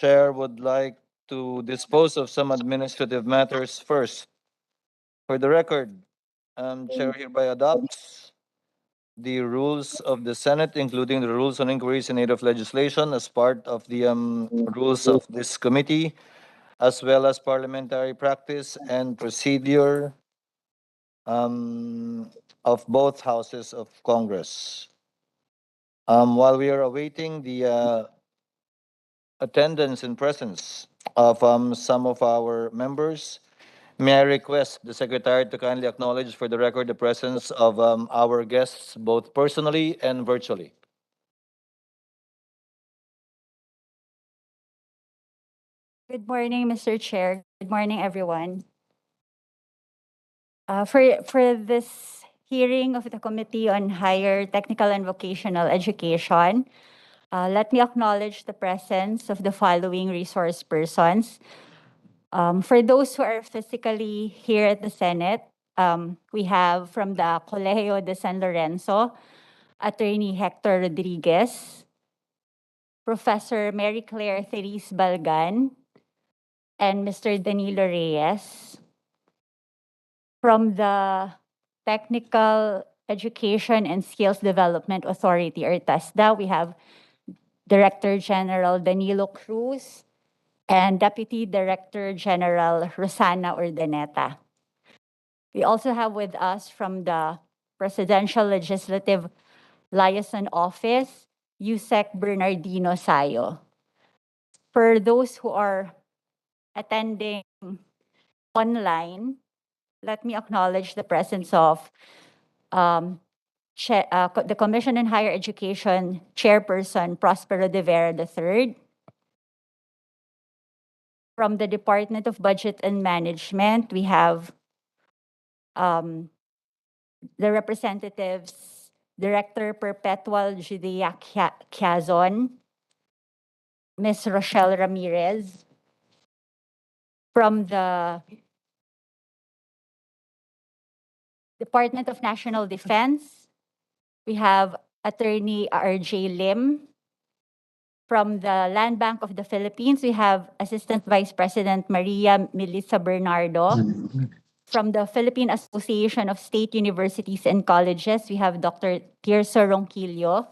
Chair would like to dispose of some administrative matters first. For the record, Chair hereby adopts the rules of the Senate, including the rules on inquiries in aid of legislation as part of the rules of this committee, as well as parliamentary practice and procedure of both houses of Congress. While we are awaiting the attendance and presence of some of our members, may I request the Secretary to kindly acknowledge for the record the presence of our guests both personally and virtually. Good morning, Mr. Chair. Good morning, everyone. For this hearing of the Committee on Higher Technical and Vocational Education, let me acknowledge the presence of the following resource persons. For those who are physically here at the Senate, we have from the Colegio de San Lorenzo, Attorney Hector Rodriguez, Professor Mary Claire Therese Balgan, and Mr. Danilo Reyes. From the Technical Education and Skills Development Authority, or TESDA, we have Director General Danilo Cruz and Deputy Director General Rosana Urdaneta. We also have with us from the Presidential Legislative Liaison Office, Yusek Bernardino Sayo. For those who are attending online, let me acknowledge the presence of the Commission on Higher Education Chairperson Prospero de Vera III. From the Department of Budget and Management, we have the representatives, Director Perpetual Judea Quezon, Ms. Rochelle Ramirez. From the Department of National Defense, we have Attorney R.J. Lim. From the Land Bank of the Philippines, we have Assistant Vice President Maria Melissa Bernardo. From the Philippine Association of State Universities and Colleges, we have Dr. Tirso Ronquillo.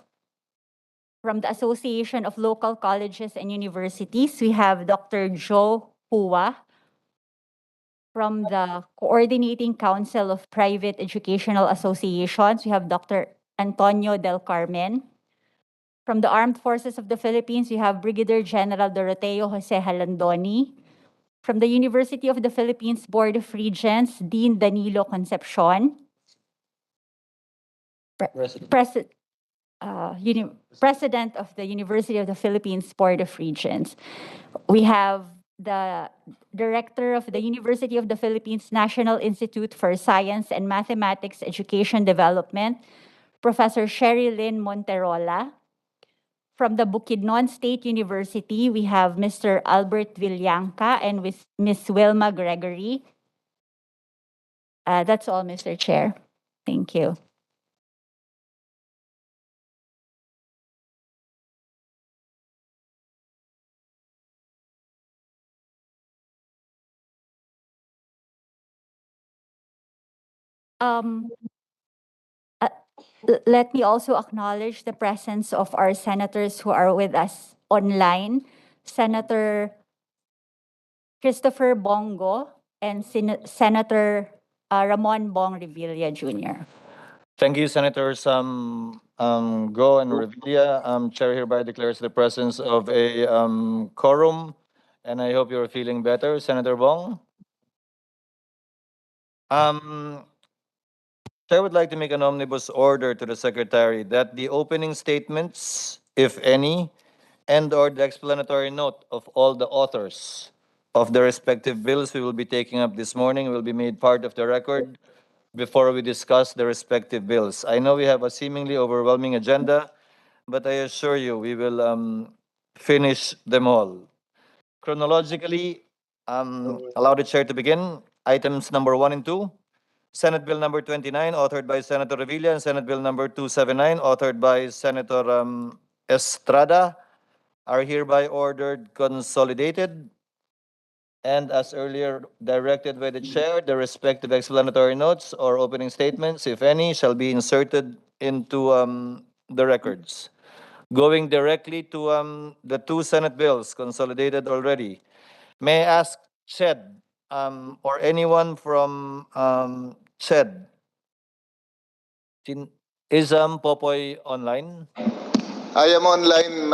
From the Association of Local Colleges and Universities, we have Dr. Joe Hua. From the Coordinating Council of Private Educational Associations, we have Dr. Antonio Del Carmen. From the Armed Forces of the Philippines, we have Brigadier General Doroteo Jose Halandoni. From the University of the Philippines Board of Regents, Dean Danilo Concepcion. President of the University of the Philippines Board of Regents. We have the Director of the University of the Philippines National Institute for Science and Mathematics Education Development, Professor Sherry Lynn Monterola. From the Bukidnon State University, we have Mr. Albert Villanca and with Ms. Wilma Gregory. That's all, Mr. Chair. Thank you. Let me also acknowledge the presence of our senators who are with us online. Senator Christopher Bongo and Senator Ramon Bong Revilla Jr. Thank you, Senators Go and Revilla. Chair hereby declares the presence of a quorum, and I hope you're feeling better, Senator Bong. Chair would like to make an omnibus order to the Secretary that the opening statements, if any, and/or the explanatory note of all the authors of the respective bills we will be taking up this morning will be made part of the record before we discuss the respective bills. I know we have a seemingly overwhelming agenda, but I assure you we will finish them all. Chronologically, allow the Chair to begin. Items number 1 and 2. Senate Bill number 29, authored by Senator Revilla, and Senate Bill number 279, authored by Senator Estrada. are hereby ordered consolidated, and as earlier directed by the chair, the respective explanatory notes or opening statements, if any, shall be inserted into the records. Going directly to the two Senate bills consolidated already, may I ask Ched or anyone from Ched, is Popoy online? I am online,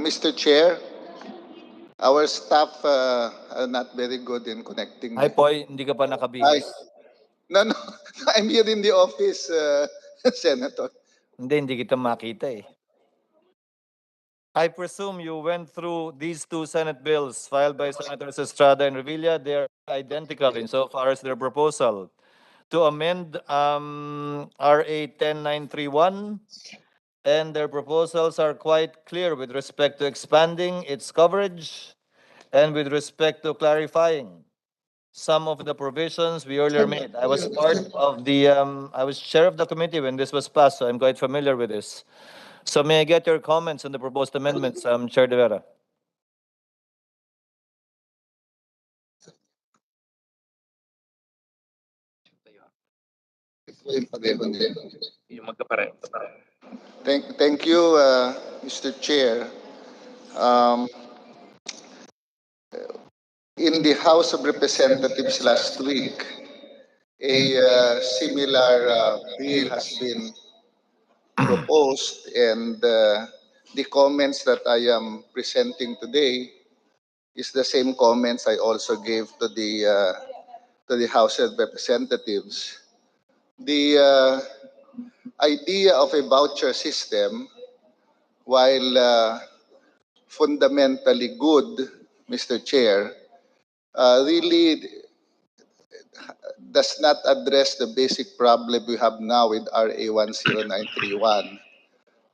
Mr. Chair. Our staff are not very good in connecting. Hi Poy, hindi ka pa Ay, nakabihis? no, no, I'm here in the office, Senator. Hindi kita makita eh. I presume you went through these two Senate bills filed by Senators Estrada and Revilla. They are identical insofar as their proposal to amend RA 10931, and their proposals are quite clear with respect to expanding its coverage and with respect to clarifying some of the provisions we earlier made. I was I was chair of the committee when this was passed, so I'm quite familiar with this. So may I get your comments on the proposed amendments, Chair De Vera? Thank you, Mr. Chair. Um, in the House of Representatives last week, a similar bill has been proposed, and the comments that I am presenting today is the same comments I also gave to the House of Representatives. The idea of a voucher system, while fundamentally good, Mr. Chair, really does not address the basic problem we have now with RA 10931.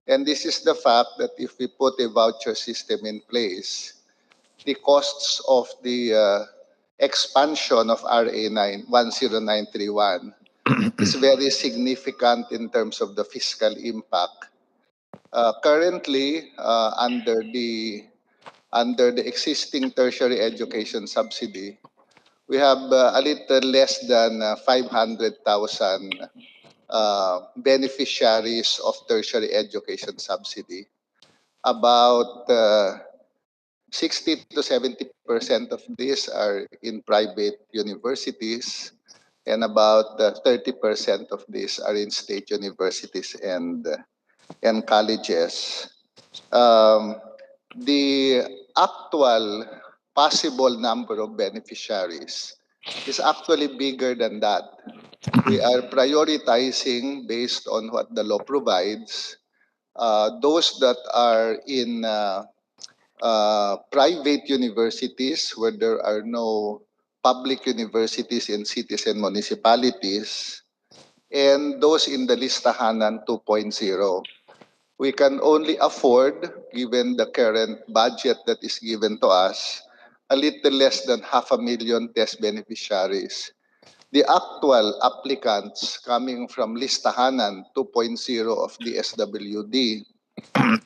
And this is the fact that if we put a voucher system in place, the costs of the expansion of RA 10931 is very significant in terms of the fiscal impact. Currently, under the existing tertiary education subsidy, we have a little less than 500,000 beneficiaries of tertiary education subsidy. About 60 to 70% of these are in private universities, and about 30% of these are in state universities and colleges. Um, the actual possible number of beneficiaries is actually bigger than that. We are prioritizing based on what the law provides. Those that are in private universities where there are no public universities in cities and municipalities, and those in the Listahanan 2.0. We can only afford, given the current budget that is given to us, a little less than 500,000 test beneficiaries. The actual applicants coming from Listahanan 2.0 of the SWD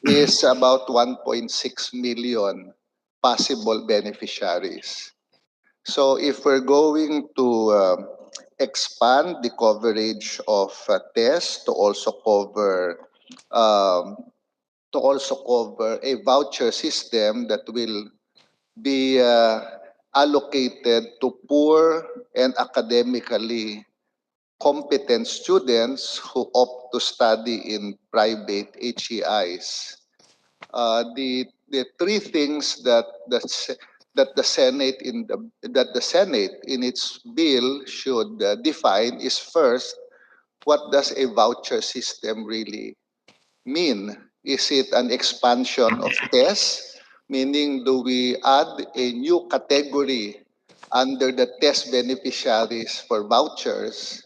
is about 1.6 million possible beneficiaries. So if we're going to expand the coverage of tests um, to also cover a voucher system that will be allocated to poor and academically competent students who opt to study in private HEIs. The three things that the Senate in its bill should define is, first, what does a voucher system really mean? Is it an expansion of tests? Meaning, do we add a new category under the test beneficiaries for vouchers?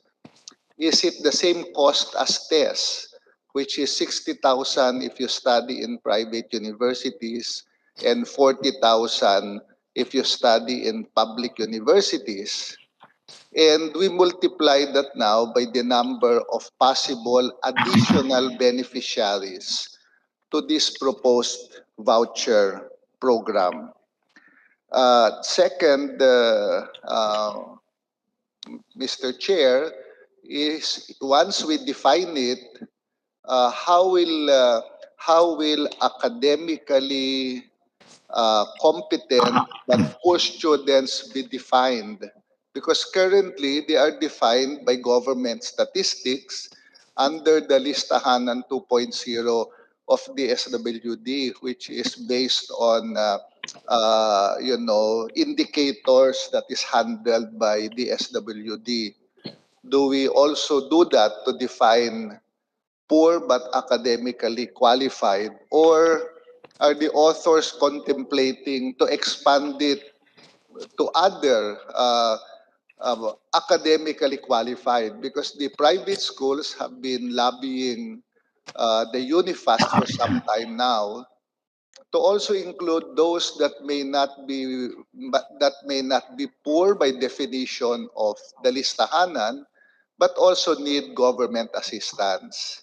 Is it the same cost as tests, which is 60,000 if you study in private universities and 40,000 if you study in public universities? And we multiply that now by the number of possible additional beneficiaries to this proposed voucher program. Second, Mr. Chair, is once we define it, uh, how will uh, how will academically competent but poor students be defined? Because currently they are defined by government statistics under the Listahanan 2.0 of the SWD, which is based on indicators that is handled by the SWD. Do we also do that to define poor but academically qualified, or are the authors contemplating to expand it to other academically qualified? Because the private schools have been lobbying the Unifast for some time now to also include those that may not be poor by definition of the listahanan, but also need government assistance.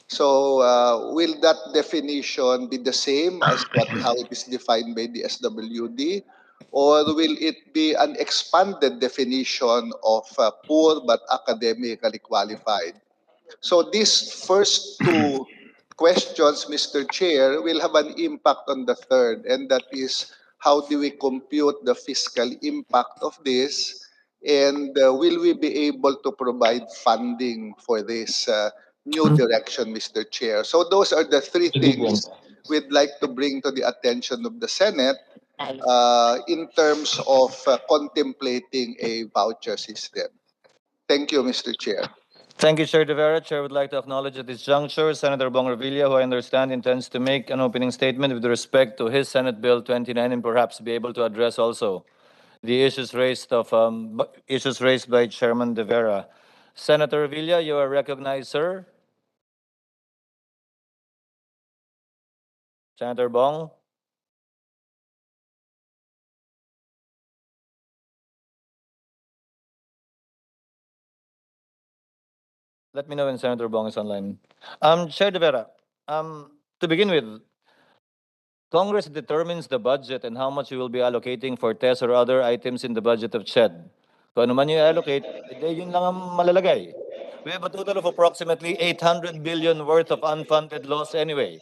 So, will that definition be the same as how it is defined by the SWD, or will it be an expanded definition of poor but academically qualified? So these first two questions, Mr. Chair, will have an impact on the third, and that is how do we compute the fiscal impact of this, and will we be able to provide funding for this new direction, Mr. Chair? So those are the three things we'd like to bring to the attention of the Senate in terms of contemplating a voucher system. Thank you, Mr. Chair. Thank you, Chair De Vera. Chair would like to acknowledge at this juncture Senator Bong Revilla, who I understand intends to make an opening statement with respect to his Senate Bill 29 and perhaps be able to address also the issues raised by Chairman De Vera. Senator Revilla, you are recognized, sir. Senator Bong. Let me know when Senator Bong is online. Chair De Vera, to begin with, Congress determines the budget and how much you will be allocating for tests or other items in the budget of CHED. Kung ano man yung allocate, yun lang ang malalagay. We have a total of approximately 800 billion worth of unfunded loss anyway.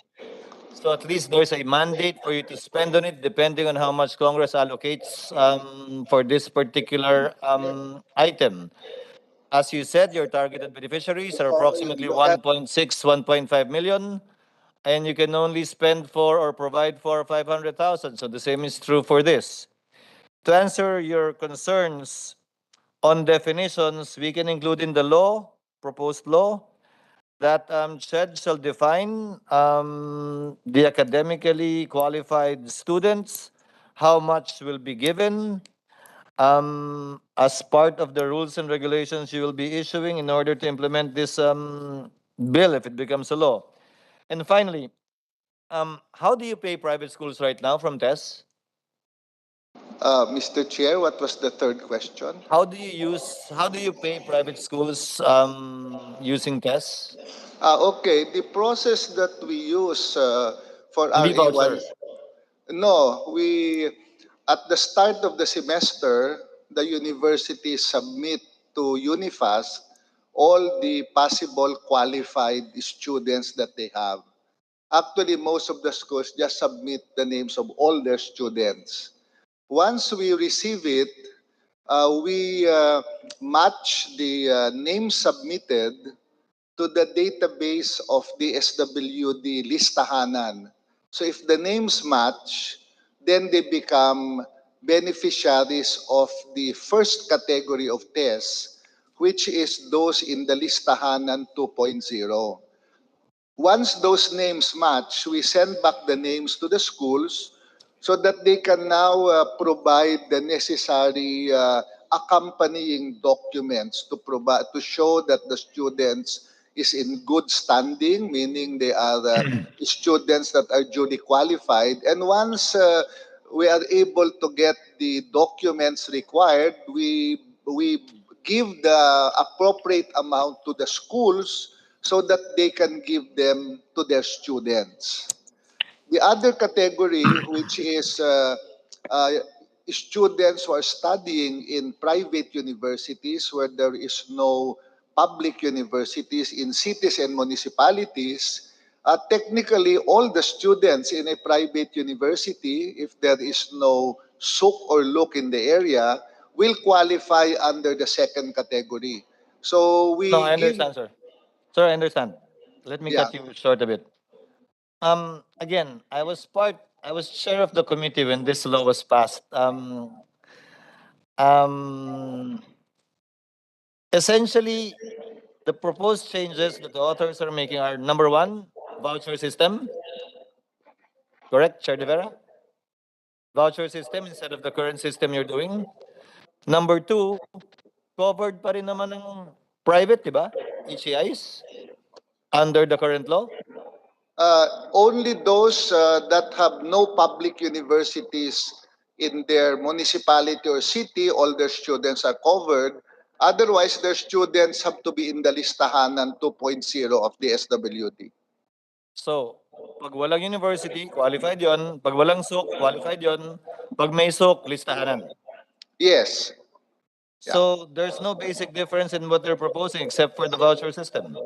So at least there's a mandate for you to spend on it depending on how much Congress allocates for this particular item. As you said, your targeted beneficiaries are approximately 1.6, 1.5 million, and you can only spend for or provide for 500,000. So the same is true for this. To answer your concerns on definitions, we can include in the law, proposed law, that CHED shall define the academically qualified students, how much will be given, as part of the rules and regulations you will be issuing in order to implement this bill if it becomes a law. And finally, how do you pay private schools right now from TES? Mr. Chair, what was the third question? How do you pay private schools using TES? Okay, the process that we use for The RA1, voucher. no, at the start of the semester, the university submit to Unifast all the possible qualified students that they have. Actually, most of the schools just submit the names of all their students. Once we receive it, we match the names submitted to the database of the SWD listahanan. So if the names match, then they become beneficiaries of the first category of tests, which is those in the listahanan 2.0. Once those names match, we send back the names to the schools so that they can now provide the necessary accompanying documents to provide to show that the students is in good standing, meaning they are students that are duly qualified. And once we are able to get the documents required, we give the appropriate amount to the schools so that they can give them to their students. The other category, which is uh, students who are studying in private universities where there is no public universities in cities and municipalities, technically all the students in a private university, if there is no souk or look in the area, will qualify under the second category. So No, I we give, understand, sir. Sir, I understand. Let me yeah. cut you short a bit. Again, I was chair of the committee when this law was passed. Um, Essentially, the proposed changes that the authors are making are number one, voucher system, correct, Chair De Vera? Voucher system instead of the current system you're doing. Number two, covered pa rin naman ng private, di ba? HEIs under the current law. Only those that have no public universities in their municipality or city, all their students are covered. Otherwise, their students have to be in the listahanan 2.0 of the SWD. So, pag walang university, qualified yon. Pag walang SOC, qualified yon. Pag may SOC, listahanan. Yes. Yeah. So, there's no basic difference in what they're proposing except for the voucher system.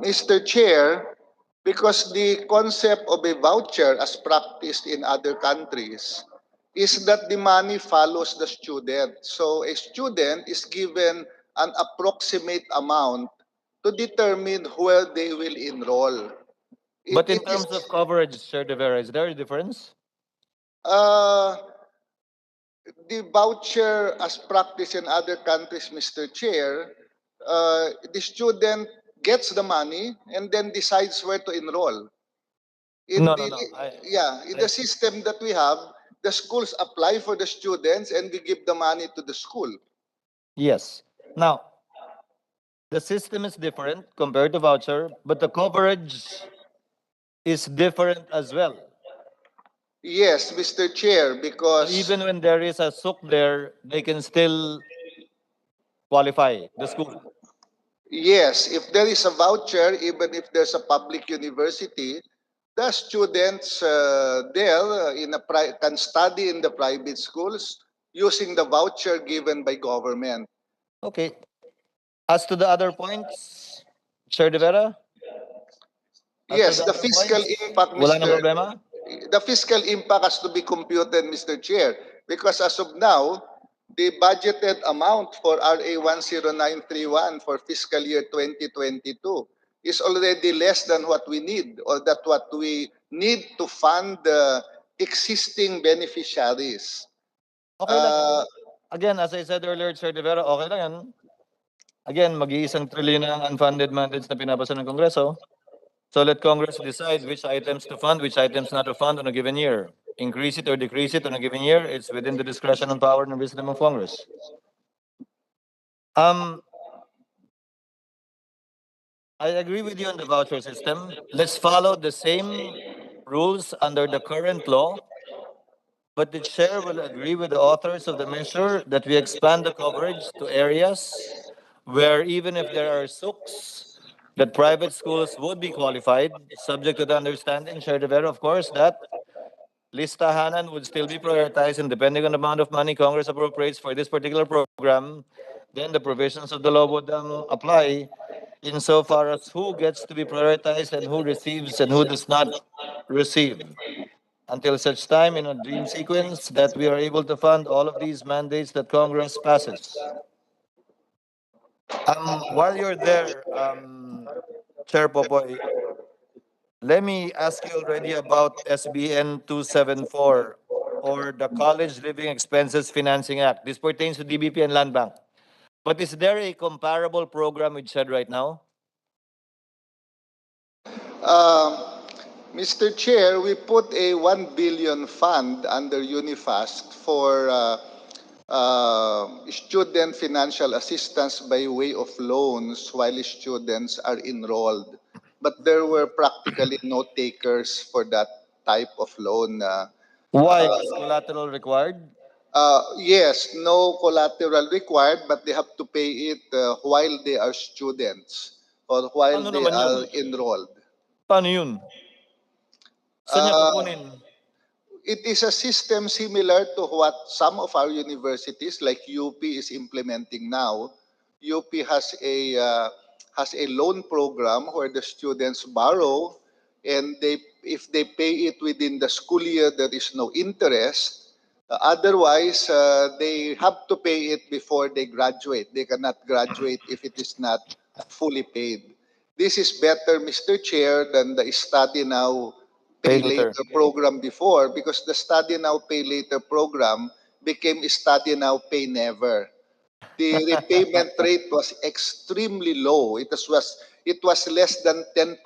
Mr. Chair, because the concept of a voucher as practiced in other countries is that the money follows the student. So a student is given an approximate amount to determine where they will enroll. But in It is terms of coverage, Sir De Vera, is there a difference? uh, the voucher as practiced in other countries, Mr. Chair, the student gets the money and then decides where to enroll. In No, no, the no. yeah, in the I system that we have, the schools apply for the students and we give the money to the school. yes. Now, the system is different compared to voucher, but the coverage is different as well. Yes, Mr. Chair, So because even when there is a SOC there, they can still qualify the school. yes, if there is a voucher, even if there's a public university, the students there can study in the private schools using the voucher given by government. Okay. As to the other points, Chair De Vera, as to Yes, the the other fiscal points, impact, wala nang Mr. problema? The fiscal impact has to be computed, Mr. Chair, because as of now, the budgeted amount for RA 10931 for fiscal year 2022 is already less than what we need or that what we need to fund the existing beneficiaries. Okay lang yan. Uh, Again, as I said earlier, Chair De Vera, okay lang yan. Again, mag-iisang trilyon na ang unfunded mandates na pinapasa ng Kongreso. So let Congress decide which items to fund, which items not to fund on a given year. Increase it or decrease it on a given year. It's within the discretion and power and wisdom of Congress. Um, I agree with you on the voucher system. Let's follow the same rules under the current law, but the chair will agree with the authors of the measure that we expand the coverage to areas where even if there are SOOKs, that private schools would be qualified, subject to the understanding, Chair De Vera, of course, that listahanan would still be prioritized, and depending on the amount of money Congress appropriates for this particular program, then the provisions of the law would apply insofar as who gets to be prioritized and who receives and who does not receive. Until such time, in a dream sequence, that we are able to fund all of these mandates that Congress passes. While you're there, Chair Popoy, let me ask you already about SBN 274 or the College Living Expenses Financing Act. This pertains to DBP and Land Bank. But is there a comparable program with SHED right now? um, Mr. Chair, we put a 1 billion fund under Unifast for student financial assistance by way of loans while students are enrolled. But there were practically no takers for that type of loan. Why was collateral required? Yes, no collateral required, but they have to pay it while they are students or while Paano they naman yun? are enrolled. Paano yun? Saan niya Uh, kukunin? it is a system similar to what some of our universities like UP is implementing now. UP has a loan program where the students borrow, and they if they pay it within the school year, there is no interest. Otherwise, they have to pay it before they graduate. They cannot graduate if it is not fully paid. This is better, Mr. Chair, than the study now, Pay pay later. later program before, because the study now, pay later program became study now, pay never. The repayment rate was extremely low. It was less than 10%.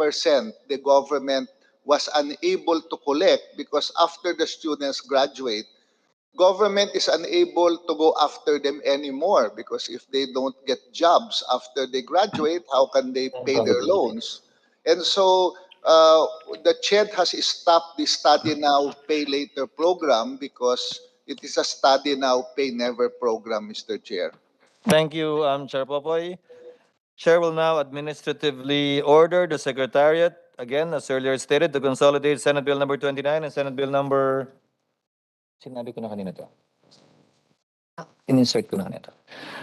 The government was unable to collect because after the students graduate, government is unable to go after them anymore, because if they don't get jobs after they graduate, how can they pay their loans? And so uh, the CHED has stopped the study now, pay later program, because it is a study now, pay never program, Mr. Chair. Thank you, Chair Popoy. Chair will now administratively order the Secretariat, again, as earlier stated, to consolidate Senate Bill number 29 and Senate Bill number... Sinabi ko na kanina to. In-insert ko na kanina to.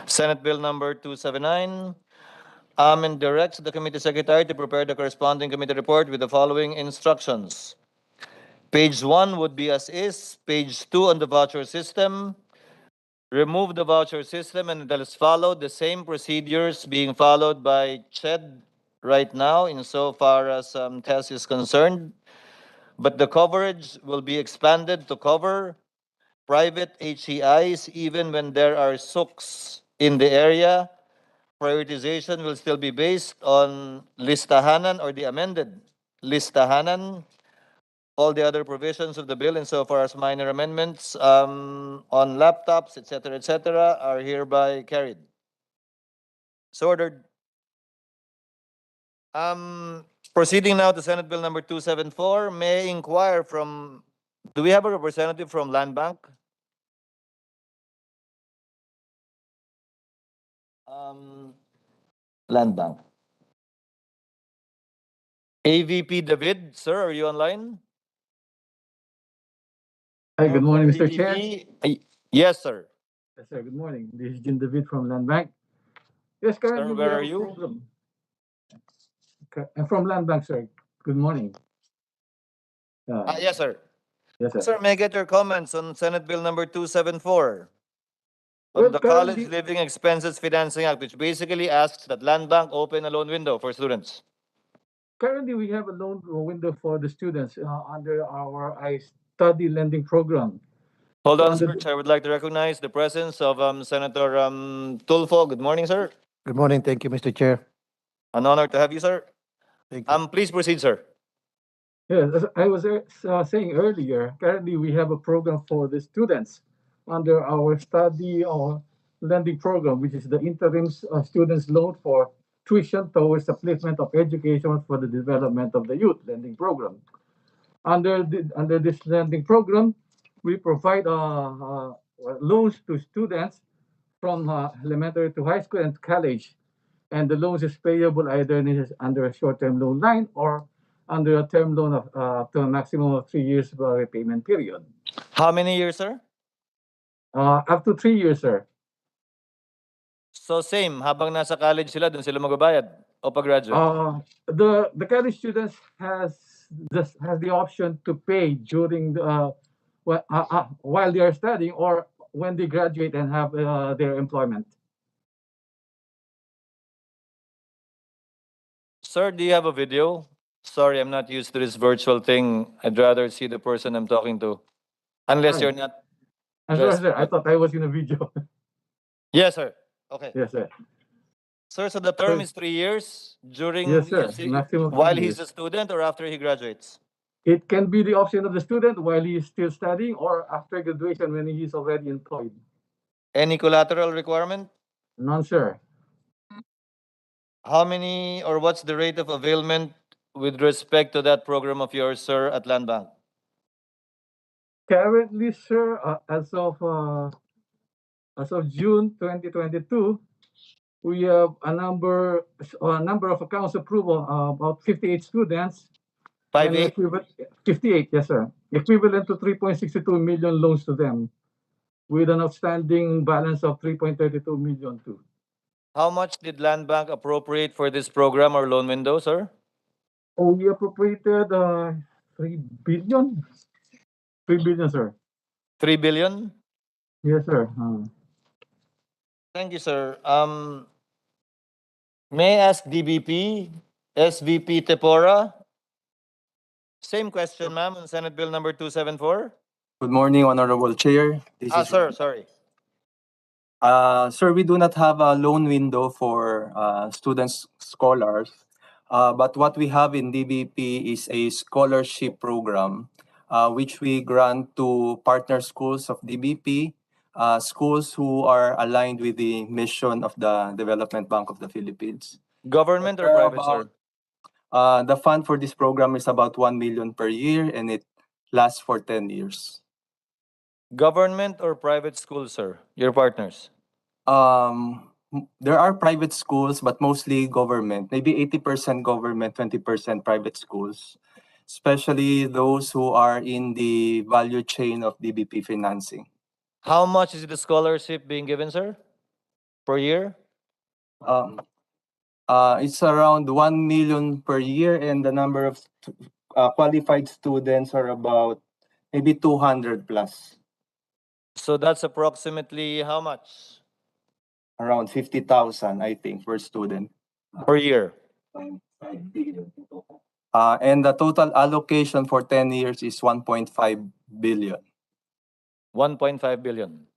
Senate Bill number 279, and directs the committee secretary to prepare the corresponding committee report with the following instructions. Page 1 would be as is. Page 2 on the voucher system. Remove the voucher system and let us follow the same procedures being followed by CHED right now insofar as TES is concerned. But the coverage will be expanded to cover private HEIs even when there are SUCs in the area. Prioritization will still be based on listahanan or the amended listahanan. All the other provisions of the bill insofar as minor amendments on laptops, etc., are hereby carried. So ordered. Proceeding now to Senate Bill number 274, may I inquire from, do we have a representative from Land Bank? Land Bank. AVP David, sir, are you online? Hi, good morning, Mr. AVP? Chair. Yes, sir. Yes, sir. Good morning. This is Jim David from Land Bank. Yes, currently we where have are a you? problem. I'm from Land Bank, sir. Good morning. Yes, sir. Yes, sir. Sir, may I get your comments on Senate Bill number 274? On Well, the College Living Expenses Financing Act, which basically asks that Land Bank open a loan window for students. currently we have a loan window for the students under our I Study Lending Program. Hold So on, under sir. I would like to recognize the presence of Senator Tulfo. Good morning, sir. Good morning. Thank you, Mr. Chair. An honor to have you, sir. Thank you. Please proceed, sir. Yes, as I was saying earlier, currently we have a program for the students under our study or lending program, which is the interim students loan for tuition towards upliftment of education for the development of the youth lending program. Under this lending program, we provide loans to students from elementary to high school and college, and the loans is payable either under a short-term loan line or under a term loan of to a maximum of 3 years repayment period. How many years, sir? Up to 3 years, sir. So same, habang nasa college sila, dun sila magbabayad o pag-graduate? The college students has the option to pay during the while they are studying or when they graduate and have their employment. Sir, do you have a video? Sorry, I'm not used to this virtual thing. I'd rather see the person I'm talking to. Unless Hi. you're not. I'm sorry, dressed sir. I like- thought I was in a video. Yes, sir. Okay. Yes, sir. Sir, so the term Sir. is 3 years during Yes, sir. Maximum while 3 he's years. a student or after he graduates? It can be the option of the student while he is still studying or after graduation when he is already employed. Any collateral requirement? None, sir. How many or what's the rate of availment with respect to that program of yours, sir, at Land Bank? Currently, sir, as of June 2022, we have a number of accounts approval, about 58 students, And 5.8? 58, yes, sir. Equivalent to 3.62 million loans to them with an outstanding balance of 3.32 million too. How much did Land Bank appropriate for this program or loan window, sir? Oh, we appropriated 3 billion? 3 billion, sir. 3 billion? Yes, sir. Thank you, sir. May I ask DBP, SVP Tepora? Same question, ma'am, on Senate Bill number 274. Good morning, Honorable Chair. This is Sir, sorry. Sir, we do not have a loan window for students, scholars, but what we have in DBP is a scholarship program, which we grant to partner schools of DBP, schools who are aligned with the mission of the Development Bank of the Philippines. Government or private, sir? The fund for this program is about 1 million per year, and it lasts for 10 years. Government or private school, sir? Your partners? There are private schools, but mostly government. Maybe 80% government, 20% private schools, especially those who are in the value chain of DBP financing. How much is the scholarship being given, sir? Per year? It's around 1 million per year, and the number of qualified students are about maybe 200 plus, So that's approximately how much around 50,000, I think, per student. per year? And the total allocation for 10 years is 1.5 billion. 1.5 billion.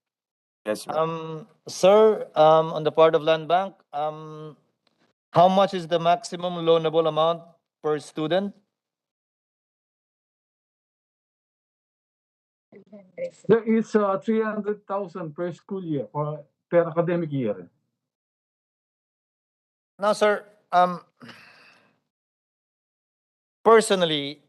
Yes, sir. Sir, on the part of Land Bank, how much is the maximum loanable amount per student? There is 300,000 per school year for per academic year. Now, sir, personally,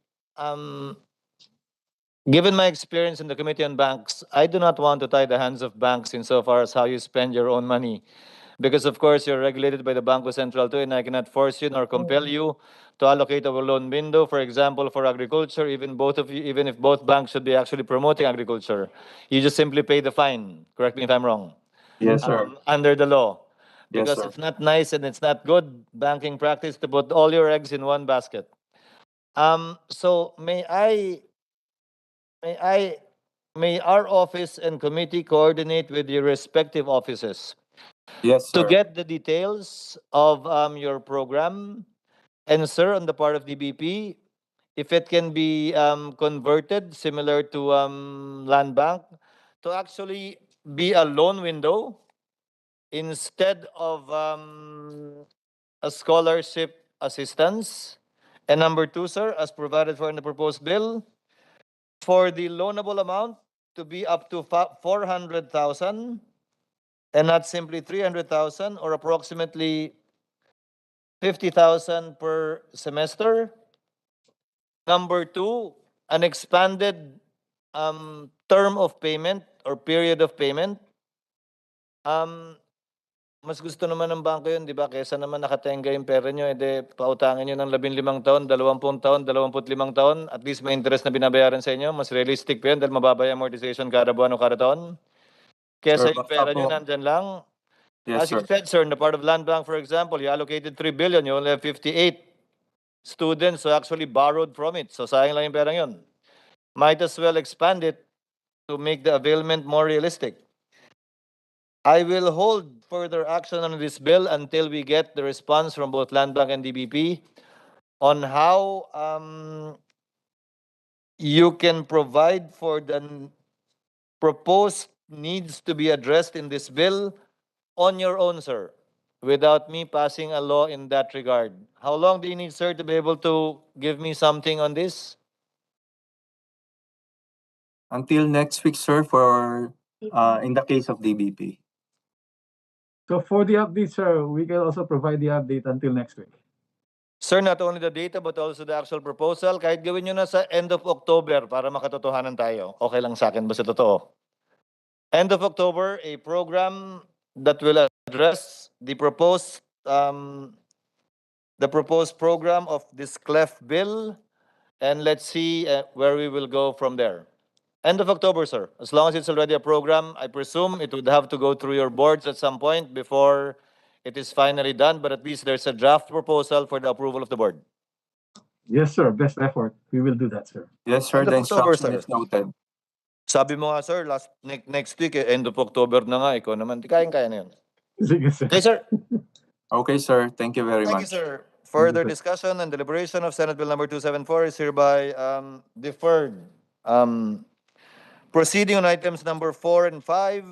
given my experience in the Committee on Banks, I do not want to tie the hands of banks insofar as how you spend your own money. Because of course you're regulated by the Bangko Sentral too, and I cannot force you nor compel you to allocate a loan window, for example, for agriculture, even both of you, even if both banks should be actually promoting agriculture. You just simply pay the fine. Correct me if I'm wrong. Yes, sir. Under the law. Yes, Because sir. it's not nice and it's not good banking practice to put all your eggs in one basket. So may our office and committee coordinate with your respective offices Yes, to sir. get the details of your program, and sir, on the part of DBP, if it can be converted similar to Land Bank to actually be a loan window instead of a scholarship assistance. And number two, sir, as provided for in the proposed bill, for the loanable amount to be up to 400,000 and not simply 300,000, or approximately 50,000 per semester. Number two, an expanded term of payment or period of payment. Mas gusto naman ng bangko yun, di ba? Kesa naman nakatenga yung pera nyo, edi pautangin nyo ng 15 taon, 20 taon, 25 taon, at least may interest na binabayaran sa inyo. Mas realistic pa yun dahil mababa yung amortization kada buwan o kada taon. Kesa Sir, yung basta pera nyo po. nandyan lang. Yes, As you sir. said, sir, in the part of Land Bank, for example, you allocated 3 billion, you only have 58 students who actually borrowed from it. So sayang lang yung perang yun. Might as well expand it to make the availment more realistic. I will hold further action on this bill until we get the response from both Land Bank and DBP on how you can provide for the proposed needs to be addressed in this bill on your own, sir, without me passing a law in that regard. How long do you need, sir, to be able to give me something on this? Until next week, sir, for in the case of DBP. So for the update, sir, we can also provide the update until next week. Sir, not only the data but also the actual proposal, kahit gawin nyo na sa end of October para makatotohanan tayo. Okay lang sa akin, basta totoo. End of October, a program that will address the proposed program of this CLEF bill and let's see where we will go from there. End of October, sir. As long as it's already a program, I presume it would have to go through your boards at some point before it is finally done, but at least there's a draft proposal for the approval of the board. Yes, sir. Best effort. We will do that, sir. Yes, sir. End The of October, instruction sir. is noted. Sabi mo nga, sir, next week, end of October na nga, ikaw naman, kaya na yun. Sige, sir. Okay, sir. Okay, sir. Thank you very Thank you, much. sir. Further sir. discussion and deliberation of Senate Bill number 274 is hereby deferred. Proceeding on items number 4 and 5,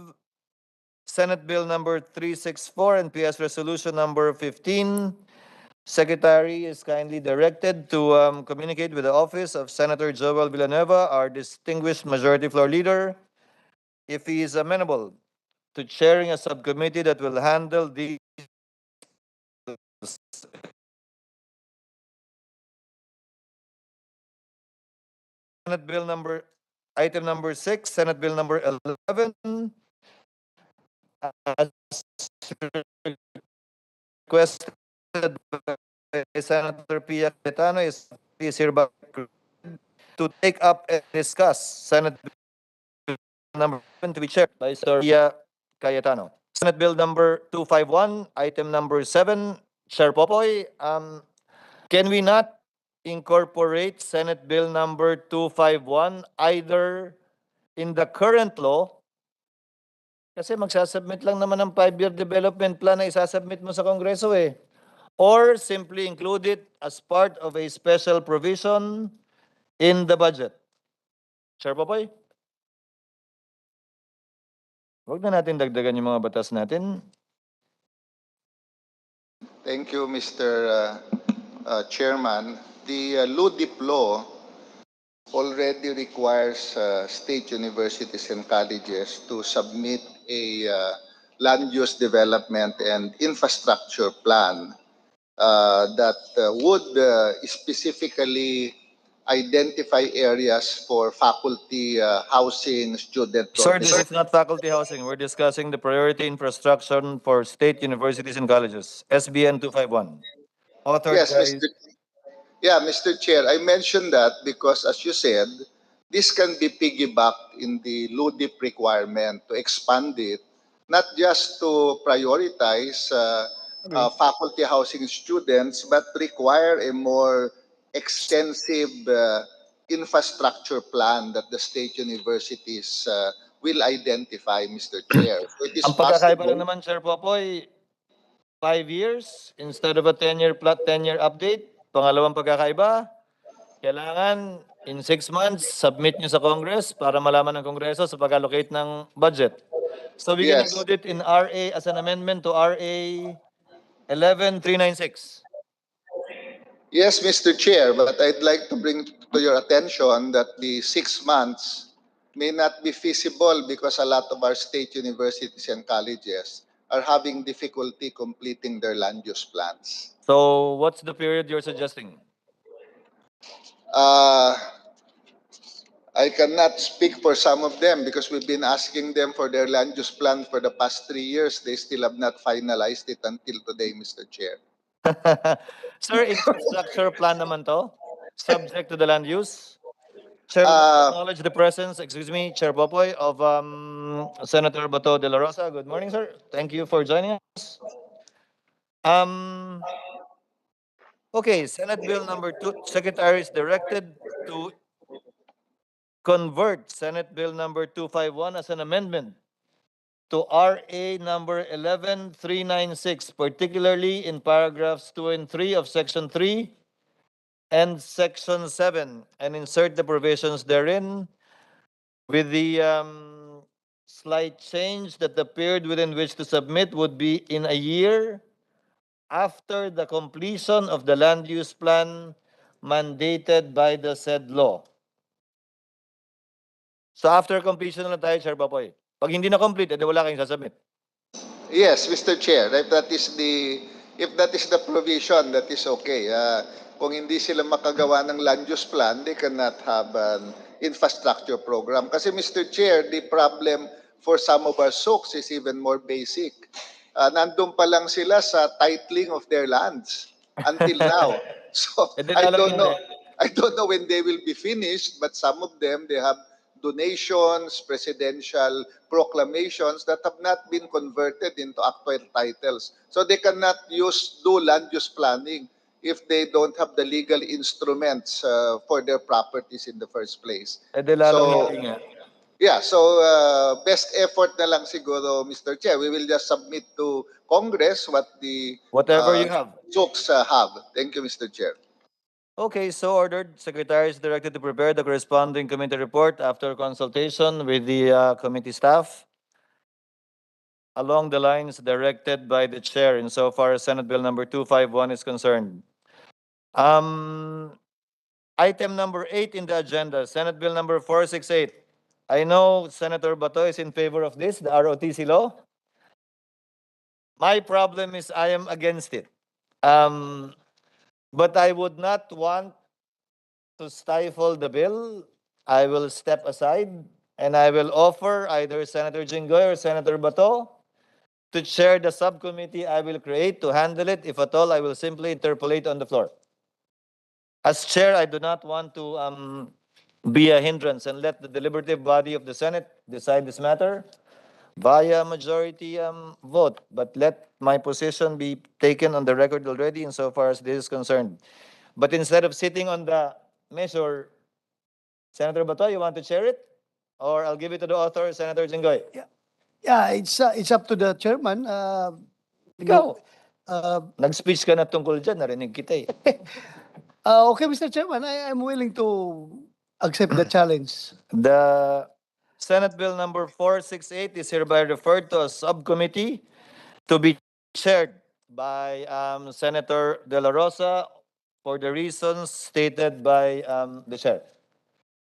Senate Bill number 364 and PS Resolution number 15. Secretary is kindly directed to communicate with the office of Senator Joel Villanueva, our distinguished majority floor leader, if he is amenable to chairing a subcommittee that will handle the Senate Bill number, item number 6, Senate Bill number 11, as requested by Senator Pia Cayetano, is hereby to take up and discuss Senate Bill number 7 to be chaired by Senator Pia Cayetano. Senate Bill number 251, item number 7, Chair Popoy, can we not incorporate Senate Bill number 251 either in the current law, kasi magsasubmit lang naman ng 5-year development plan na isasubmit mo sa Kongreso or simply include it as part of a special provision in the budget? Chair Popoy? Huwag na natin dagdagan yung mga batas natin. Thank you, Mr. Chairman. The LUDIP law already requires state universities and colleges to submit a land use development and infrastructure plan that would specifically identify areas for faculty housing, student Sir, this dormitory. is not faculty housing. We're discussing the priority infrastructure for state universities and colleges, SBN 251. Authored Yes, by... Mr. Chair, I mentioned that because, as you said, this can be piggybacked in the LUDIP requirement to expand it, not just to prioritize faculty housing students, but require a more extensive infrastructure plan that the state universities will identify, Mr. Chair. So it is Ang pagkakaiba lang possible. naman, Sir Popoy, 5 years instead of a 10-year update. Pangalawang pagkakaiba, kailangan in 6 months, submit nyo sa Congress para malaman ng Kongreso sa pag-allocate ng budget. So we can Yes. include it in RA as an amendment to RA 11396. Yes, Mr. Chair, but I'd like to bring to your attention that the 6 months may not be feasible because a lot of our state universities and colleges are having difficulty completing their land use plans. So what's the period you're suggesting? I cannot speak for some of them because we've been asking them for their land use plan for the past 3 years. They still have not finalized it until today, Mr. Chair. Sir, infrastructure plan naman to, subject to the land use. Chair, would like to acknowledge the presence, excuse me, Chair Popoy, of Senator Bato de la Rosa. Good morning, sir. Thank you for joining us. Okay, Senate Bill number 2, Secretary is directed to convert Senate Bill number 251 as an amendment to RA number 11396, particularly in paragraphs 2 and 3 of Section 3 and Section 7, and insert the provisions therein with the slight change that the period within which to submit would be in a year after the completion of the land use plan mandated by the said law. So after completion na lang tayo, Chair Bapoy. Pag hindi na complete, edi wala kayong sasubmit. Yes, Mr. Chair, if that is the provision, that is okay. Kung hindi sila makagawa ng land use plan, they cannot have an infrastructure program. Kasi Mr. Chair, the problem for some of our SOCs is even more basic. Nandun pa lang sila sa titling of their lands until now. So Edi I lalong don't know. hindi. I don't know when they will be finished, but some of them, they have donations, presidential proclamations that have not been converted into actual titles. So they cannot do land use planning if they don't have the legal instruments for their properties in the first place. Eh, di lalong So, hindi nga. yeah, so best effort na lang siguro, Mr. Chair. We will just submit to Congress what the Whatever you have. jokes have. Thank you, Mr. Chair. Okay, so ordered. Secretary is directed to prepare the corresponding committee report after consultation with the committee staff along the lines directed by the chair insofar as Senate Bill number 251 is concerned. Item number 8 in the agenda, Senate Bill number 468. I know Senator Bato is in favor of this, the ROTC law. My problem is I am against it. But I would not want to stifle the bill. I will step aside and I will offer either Senator Jinggoy or Senator Bato to chair the subcommittee I will create to handle it. If at all, I will simply interpolate on the floor. As chair, I do not want to be a hindrance and let the deliberative body of the Senate decide this matter via majority vote. But let my position be taken on the record already insofar as this is concerned. But instead of sitting on the measure, Senator Bato, you want to chair it? Or I'll give it to the author, Senator Jinggoy. Yeah, it's up to the chairman. Ikaw, Uh, nag-speech ka na tungkol dyan, narinig kita eh. okay, Mr. Chairman, I'm willing to accept the challenge. The Senate Bill number 468 is hereby referred to a subcommittee to be chaired by Senator De La Rosa for the reasons stated by the chair.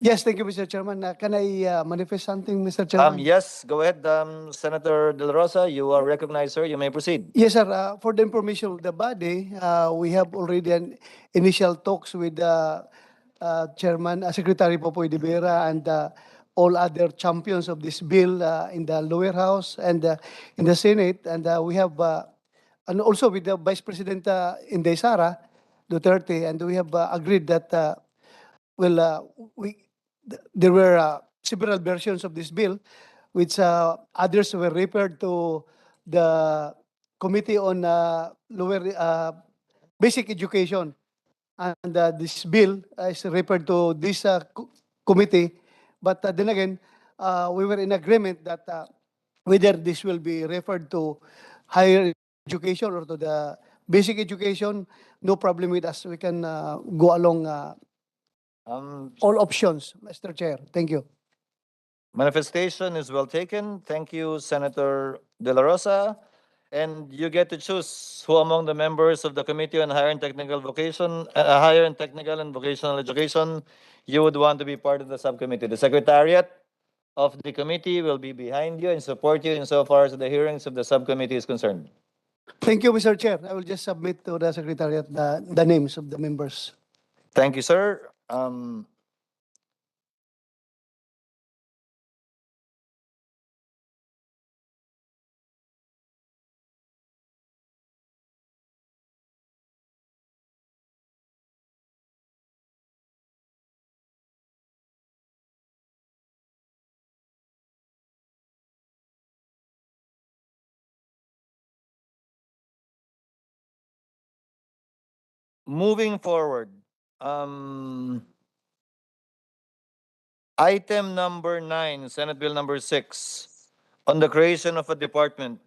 Yes, thank you, Mr. Chairman. Can I manifest something, Mr. Chairman? Yes, go ahead, Senator De La Rosa. You are recognized, sir. You may proceed. Yes, sir. For the information of the body, we have already an initial talks with Chairman, Secretary Popoy de Vera and all other champions of this bill in the lower house and in the Senate. And we have, and also with the Vice President Inday Sara Duterte, and we have agreed that, there were several versions of this bill, which others were referred to the Committee on Lower Basic Education. And this bill is referred to this committee. But then again, we were in agreement that whether this will be referred to higher education or to the basic education, no problem with us. We can go along all options, Mr. Chair. Thank you. Manifestation is well taken. Thank you, Senator De La Rosa. And you get to choose who among the members of the Committee on Higher and Technical and Vocational Education you would want to be part of the subcommittee. The Secretariat of the committee will be behind you and support you insofar as the hearings of the subcommittee is concerned. Thank you, Mr. Chair. I will just submit to the Secretariat the names of the members. Thank you, sir. Moving forward, item number 9, Senate Bill number 6, on the creation of a department.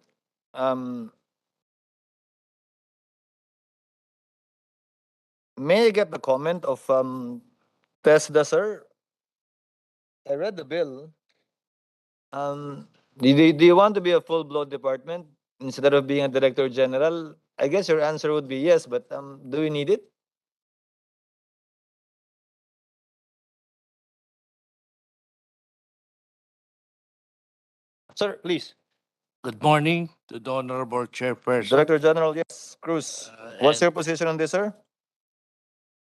May I get the comment of TESDA, sir? I read the bill. Do you want to be a full-blown department instead of being a director general? I guess your answer would be yes, but do we need it? Sir, please. Good morning to the Honorable Chairperson. Director General, yes, Cruz. What's and your position on this, sir?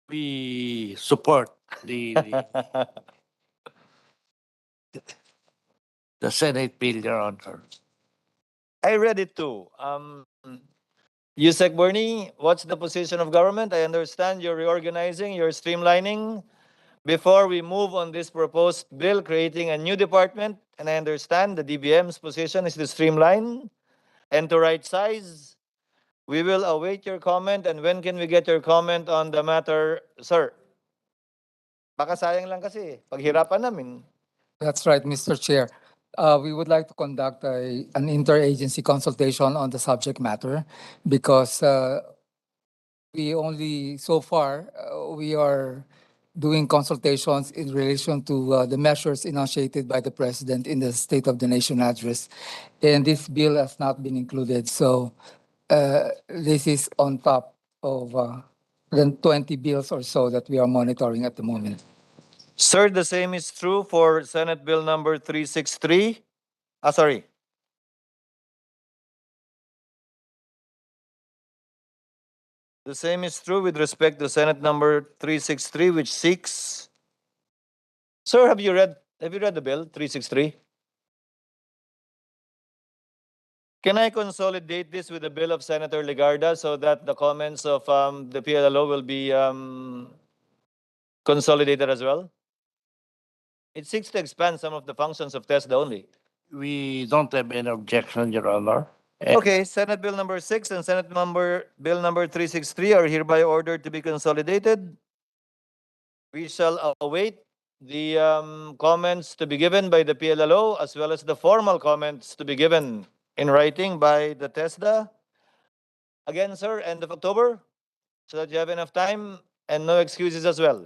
We support the Senate bill, Your Honor. I read it too. Yusek Bernie, what's the position of government? I understand you're reorganizing, you're streamlining. Before we move on this proposed bill creating a new department, and I understand the DBM's position is to streamline and to right size. We will await your comment, and when can we get your comment on the matter, sir? Baka sayang lang kasi, paghirapan namin. That's right, Mr. Chair. We would like to conduct an interagency consultation on the subject matter because we only, so far, we are doing consultations in relation to the measures enunciated by the President in the State of the Nation address. And this bill has not been included. So this is on top of the 20 bills or so that we are monitoring at the moment. Sir, the same is true for Senate Bill number 363. Sorry. The same is true with respect to Senate number 363, which seeks. Sir, have you read the bill 363? Can I consolidate this with the bill of Senator Legarda so that the comments of the PLLO will be consolidated as well? It seeks to expand some of the functions of TESDA only. We don't have any objection, Your Honor. Okay, Senate Bill number 6 and Bill number 363 are hereby ordered to be consolidated. We shall await the comments to be given by the PLLO as well as the formal comments to be given in writing by the TESDA. Again, sir, end of October, so that you have enough time and no excuses as well.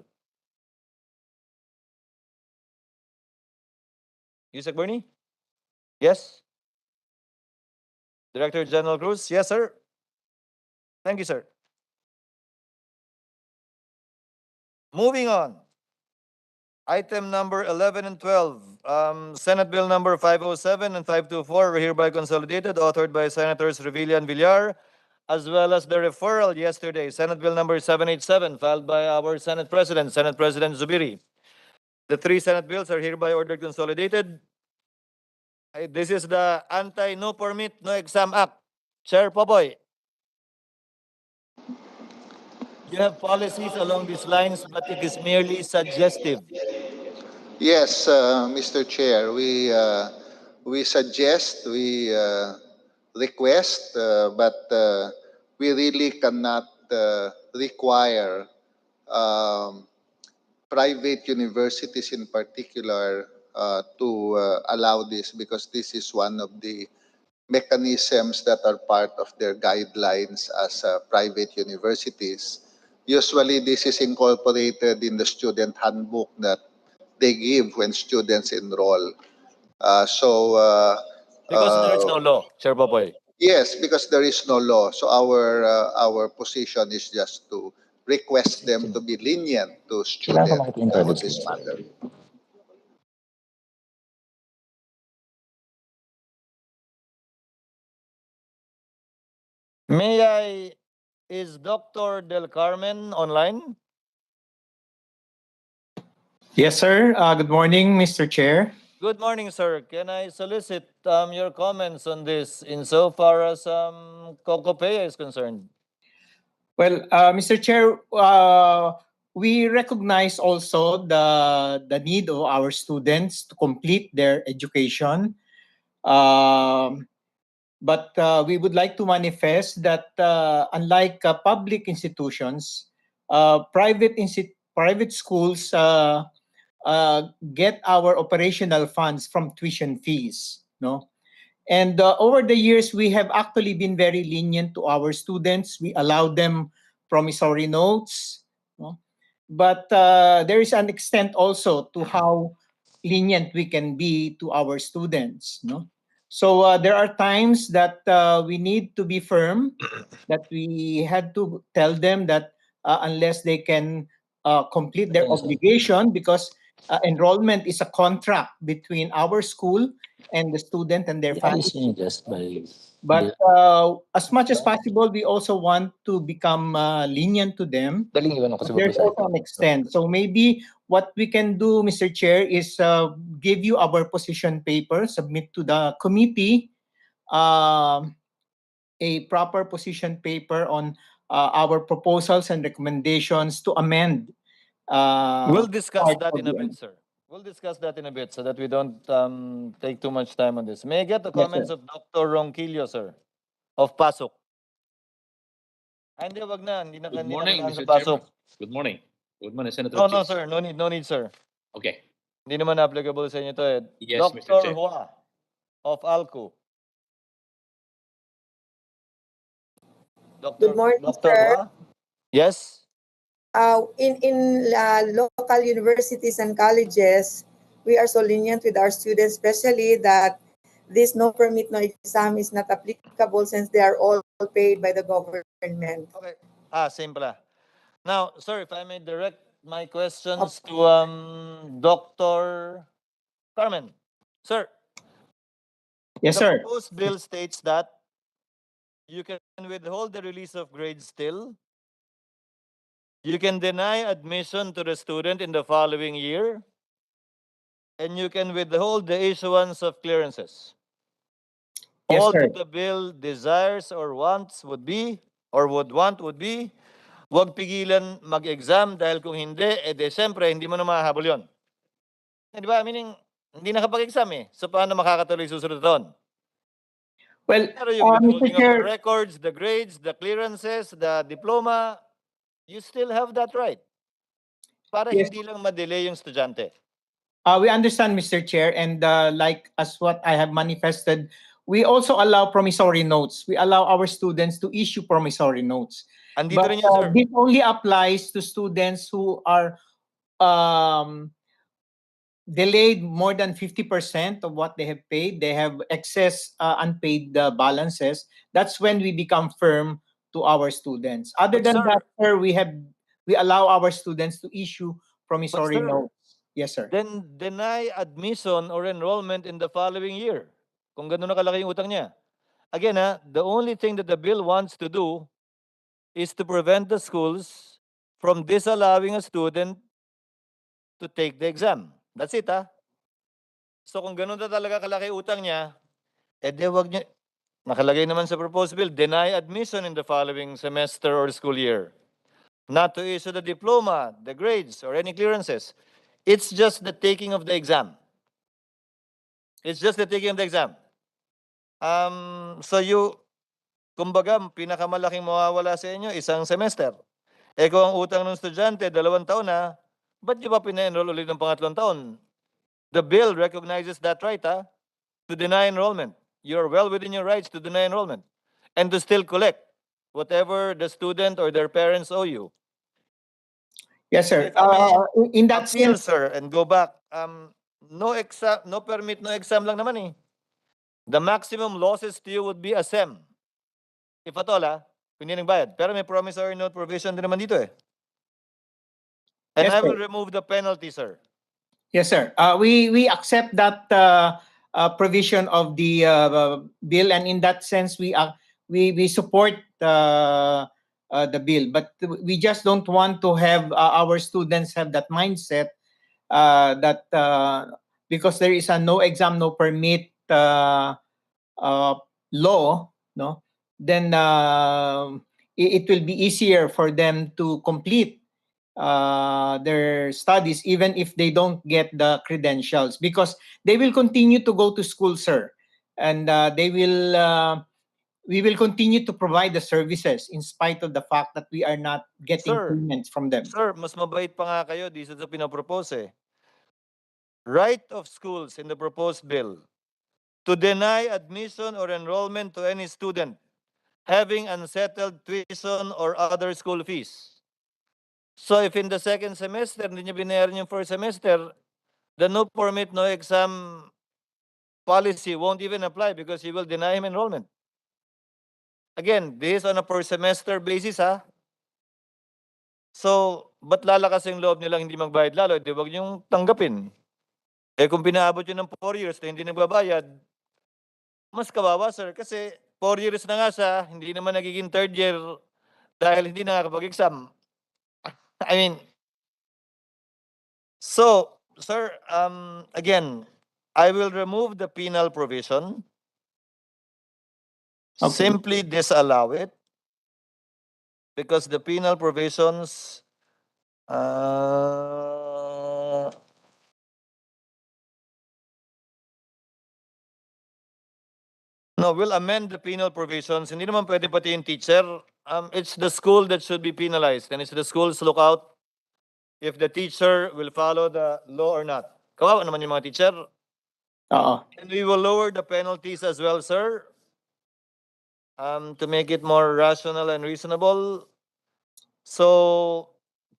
Yusek Bernie? Yes? Director General Cruz? Yes, sir. Thank you, sir. Moving on. Item number 11 and 12, Senate Bill number 507 and 524 are hereby consolidated, authored by Senators Revilla and Villar, as well as the referral yesterday, Senate Bill number 787, filed by our Senate President, Senate President Zubiri. The three Senate bills are hereby ordered consolidated. This is the Anti-No Permit, No Exam Act. Chair Popoy, you have policies along these lines, but it is merely suggestive. Yes, Mr. Chair, we suggest, we request, but we really cannot require private universities in particular to allow this, because this is one of the mechanisms that are part of their guidelines as private universities. Usually, this is incorporated in the student handbook that they give when students enroll. Because there is no law, Chair Popoy. Yes, because there is no law. So our position is just to request them to be lenient to students on this matter. May I, is Dr. Del Carmen online? Yes, sir. Good morning, Mr. Chair. Good morning, sir. Can I solicit your comments on this insofar as Cocopea is concerned? Well, Mr. Chair, we recognize also the need of our students to complete their education. But we would like to manifest that unlike public institutions, private schools get our operational funds from tuition fees, no? And over the years, we have actually been very lenient to our students. We allow them promissory notes, no? But there is an extent also to how lenient we can be to our students, no? So there are times that we need to be firm, that we had to tell them that unless they can complete their obligation, because enrollment is a contract between our school and the student and their family. But as much as possible, we also want to become lenient to them. There's also an extent. So maybe what we can do, Mr. Chair, is give you our position paper, submit to the committee. a proper position paper on our proposals and recommendations to amend. We'll discuss part that of in a the- bit, sir. We'll discuss that in a bit so that we don't take too much time on this. May I get the Yes, comments sir. of Dr. Ronquillo, sir, of Pasok? Ay, hindi, wag na. Hindi na, Good hindi na morning, kailangan sa Mr. Chairman. Pasok. Good morning. Good morning, Senator No, no, Chis. sir. No need, sir. Okay. Hindi naman applicable sa inyo to eh. Yes, Mr. Dr. Chair. Hua of ALCO. Good morning, Dr. sir. Hua? Yes? In local universities and colleges, we are so lenient with our students, especially that this no permit, no exam is not applicable since they are all paid by the government. Okay. Same pala. Now, sir, if I may direct my questions to Dr. Carmen. Sir, Yes, the sir. proposed bill states that you can withhold the release of grades still. You can deny admission to the student in the following year. And you can withhold the issuance of clearances. Yes, All sir. that the bill desires or wants would be, or would want would be, huwag pigilan mag-exam dahil kung hindi, siyempre, hindi mo na mahahabol yun. Di ba? Meaning, hindi nakapag-exam eh. So, paano makakatuloy susunod doon? Well, Pero yung Mr. withholding of the Chair, records, the grades, the clearances, the diploma, you still have that right. Para yes, hindi lang ma-delay yung estudyante. we understand, Mr. Chair, and like as what I have manifested, we also allow promissory notes. We allow our students to issue promissory notes. Andito But rin yan, sir. this only applies to students who are delayed more than 50% of what they have paid. They have excess unpaid balances. That's when we become firm to our students. Other But than sir- that, sir, we allow our students to issue promissory sir, notes. Yes, sir. Then deny admission or enrollment in the following year. Kung gano'n na kalaki yung utang niya. Again, the only thing that the bill wants to do is to prevent the schools from disallowing a student to take the exam. That's it, So kung gano'n na talaga kalaki utang niya, wag niya, nakalagay naman sa proposed bill, deny admission in the following semester or school year. Not to issue the diploma, the grades, or any clearances. It's just the taking of the exam. It's just the taking of the exam. Kumbaga, pinakamalaking mawawala sa inyo, isang semester. Kung ang utang ng estudyante, 2 taon na, ba't nyo ba pina-enroll ulit ng pangatlong taon? The bill recognizes that right, to deny enrollment. You're well within your rights to deny enrollment and to still collect whatever the student or their parents owe you. Yes, sir. If I may In that appeal, sense, sir, and go back, no exam, no permit, no exam lang naman eh. The maximum losses to you would be a SEM. If at all, kung hindi nagbayad. Pero may promissory note provision din naman dito eh. And Yes, I sir. will remove the penalty, sir. yes, sir. We accept that provision of the bill, and in that sense, we support the bill. But we just don't want to have our students have that mindset that because there is a no exam, no permit law, no, then it will be easier for them to complete their studies even if they don't get the credentials, because they will continue to go to school, sir, and we will continue to provide the services in spite of the fact that we are not getting Sir. payments from them. Sir, mas mabait pa nga kayo dito sa pinapropose eh. Right of schools in the proposed bill to deny admission or enrollment to any student having unsettled tuition or other school fees. So if in the second semester, hindi niya binayaran yung first semester, the no permit, no exam policy won't even apply because you will deny him enrollment. Again, this is on a per semester basis, So, ba't lalakas yung loob nilang hindi magbayad lalo? Di wag niyong tanggapin. Kung pinaabot yun ng 4 years na hindi nagbabayad, mas kawawa, sir. Kasi 4 years na nga siya, hindi naman nagiging 3rd year dahil hindi nakakapag-exam. I mean, so, sir, again, I will remove the penal provision. Okay. Simply disallow it because the penal provisions no, we'll amend the penal provisions. Hindi naman pwede pati yung teacher. It's the school that should be penalized, and it's the school's lookout if the teacher will follow the law or not. Kawawa naman yung mga teacher. Oo. And we will lower the penalties as well, sir, to make it more rational and reasonable. So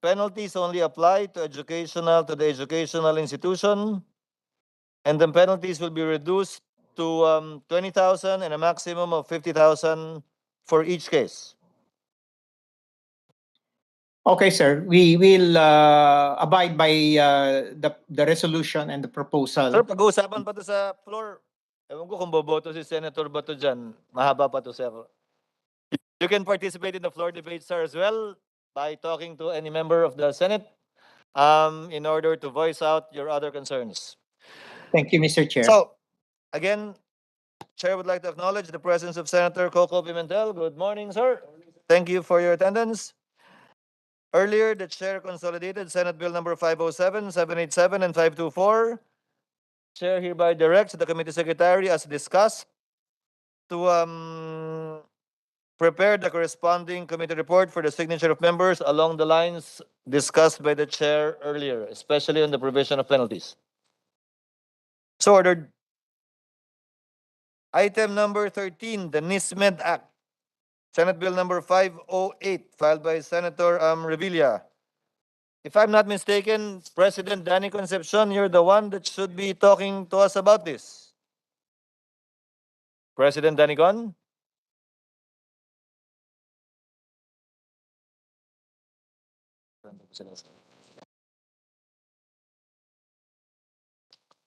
penalties only apply to the educational institution, and the penalties will be reduced to 20,000 and a maximum of 50,000 for each case. Okay, sir. We will abide by the resolution and the proposal. Sir, pag-uusapan pa to sa floor. Ewan ko kung boboto si Senator Bato dyan. Mahaba pa to, sir. You can participate in the floor debate, sir, as well by talking to any member of the Senate in order to voice out your other concerns. Thank you, Mr. Chair. So, again, Chair would like to acknowledge the presence of Senator Coco Pimentel. Good morning, sir. Thank you for your attendance. Earlier, the Chair consolidated Senate Bill number 507, 787, and 524. Chair hereby directs the Committee Secretary, as discussed, to prepare the corresponding committee report for the signature of members along the lines discussed by the Chair earlier, especially on the provision of penalties. So ordered. Item number 13, the NISMED Act. Senate Bill number 508, filed by Senator Revilla. If I'm not mistaken, President Danny Concepcion, you're the one that should be talking to us about this. President Danny Con?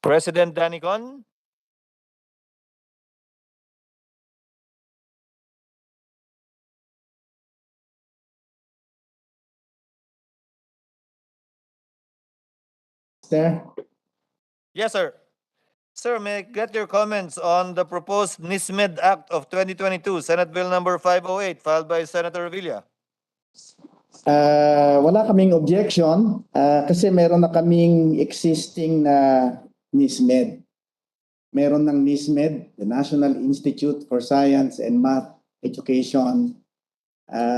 President Danny Con? Sir? Yes, sir. Sir, may I get your comments on the proposed NISMED Act of 2022, Senate Bill number 508, filed by Senator Revilla? Wala kaming objection kasi meron na kaming existing na NISMED. Meron ng NISMED, the National Institute for Science and Math Education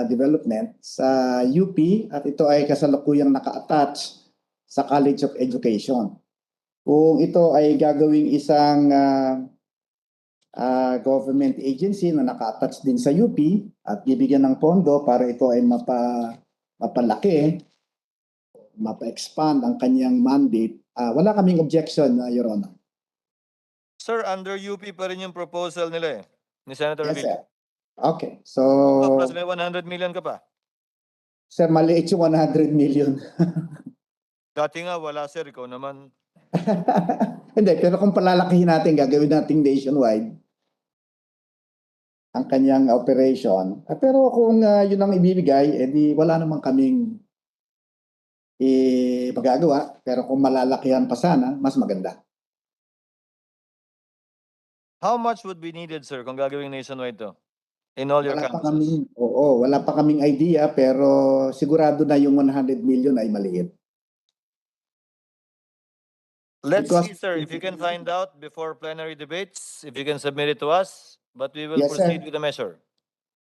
Development sa UP, at ito ay kasalukuyang naka-attach sa College of Education. Kung ito ay gagawing isang government agency na naka-attach din sa UP at bibigyan ng pondo para ito ay mapalaki, mapa-expand ang kanyang mandate, wala kaming objection, Your Honor. Sir, under UP pa rin yung proposal nila ni Senator Yes, Revilla. sir. Okay, so... Plus may 100 million ka pa. Sir, maliit yung 100 million. Dati nga wala, sir. Ikaw naman. Hindi, pero kung palalakihin natin, gagawin natin nationwide ang kanyang operation. Pero kung yun ang ibibigay, edi wala naman kaming magagawa. Pero kung malalakihan pa sana, mas maganda. How much would be needed, sir, kung gagawing nationwide to? In all your campuses? Wala pa kaming idea, pero sigurado na yung 100 million ay maliit. Let's Because- see, sir, if you can find out before plenary debates, if you can submit it to us, but we will Yes, proceed sir. with the measure.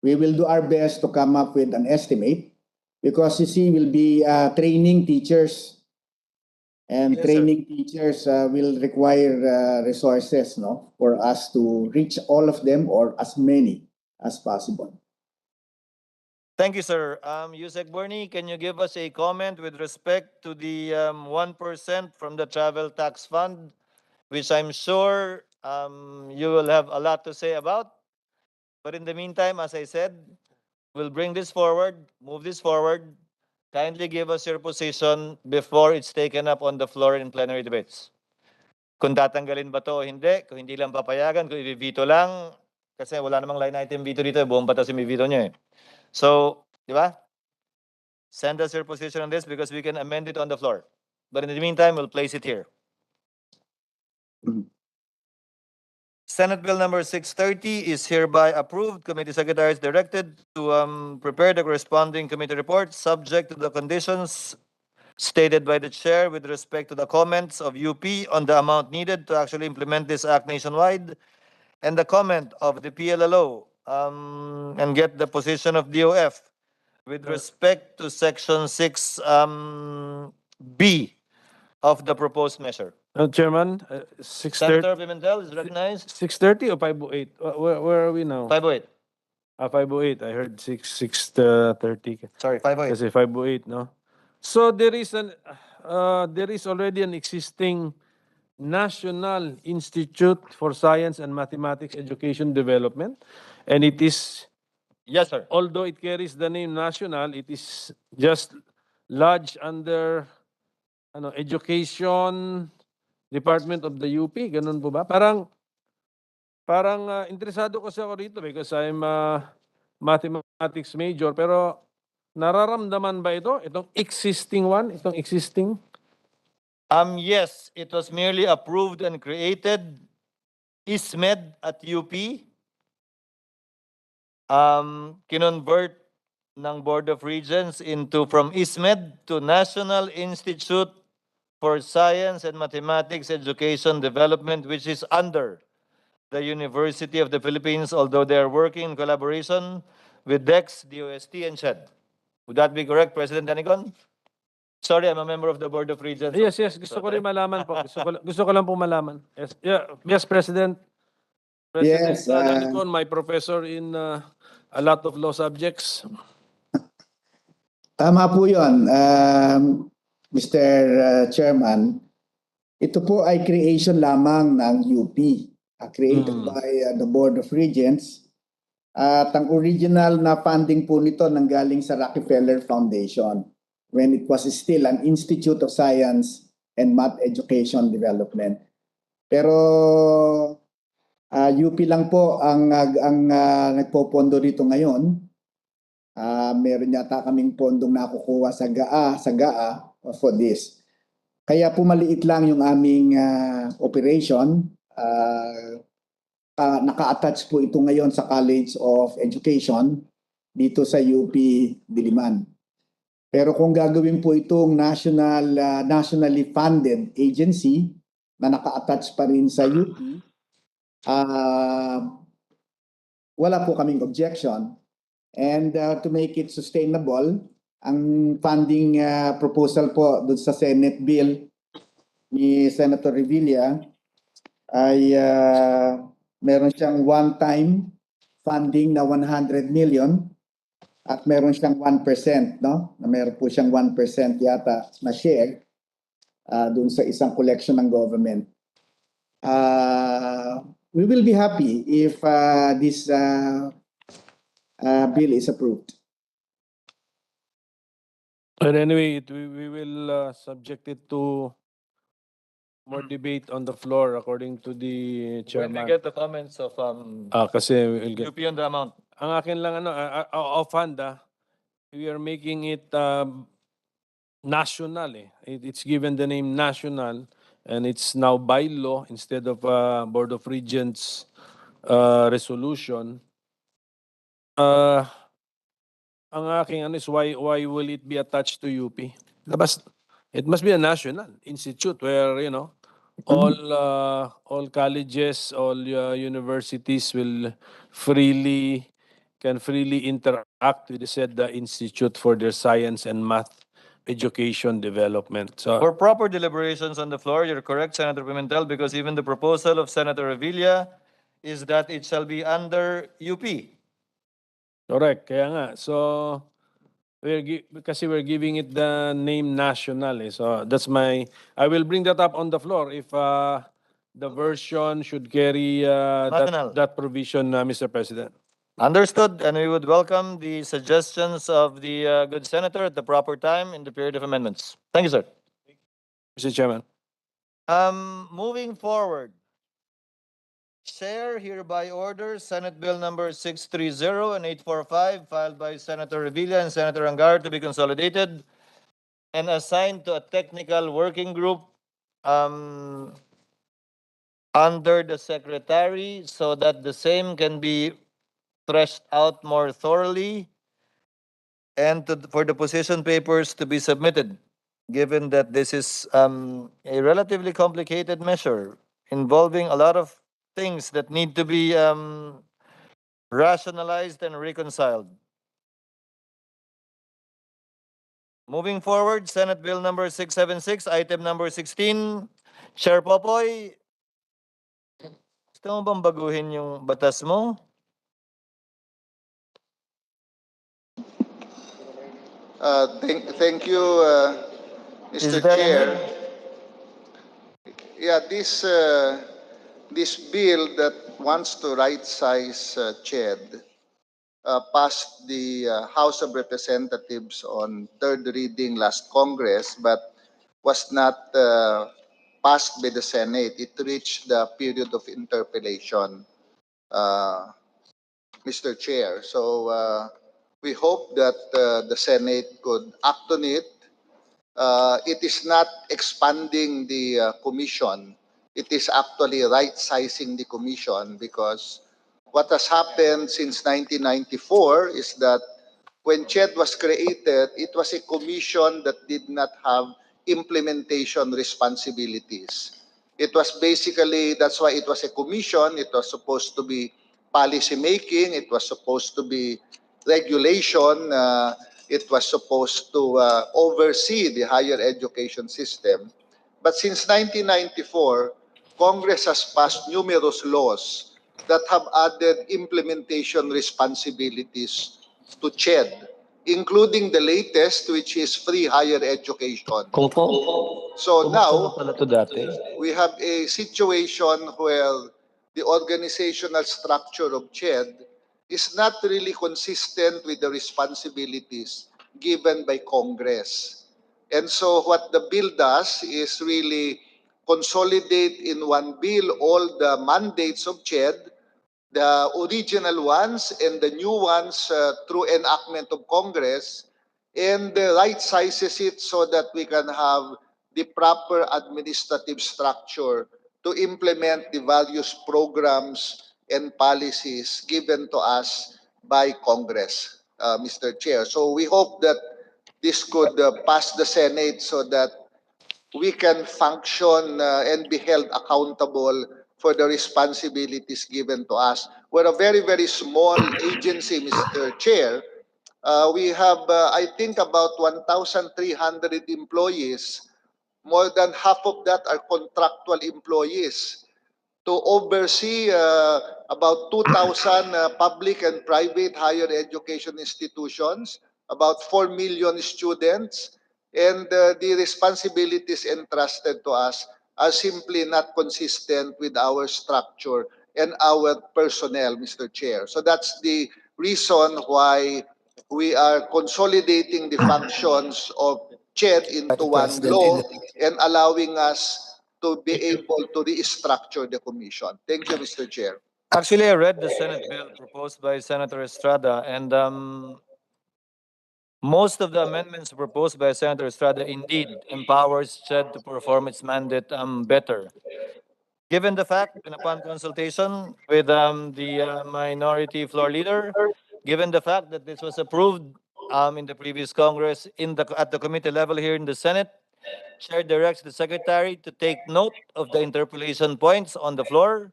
We will do our best to come up with an estimate because you see, we'll be training teachers, and Yes, training teachers will require resources, no, for us to reach all of them or as many as possible. Thank you, sir. Yusek Bernie, can you give us a comment with respect to the 1% from the travel tax fund, which I'm sure you will have a lot to say about? But in the meantime, as I said, we'll bring this forward, move this forward. Kindly give us your position before it's taken up on the floor in plenary debates. Kung tatanggalin ba to o hindi, kung hindi lang papayagan, kung i-veto lang, kasi wala namang line item veto dito, buong batas yung veto niya eh. So, di ba? Send us your position on this because we can amend it on the floor. But in the meantime, we'll place it here. Senate Bill number 630 is hereby approved. Committee Secretary is directed to prepare the corresponding committee report subject to the conditions stated by the chair with respect to the comments of UP on the amount needed to actually implement this act nationwide, and the comment of the PLLO, and get the position of DOF with respect to section 6 B of the proposed measure. Chairman, 6:30, Senator Pimentel is recognized. 6:30 or 5:08? Where are we now? 508. 5:08. I heard 6:30. Sorry, 508. Kasi 5:08, no? So there is already an existing National Institute for Science and Mathematics Education Development, and it is, Yes, sir. although it carries the name national, it is just lodged under Education Department of the UP. Ganun po ba? Parang interesado kasi ako rito because I'm a mathematics major, pero nararamdaman ba ito? Itong existing one? Itong existing? Yes, it was merely approved and created. ISMED at UP. Kinonvert ng Board of Regents from ISMED to National Institute for Science and Mathematics Education Development, which is under the University of the Philippines, although they are working in collaboration with DEX, DOST, and SHED. Would that be correct, President Danigon? Sorry, I'm a member of the Board of Regents. Yes. Gusto ko rin malaman po. Gusto ko lang po malaman. Yes, yes, President. President Yes, Danicon, my professor in a lot of law subjects. Tama po yun, Mr. Chairman. Ito po ay creation lamang ng UP, created by the Board of Regents. At ang original na funding po nito nanggaling sa Rockefeller Foundation when it was still an Institute of Science and Math Education Development. Pero UP lang po ang nagpopondo dito ngayon. Meron yata kaming pondong nakukuha sa GAA for this. Kaya po maliit lang yung aming operation. Naka-attach po ito ngayon sa College of Education dito sa UP Diliman. Pero kung gagawin po itong nationally funded agency na naka-attach pa rin sa UP, wala po kaming objection. And to make it sustainable, ang funding proposal po doon sa Senate bill ni Senator Revilla ay meron siyang one-time funding na 100 million at meron siyang 1%, no? Na meron po siyang 1% yata na share doon sa isang collection ng government. We will be happy if this bill is approved. But anyway, we will subject it to more debate on the floor according to the When chairman. we get the comments of Kasi we'll get. UP on the amount. Ang akin lang offhand, we are making it national. It's given the name national, and it's now by law instead of Board of Regents resolution. Ang aking is why will it be attached to UP? It must be a national institute where all colleges, all universities can freely interact with the said institute for their science and math education development. So For proper deliberations on the floor, you're correct, Senator Pimentel, because even the proposal of Senator Revilla is that it shall be under UP. correct, kaya nga. So kasi we're giving it the name national. So that's I will bring that up on the floor if the version should carry National. that provision, Mr. President. Understood, and we would welcome the suggestions of the good senator at the proper time in the period of amendments. Thank you, sir. Mr. Chairman. Moving forward, Chair hereby orders Senate Bill number 630 and 845 filed by Senator Revilla and Senator Angar to be consolidated and assigned to a technical working group under the secretary so that the same can be threshed out more thoroughly and for the position papers to be submitted, given that this is a relatively complicated measure involving a lot of things that need to be rationalized and reconciled. Moving forward, Senate Bill number 676, item number 16. Chair Popoy, gusto mo bang baguhin yung batas mo? Thank you, Is Mr. there a Chair. need? Yeah, this bill that wants to right-size CHED passed the House of Representatives on third reading last Congress, but was not passed by the Senate. It reached the period of interpellation, Mr. Chair. So we hope that the Senate could act on it. It is not expanding the commission. It is actually right-sizing the commission, because what has happened since 1994 is that when CHED was created, it was a commission that did not have implementation responsibilities. It was basically, that's why it was a commission. It was supposed to be policy making. It was supposed to be regulation. It was supposed to oversee the higher education system. But since 1994, Congress has passed numerous laws that have added implementation responsibilities to CHED, including the latest, which is free higher education. So now, Pala to dati. we have a situation where the organizational structure of CHED is not really consistent with the responsibilities given by Congress. And so what the bill does is really consolidate in one bill all the mandates of CHED, the original ones and the new ones through enactment of Congress, and right sizes it so that we can have the proper administrative structure to implement the various programs and policies given to us by Congress, Mr. Chair. So we hope that this could pass the Senate so that we can function and be held accountable for the responsibilities given to us. We're a very, very small agency, Mr. Chair. We have, I think, about 1,300 employees. More than half of that are contractual employees to oversee about 2,000 public and private higher education institutions, about 4 million students, and the responsibilities entrusted to us are simply not consistent with our structure and our personnel, Mr. Chair. So that's the reason why we are consolidating the functions of CHED into one law and allowing us to be able to restructure the commission. Thank you, Mr. Chair. Actually, I read the Senate bill proposed by Senator Estrada, and most of the amendments proposed by Senator Estrada indeed empowers CHED to perform its mandate better. Given the fact, and upon consultation with the minority floor leader, given the fact that this was approved in the previous Congress at the committee level here in the Senate, Chair directs the Secretary to take note of the interpolation points on the floor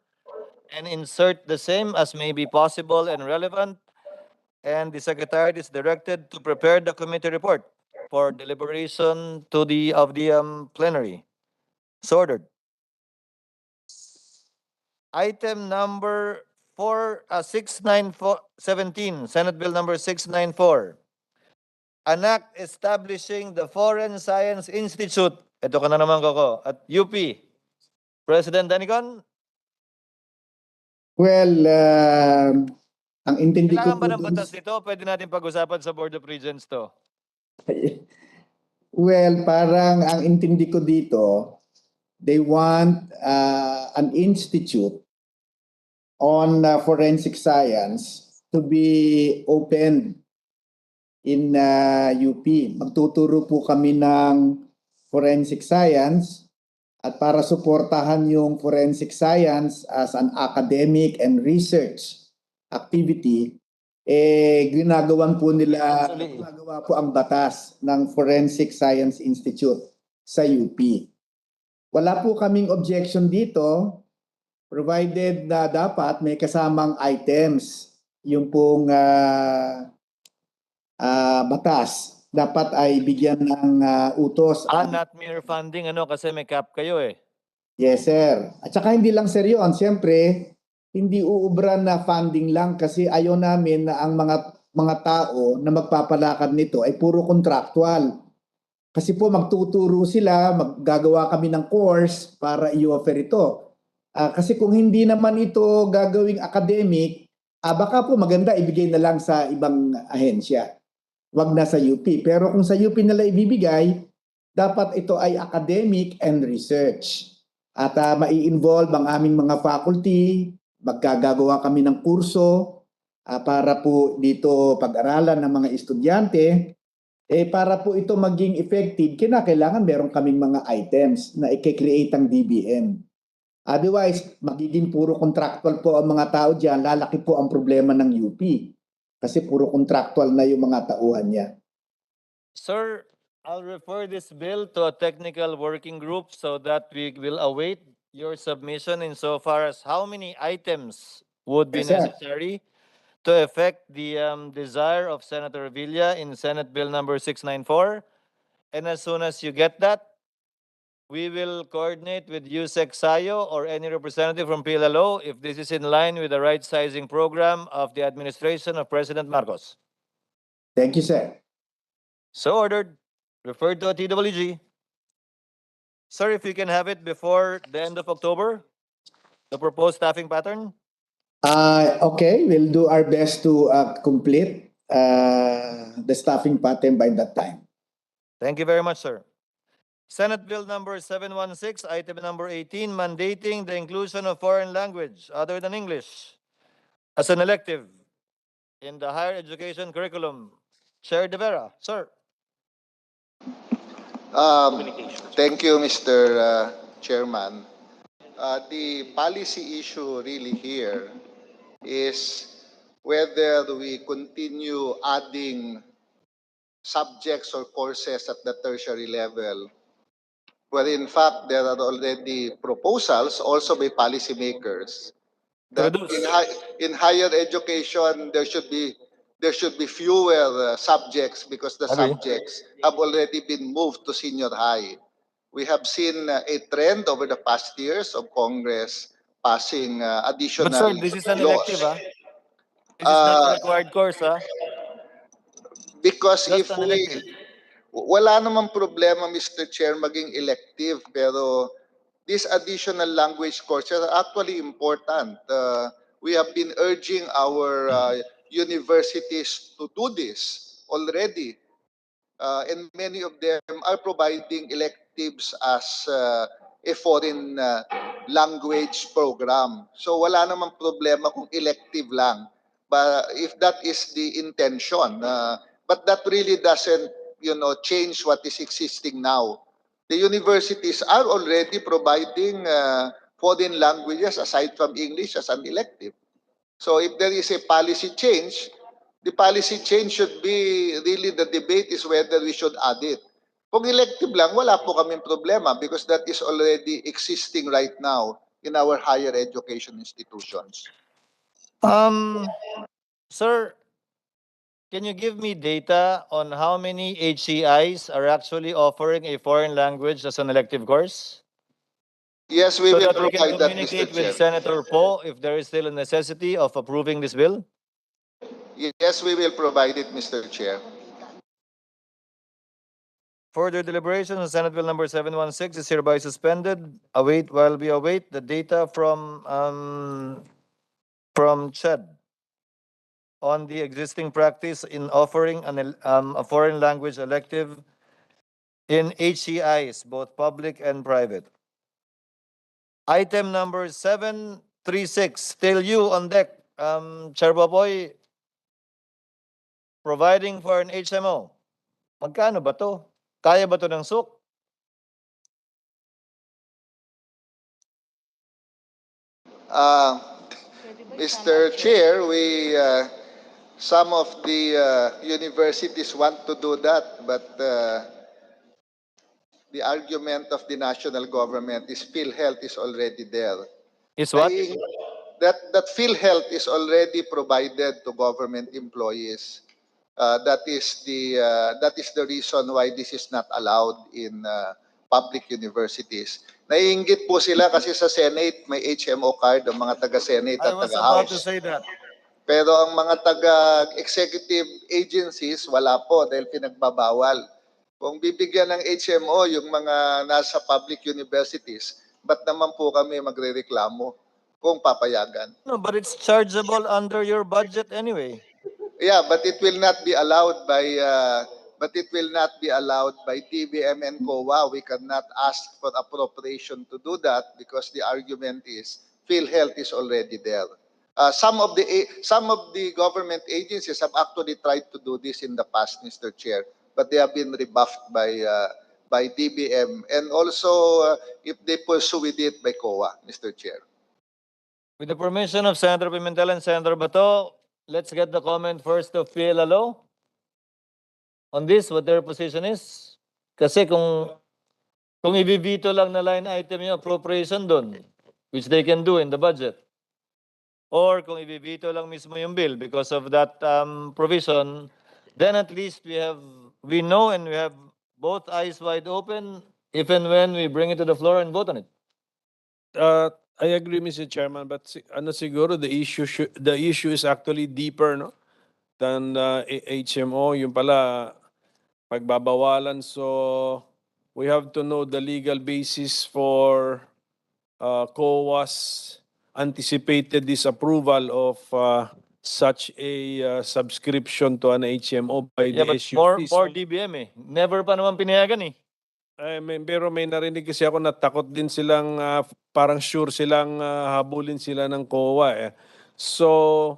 and insert the same as may be possible and relevant, and the Secretary is directed to prepare the committee report for deliberation of the plenary. So ordered. Item number 69417, Senate Bill number 694. An act establishing the Foreign Science Institute. Ito ka na naman, Coco, at UP. President Danicon, Well, ang intindi ko kailangan ba po ng dun batas nito? Pwede natin pag-usapan sa Board of Regents to. well, parang ang intindi ko dito, they want an institute on forensic science to be opened in UP. Magtuturo po kami ng forensic science at para suportahan yung forensic science as an academic and research activity, ginagawa po ang batas ng Forensic Science Institute sa UP. Wala po kaming objection dito, provided na dapat may kasamang items yung pong batas. Dapat ay bigyan ng utos. Not mere funding, kasi may cap kayo eh. Yes, sir. At saka hindi lang sir yun. Siyempre, hindi uubra na funding lang kasi ayaw namin na ang mga tao na magpapalakad nito ay puro contractual. Kasi po magtuturo sila, maggagawa kami ng course para i-offer ito. Kasi kung hindi naman ito gagawing academic, baka po maganda ibigay na lang sa ibang ahensya. Wag na sa UP. Pero kung sa UP nila ibibigay, dapat ito ay academic and research. At mai-involve ang aming mga faculty, magkagagawa kami ng kurso para po dito pag-aralan ng mga estudyante. Para po ito maging effective, kinakailangan meron kaming mga items na i-create ang DBM. Otherwise, magiging puro contractual po ang mga tao dyan, lalaki po ang problema ng UP. Kasi puro contractual na yung mga tauhan niya. Sir, I'll refer this bill to a technical working group so that we will await your submission insofar as how many items would be Yes, sir. necessary to effect the desire of Senator Villa in Senate Bill number 694. And as soon as you get that, we will coordinate with USEC Sayo or any representative from PLLO if this is in line with the right sizing program of the administration of President Marcos. Thank you, sir. So ordered. Referred to a TWG. Sir, if you can have it before the end of October, the proposed staffing pattern. Okay, we'll do our best to complete the staffing pattern by that time. Thank you very much, sir. Senate Bill number 716, item number 18, mandating the inclusion of foreign language other than English as an elective in the higher education curriculum. Chair De Vera, sir. Thank you, Mr. Chairman. The policy issue really here is whether we continue adding subjects or courses at the tertiary level, where in fact there are already proposals also by policymakers that in higher education there should be fewer subjects because the Agree. subjects have already been moved to senior high. We have seen a trend over the past years of Congress passing additional But sir, this is an laws. elective, This is not a required course, Because Just if an elective. wala namang problema, Mr. Chair, maging elective, pero these additional language courses are actually important. We have been urging our universities to do this already. And many of them are providing electives as a foreign language program. So wala namang problema kung elective lang. But if that is the intention, but that really doesn't, change what is existing now. The universities are already providing foreign languages aside from English as an elective. So if there is a policy change, the policy change should be, really the debate is whether we should add it. Kung elective lang, wala po kaming problema because that is already existing right now in our higher education institutions. Sir, can you give me data on how many HCIs are actually offering a foreign language as an elective course? Yes, we So will that we can provide that, Mr. communicate Chair. with Senator Poe if there is still a necessity of approving this bill? Yes, we will provide it, Mr. Chair. Further deliberations on Senate Bill number 716 is hereby suspended. While we await the data from CHED on the existing practice in offering a foreign language elective in HCIs, both public and private. Item number 736, still you on deck, Chair Baboy, providing for an HMO. Magkano ba to? Kaya ba to ng SUK? Uh, Mr. Chair, some of the universities want to do that, but the argument of the national government is PhilHealth is already there. Is what? That PhilHealth is already provided to government employees. That is the reason why this is not allowed in public universities. Naiinggit po sila kasi sa Senate may HMO card ang mga taga-Senate I at was about to taga-House. say that. Pero ang mga taga-executive agencies, wala po dahil pinagbabawal. Kung bibigyan ng HMO yung mga nasa public universities, ba't naman po kami magrereklamo kung papayagan? No, but it's chargeable under your budget anyway. Yeah, but it will not be allowed by DBM and COA. We cannot ask for appropriation to do that because the argument is PhilHealth is already there. Some of the government agencies have actually tried to do this in the past, Mr. Chair, but they have been rebuffed by DBM and also if they pursue with it by COA, Mr. Chair. With the permission of Senator Pimentel and Senator Bato, let's get the comment first of PLLO on this, what their position is. Kasi kung i-veto lang na line item yung appropriation doon, which they can do in the budget, or kung i-veto lang mismo yung bill because of that provision, then at least we know and we have both eyes wide open if and when we bring it to the floor and vote on it. I agree, Mr. Chairman, but ano siguro the issue is actually deeper, no, than HMO. Yung pala pagbabawalan. So we have to know the legal basis for COA's anticipated disapproval of such a subscription to an HMO by Yeah, the but SUPs. more DBM eh. Never pa naman pinayagan eh. Pero may narinig kasi ako na takot din silang, parang sure silang habulin sila ng COA eh. So,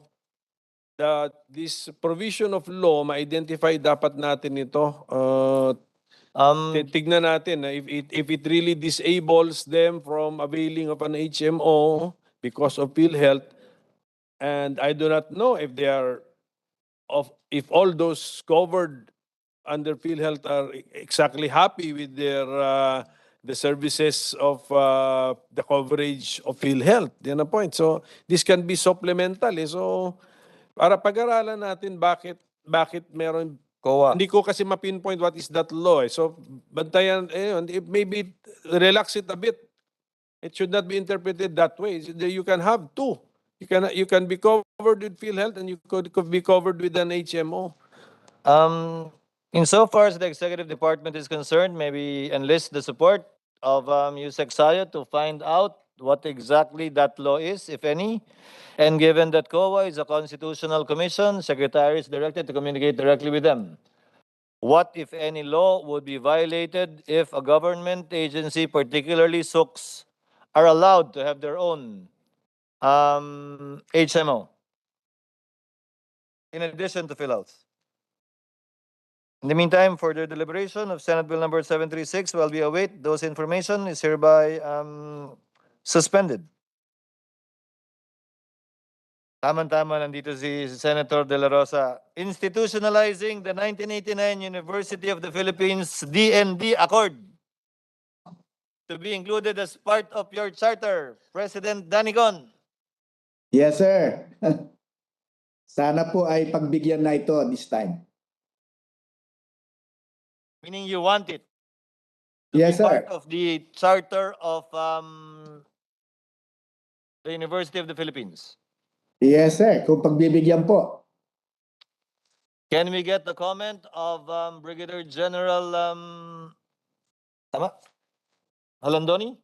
this provision of law, ma-identify dapat natin ito. Tignan natin if it really disables them from availing of an HMO because of PhilHealth, and I do not know if if all those covered under PhilHealth are exactly happy with the services of the coverage of PhilHealth. Yan ang point. So this can be supplemental. So para pag-aralan natin bakit meron COA. Hindi ko kasi ma-pinpoint what is that law. So bantayan maybe relax it a bit. It should not be interpreted that way. You can have two. You can be covered with PhilHealth and you could be covered with an HMO. Insofar as the executive department is concerned, maybe enlist the support of USEC Sayo to find out what exactly that law is, if any. And given that COA is a constitutional commission, secretary is directed to communicate directly with them. What, if any, law would be violated if a government agency, particularly SUCs, are allowed to have their own HMO in addition to fill-outs? In the meantime, further deliberation of Senate Bill number 736 while we await those information is hereby suspended. Tama-tama, nandito si Senator De La Rosa. Institutionalizing the 1989 University of the Philippines DND Accord to be included as part of your charter, President Danigon. Yes, sir. Sana po ay pagbigyan na ito this time. Meaning you want it to Yes, be sir. part of the charter of the University of the Philippines. Yes, sir. Kung pagbibigyan po. Can we get the comment of Brigadier General tama? Halandoni?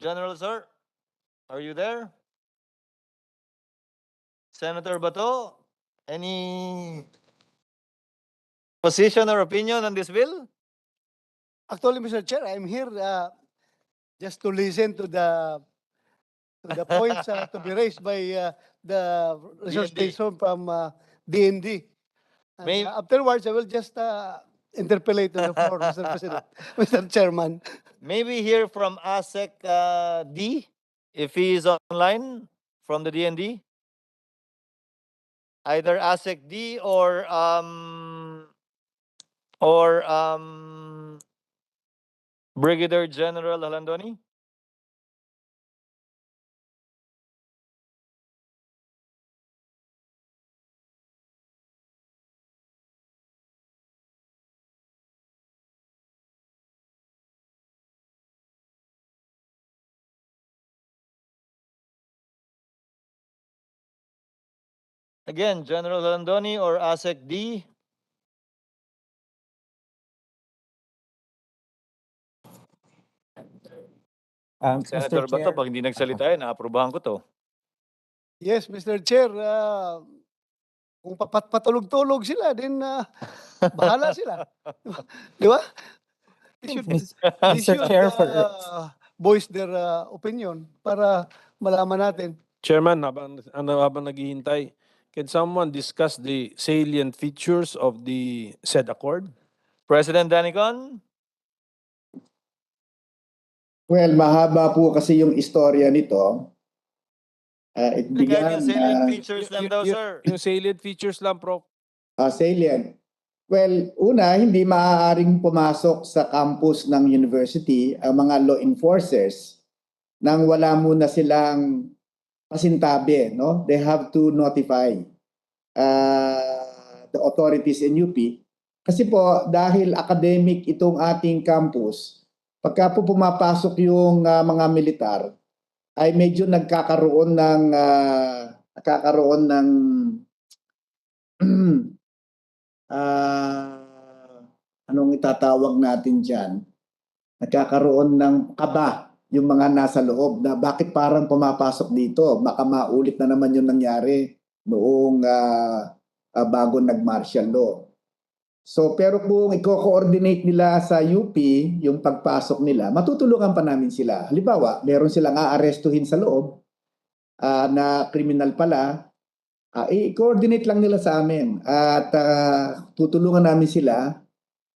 General, sir, are you there? Senator Bato, any position or opinion on this bill? Actually, Mr. Chair, I'm here just to listen to the points to be raised by the resource DND. person from DND. And, May- afterwards, I will just interpolate on the floor, Mr. President, Mr. Chairman. Maybe hear from ASEC D, if he is online from the DND. Either ASEC D or Brigadier General Halandoni. Again, General Halandoni or ASEC D. Senator Bato, pag hindi nagsalita yan, naaprubahan ko to. Yes, Mr. Chair, kung patulog-tulog sila, then bahala sila. Di ba? They should Chair, voice their opinion para malaman natin. Chairman, habang naghihintay, can someone discuss the salient features of the said accord? President Danicon? Well, mahaba po kasi yung istorya nito. It Kahit began yung salient features lang daw, sir. Yung salient features lang, Prof. salient. Well, una, hindi maaaring pumasok sa campus ng university ang mga law enforcers nang wala muna silang pasintabi, no? They have to notify the authorities in UP. Kasi po, dahil academic itong ating campus, pagka po pumapasok yung mga militar, ay medyo nagkakaroon ng anong itatawag natin dyan? Nagkakaroon ng kaba yung mga nasa loob na bakit parang pumapasok dito? Baka maulit na naman yung nangyari noong bago nag-martial law. So pero kung i-coordinate nila sa UP yung pagpasok nila, matutulungan pa namin sila. Halimbawa, meron silang aarestuhin sa loob na kriminal pala, i-coordinate lang nila sa amin at tutulungan namin sila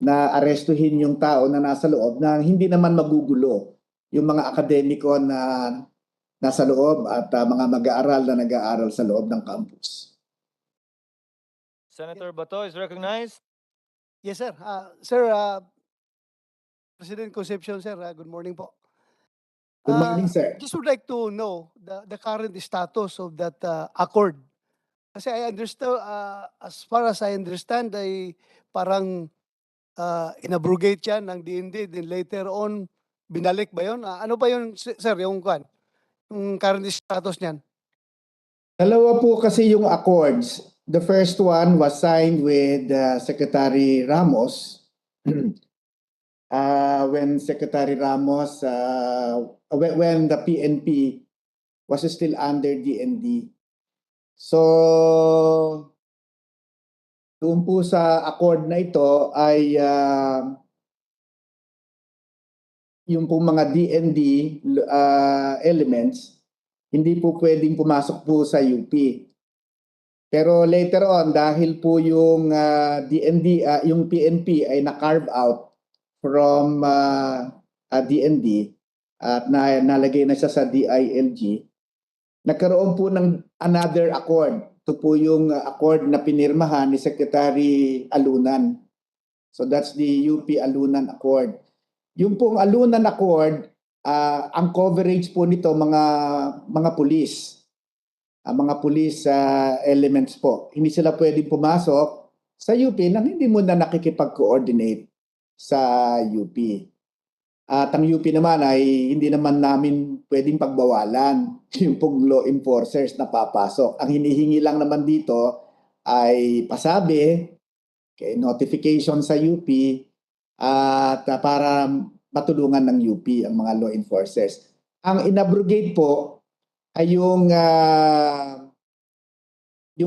na arestuhin yung tao na nasa loob na hindi naman magugulo yung mga akademiko na nasa loob at mga mag-aaral na nag-aaral sa loob ng campus. Senator Bato is recognized. Yes, sir. Sir, President Concepcion, sir, good morning po. Good morning, sir. Just would like to know the current status of that accord. Kasi I understand, as far as I understand, ay parang inabrogate yan ng DND, then later on, binalik ba yun? Ano ba yun, sir, yung current status niyan? Dalawa po kasi yung accords. The first one was signed with Secretary Ramos when Secretary Ramos, when the PNP was still under DND. So, doon po sa accord na ito ay yung po mga DND elements, hindi po pwedeng pumasok po sa UP. Pero later on, dahil po yung DND, yung PNP ay na-carve out from DND at nalagay na siya sa DILG, nagkaroon po ng another accord. Ito po yung accord na pinirmahan ni Secretary Alunan. So that's the UP Alunan Accord. Yung pong Alunan Accord, ang coverage po nito mga pulis. Mga police elements po. Hindi sila pwedeng pumasok sa UP nang hindi mo na nakikipag-coordinate sa UP. At ang UP naman ay hindi naman namin pwedeng pagbawalan yung pong law enforcers na papasok. Ang hinihingi lang naman dito ay pasabi, notification sa UP at para matulungan ng UP ang mga law enforcers. Ang inabrogate po ay yung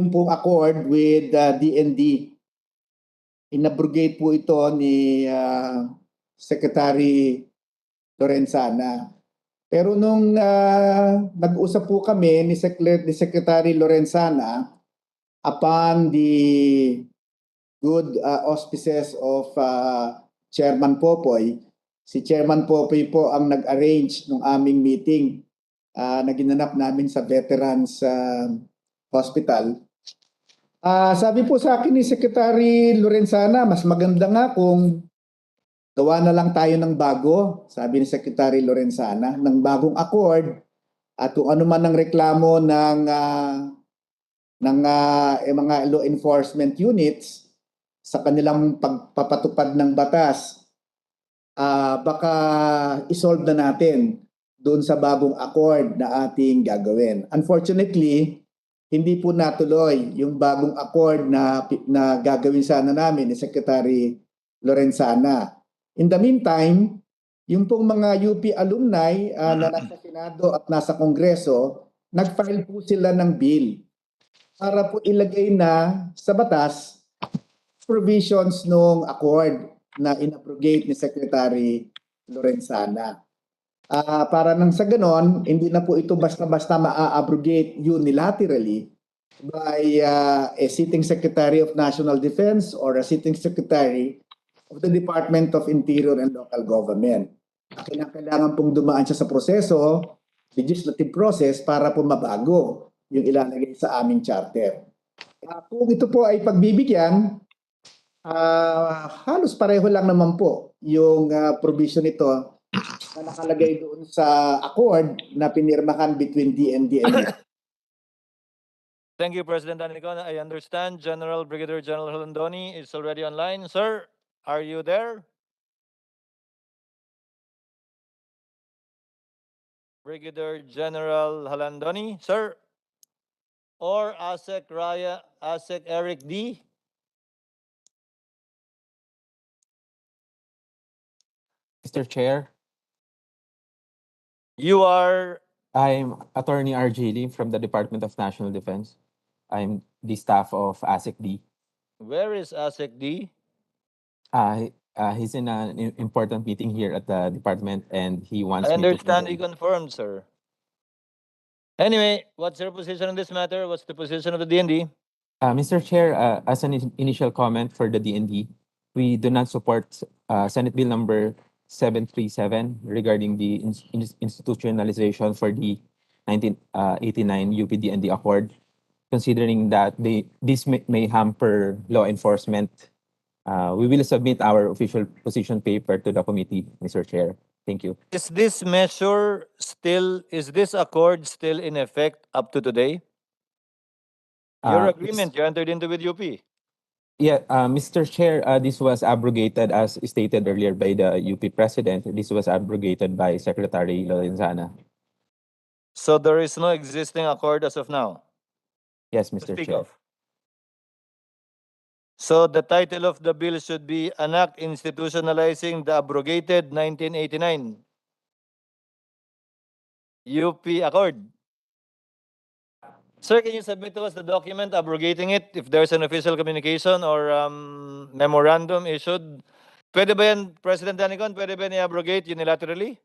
pong accord with DND. Inabrogate po ito ni Secretary Lorenzana. Pero nung nag-usap po kami ni Secretary Lorenzana upon the good auspices of Chairman Popoy. Si Chairman Popoy po ang nag-arrange ng aming meeting na ginanap namin sa Veterans Hospital. Sabi po sa akin ni Secretary Lorenzana, mas maganda nga kung gawa na lang tayo ng bago, sabi ni Secretary Lorenzana, ng bagong accord at kung ano man ang reklamo ng mga law enforcement units sa kanilang pagpapatupad ng batas, baka isolve na natin doon sa bagong accord na ating gagawin. Unfortunately, hindi po natuloy yung bagong accord na gagawin sana namin ni Secretary Lorenzana. In the meantime, yung pong mga UP alumni na nasa Senado at nasa Kongreso, nag-file po sila ng bill para po ilagay na sa batas provisions ng accord na inabrogate ni Secretary Lorenzana. Para nang sa ganon, hindi na po ito basta-basta maa-abrogate unilaterally by a sitting Secretary of National Defense or a sitting Secretary of the Department of Interior and Local Government. Kailangan pong dumaan siya sa proseso, legislative process, para po mabago yung ilalagay sa aming charter. Kung ito po ay pagbibigyan, halos pareho lang naman po yung provision ito na nakalagay doon sa accord na pinirmahan between DND and Thank you, President Danicon. I understand General Brigadier General Holandoni is already online. Sir, are you there? Brigadier General Halandoni, sir? Or ASEC Eric D? Mr. Chair, You are I'm Attorney R.J. Lim from the Department of National Defense. I'm the staff of ASEC-D. Where is ASEC D? He's in an important meeting here at the department and he wants I me to... understand you confirmed, sir. Anyway, what's your position on this matter? What's the position of the DND? Mr. Chair, as an initial comment for the DND, we do not support Senate Bill number 737 regarding the institutionalization for the 1989 UP-DND Accord, considering that this may hamper law enforcement. We will submit our official position paper to the committee, Mr. Chair. Thank you. Is this accord still in effect up to today? Your agreement you entered into with UP. Yeah, Mr. Chair, this was abrogated as stated earlier by the UP President. This was abrogated by Secretary Lorenzana. So there is no existing accord as of now? Yes, To Mr. speak Chair. of. So the title of the bill should be An Act Institutionalizing the Abrogated 1989 UP Accord. Sir, can you submit to us the document abrogating it if there's an official communication or memorandum issued? Pwede ba yan, President Danicon, pwede ba yan i-abrogate unilaterally?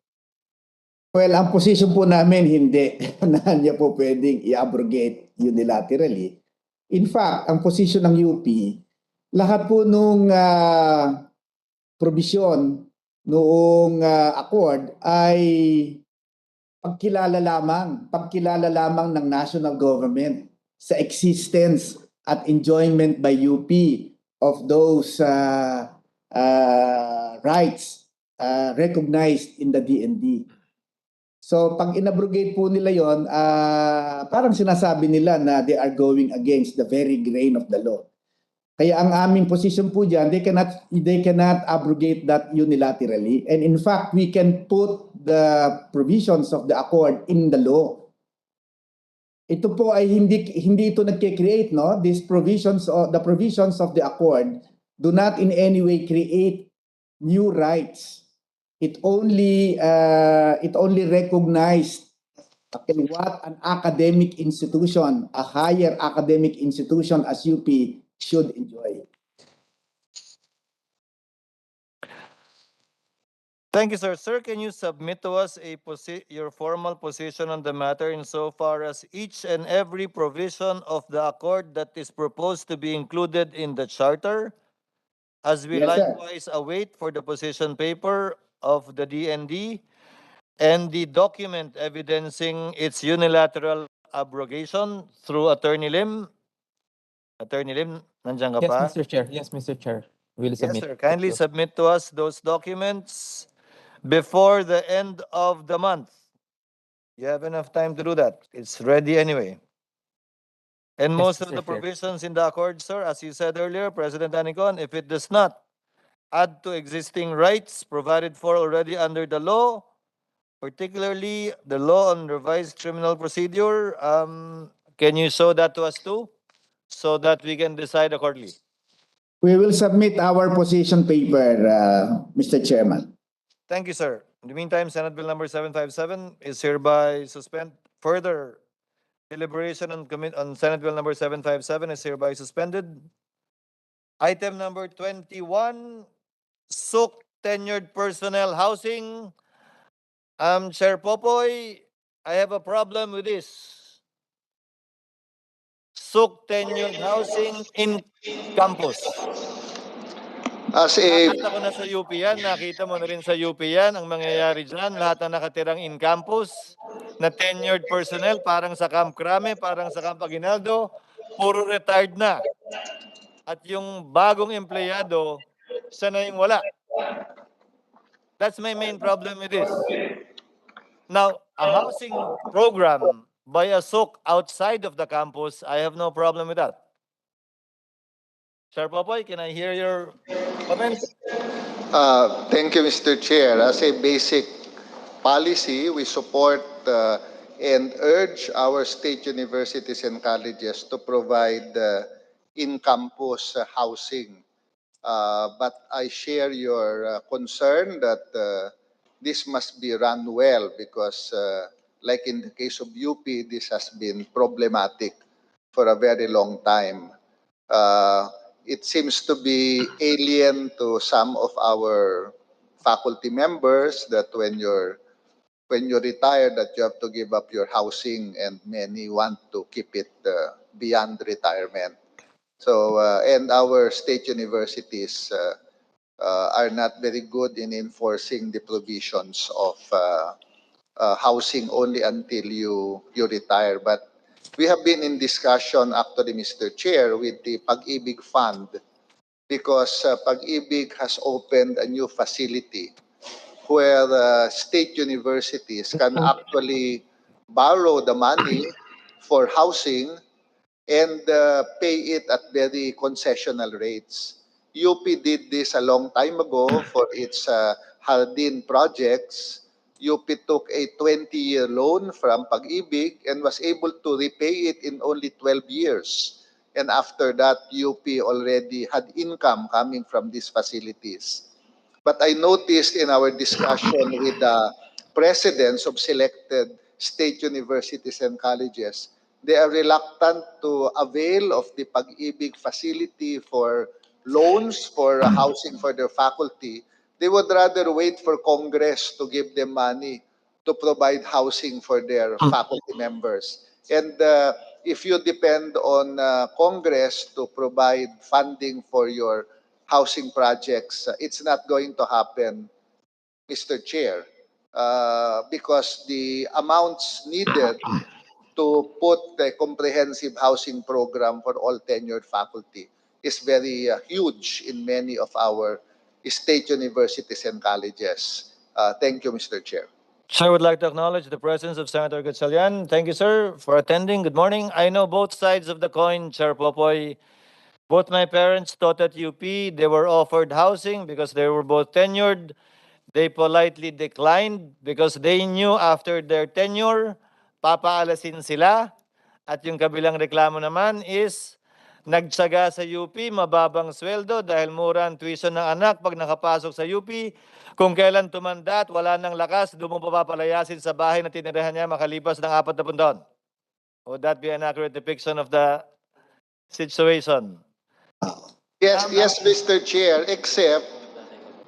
Well, ang position po namin hindi na niya po pwedeng i-abrogate unilaterally. In fact, ang position ng UP, lahat po nung provision noong accord ay pagkilala lamang ng national government sa existence at enjoyment by UP of those rights recognized in the DND. So pag inabrogate po nila yon, parang sinasabi nila na they are going against the very grain of the law. Kaya ang aming position po diyan, they cannot abrogate that unilaterally, and in fact we can put the provisions of the accord in the law. Ito po ay hindi ito nagke-create, no? These provisions or the provisions of the accord do not in any way create new rights. It only recognized what an academic institution, a higher academic institution as UP should enjoy. Thank you, sir. Sir, can you submit to us your formal position on the matter insofar as each and every provision of the accord that is proposed to be included in the charter as we Yes, sir. likewise await for the position paper of the DND and the document evidencing its unilateral abrogation through Attorney Lim. Attorney Lim, nandiyan ka Yes, pa? Mr. Chair. Yes, Mr. Chair. We'll Yes, submit. sir. Thank Kindly you. submit to us those documents before the end of the month. You have enough time to do that. It's ready anyway. And Yes, most of Mr. the Chair. provisions in the accord, sir, as you said earlier, President Anicon, if it does not add to existing rights provided for already under the law, particularly the law on revised criminal procedure, can you show that to us too, so that we can decide accordingly? We will submit our position paper, Mr. Chairman. Thank you, sir. In the meantime, Senate Bill number 757 is hereby suspend. Further deliberation on Senate Bill number 757 is hereby suspended. Item number 21, SUK tenured personnel housing. Chair Popoy, I have a problem with this. SUK tenured housing in campus. As a Nakita ko na sa UP yan, nakita mo na rin sa UP yan, ang mangyayari dyan, lahat na nakatirang in campus, na tenured personnel, parang sa Camp Crame, parang sa Camp Aguinaldo, puro retired na. At yung bagong empleyado, siya na yung wala. That's my main problem with this. Now, a housing program by a SUK outside of the campus, I have no problem with that. Sir Popoy, can I hear your comment? Thank you, Mr. Chair. As a basic policy, we support and urge our state universities and colleges to provide in-campus housing. But I share your concern that this must be run well because, like in the case of UP, this has been problematic for a very long time. It seems to be alien to some of our faculty members that when you retire that you have to give up your housing, and many want to keep it beyond retirement. So and our state universities are not very good in enforcing the provisions of housing only until you retire. But we have been in discussion actually, Mr. Chair, with the Pag-ibig Fund because Pag-ibig has opened a new facility where state universities can actually borrow the money for housing and pay it at very concessional rates. UP did this a long time ago for its Hardin projects. UP took a 20-year loan from Pag-ibig and was able to repay it in only 12 years. And after that, UP already had income coming from these facilities. But I noticed in our discussion with the presidents of selected state universities and colleges, they are reluctant to avail of the Pag-ibig facility for loans for housing for their faculty. They would rather wait for Congress to give them money to provide housing for their faculty members. And if you depend on Congress to provide funding for your housing projects, it's not going to happen, Mr. Chair, because the amounts needed to put a comprehensive housing program for all tenured faculty is very huge in many of our state universities and colleges. Thank you, Mr. Chair. Sir, would like to acknowledge the presence of Senator Gatchalian. Thank you, sir, for attending. Good morning. I know both sides of the coin, Chair Popoy. Both my parents taught at UP. They were offered housing because they were both tenured. They politely declined because they knew after their tenure, papaalasin sila. At yung kabilang reklamo naman is, nagtsaga sa UP, mababang sweldo dahil mura ang tuition ng anak pag nakapasok sa UP. Kung kailan tumanda at wala nang lakas, doon mo papapalayasin sa bahay na tinirahan niya makalipas ng 40 taon. Would that be an accurate depiction of the situation? Yes, Mr. Chair, except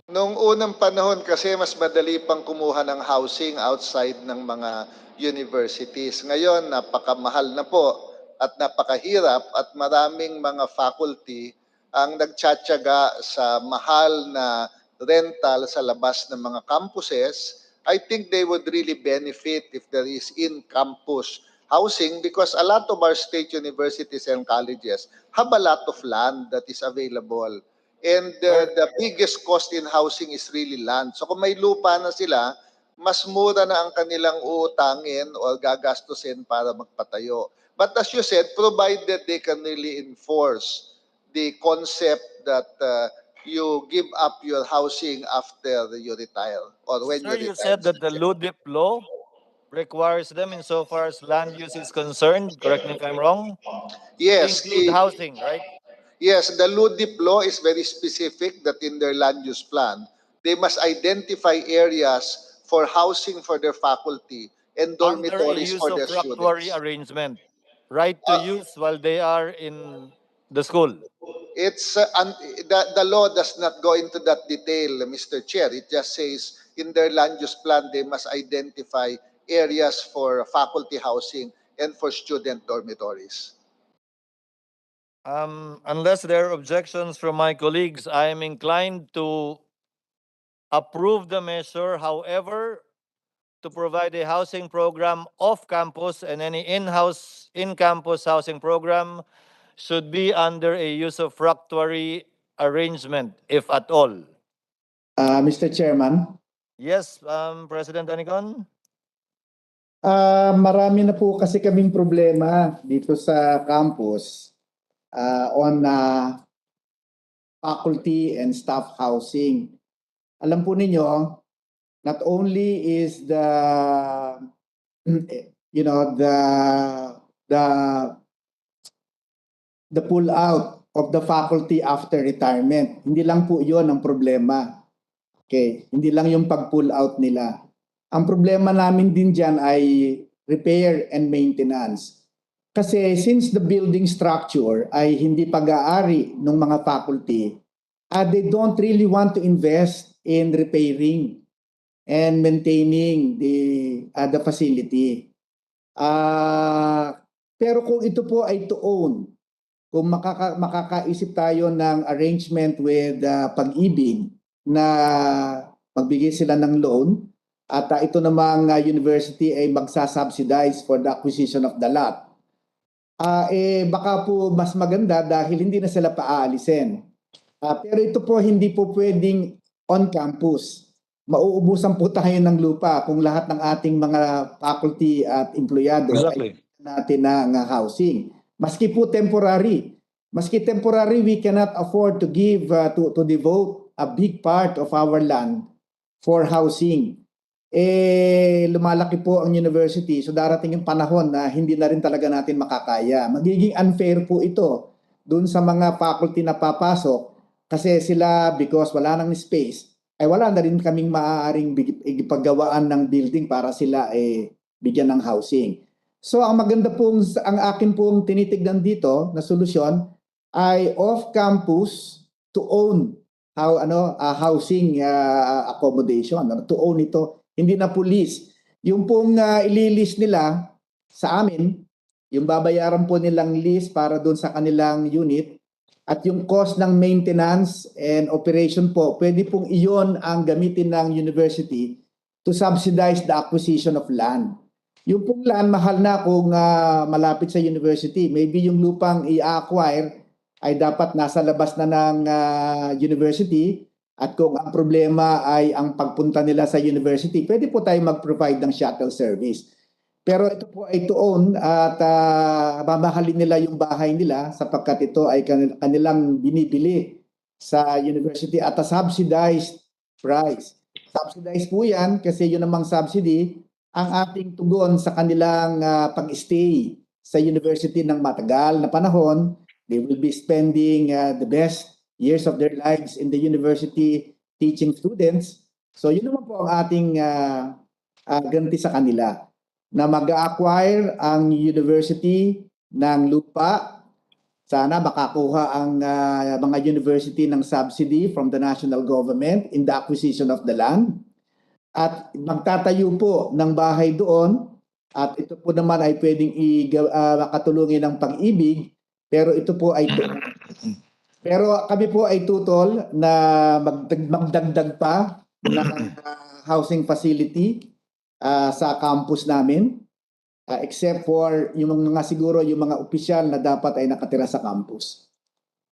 nung unang panahon kasi mas madali pang kumuha ng housing outside ng mga universities. Ngayon, napakamahal na po at napakahirap at maraming mga faculty ang nagtsatsaga sa mahal na rental sa labas ng mga campuses, I think they would really benefit if there is in-campus housing because a lot of our state universities and colleges have a lot of land that is available. And the biggest cost in housing is really land. So kung may lupa na sila, mas mura na ang kanilang uutangin o gagastusin para magpatayo. But as you said, provided they can really enforce the concept that you give up your housing after you retire or when Sir, you you retire. said that the LUDIP law requires them insofar as land use is concerned, correct me if I'm wrong, to Yes, include housing, right? yes, the LUDIP law is very specific that in their land use plan, they must identify areas for housing for their faculty and Under a dormitories for their usufructuary students. arrangement, right to use while they are in the school. It's the law does not go into that detail, Mr. Chair. It just says in their land use plan they must identify areas for faculty housing and for student dormitories. Unless there are objections from my colleagues, I am inclined to approve the measure. However, to provide a housing program off campus and any in-campus housing program should be under a usufructuary arrangement, if at all. Mr. Chairman, Yes, President Anicon? marami na po kasi kaming problema dito sa campus on faculty and staff housing. Alam po ninyo, not only is the the pull out of the faculty after retirement. Hindi lang po 'yon ang problema. Okay, hindi lang yung pag-pull out nila. Ang problema namin din diyan ay repair and maintenance. Kasi since the building structure ay hindi pag-aari ng mga faculty, they don't really want to invest in repairing and maintaining the facility. Pero kung ito po ay to own, kung makakaisip tayo ng arrangement with Pag-ibig na magbigay sila ng loan at ito namang university ay magsasubsidize for the acquisition of the lot, baka po mas maganda dahil hindi na sila paaalisin. Pero ito po hindi po pwedeng on campus. Mauubusan po tayo ng lupa kung lahat ng ating mga faculty at empleyado ay natin ng housing. Maski po temporary. Maski temporary, we cannot afford to give, to devote a big part of our land for housing. Lumalaki po ang university, so darating yung panahon na hindi na rin talaga natin makakaya. Magiging unfair po ito dun sa mga faculty na papasok kasi sila, because wala nang space, ay wala na rin kaming maaaring ipaggawaan ng building para sila bigyan ng housing. So ang maganda pong, ang akin pong tinitignan dito na solusyon ay off-campus to own housing accommodation, to own ito, hindi na po lease. Yung pong ililis nila sa amin, yung babayaran po nilang lease para doon sa kanilang unit at yung cost ng maintenance and operation po, pwede pong iyon ang gamitin ng university to subsidize the acquisition of land. Yung pong land, mahal na kung malapit sa university. Maybe yung lupang i-acquire ay dapat nasa labas na ng university at kung ang problema ay ang pagpunta nila sa university, pwede po tayo mag-provide ng shuttle service. Pero ito po ay to own at mamahalin nila yung bahay nila sapagkat ito ay kanilang binibili sa university at a subsidized price. Subsidized po yan kasi yun namang subsidy ang ating tugon sa kanilang pag-stay sa university ng matagal na panahon. They will be spending the best years of their lives in the university teaching students. So yun naman po ang ating ganti sa kanila na mag-acquire ang university ng lupa. Sana makakuha ang mga university ng subsidy from the national government in the acquisition of the land. At magtatayo po ng bahay doon at ito po naman ay pwedeng makatulungin ng Pag-ibig pero ito po ay Pero kami po ay tutol na magdagdag pa ng housing facility sa campus namin. Except for yung mga siguro yung mga opisyal na dapat ay nakatira sa campus.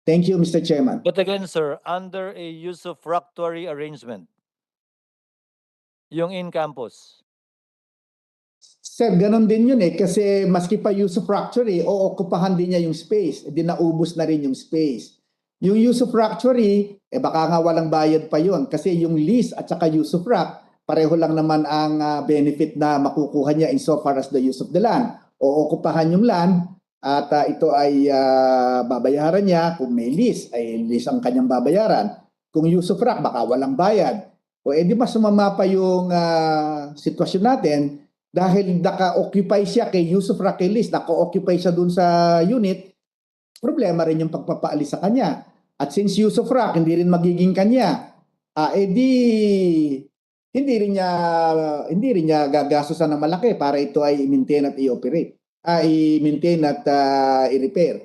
Thank you, Mr. Chairman. But again, sir, under a usufructuary arrangement, yung in-campus. Sir, ganun din yun kasi maski pa usufructuary, okupahan din niya yung space. Naubos na rin yung space. Yung usufructuary, baka nga walang bayad pa yun kasi yung lease at saka usufruct, pareho lang naman ang benefit na makukuha niya insofar as the use of the land. Okupahan yung land at ito ay babayaran niya. Kung may lease, ay lease ang kanyang babayaran. Kung usufruct, baka walang bayad. O edi mas sumama pa yung sitwasyon natin dahil naka-occupy siya kay usufruct kay lease, naka-occupy siya dun sa unit, problema rin yung pagpapaalis sa kanya. At since usufruct, hindi rin magiging kanya, edi hindi rin niya gagastusan ng malaki para ito ay i-maintain at i-operate. I-maintain at i-repair.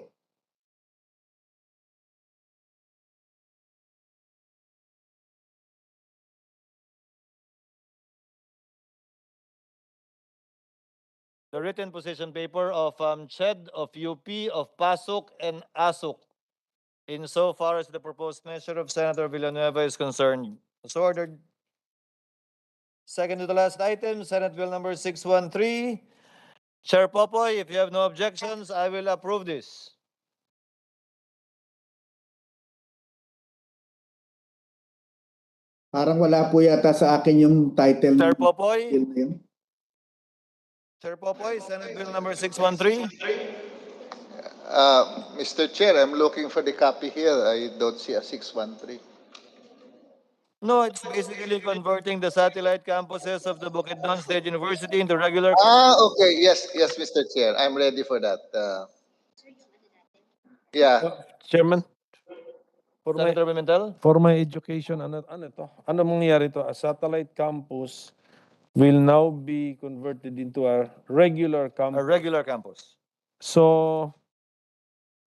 The written position paper of CHED, of UP, of PASUK, and ASUK, insofar as the proposed measure of Senator Villanueva is concerned. So ordered. Second to the last item, Senate Bill number 613. Chair Popoy, if you have no objections, I will approve this. Parang wala po yata sa akin yung title. Chair Popoy? Bill na yun. Chair Popoy, Senate Bill number 613. Mr. Chair, I'm looking for the copy here. I don't see a 613. No, it's basically converting the satellite campuses of the Bukidnon State University into regular. Okay. Yes, Mr. Chair. I'm ready for that. Yeah. Chairman, Senator Pimentel? for my education, ano to? Ano mangyayari to? A satellite campus will now be converted into a regular A campus. regular campus. So,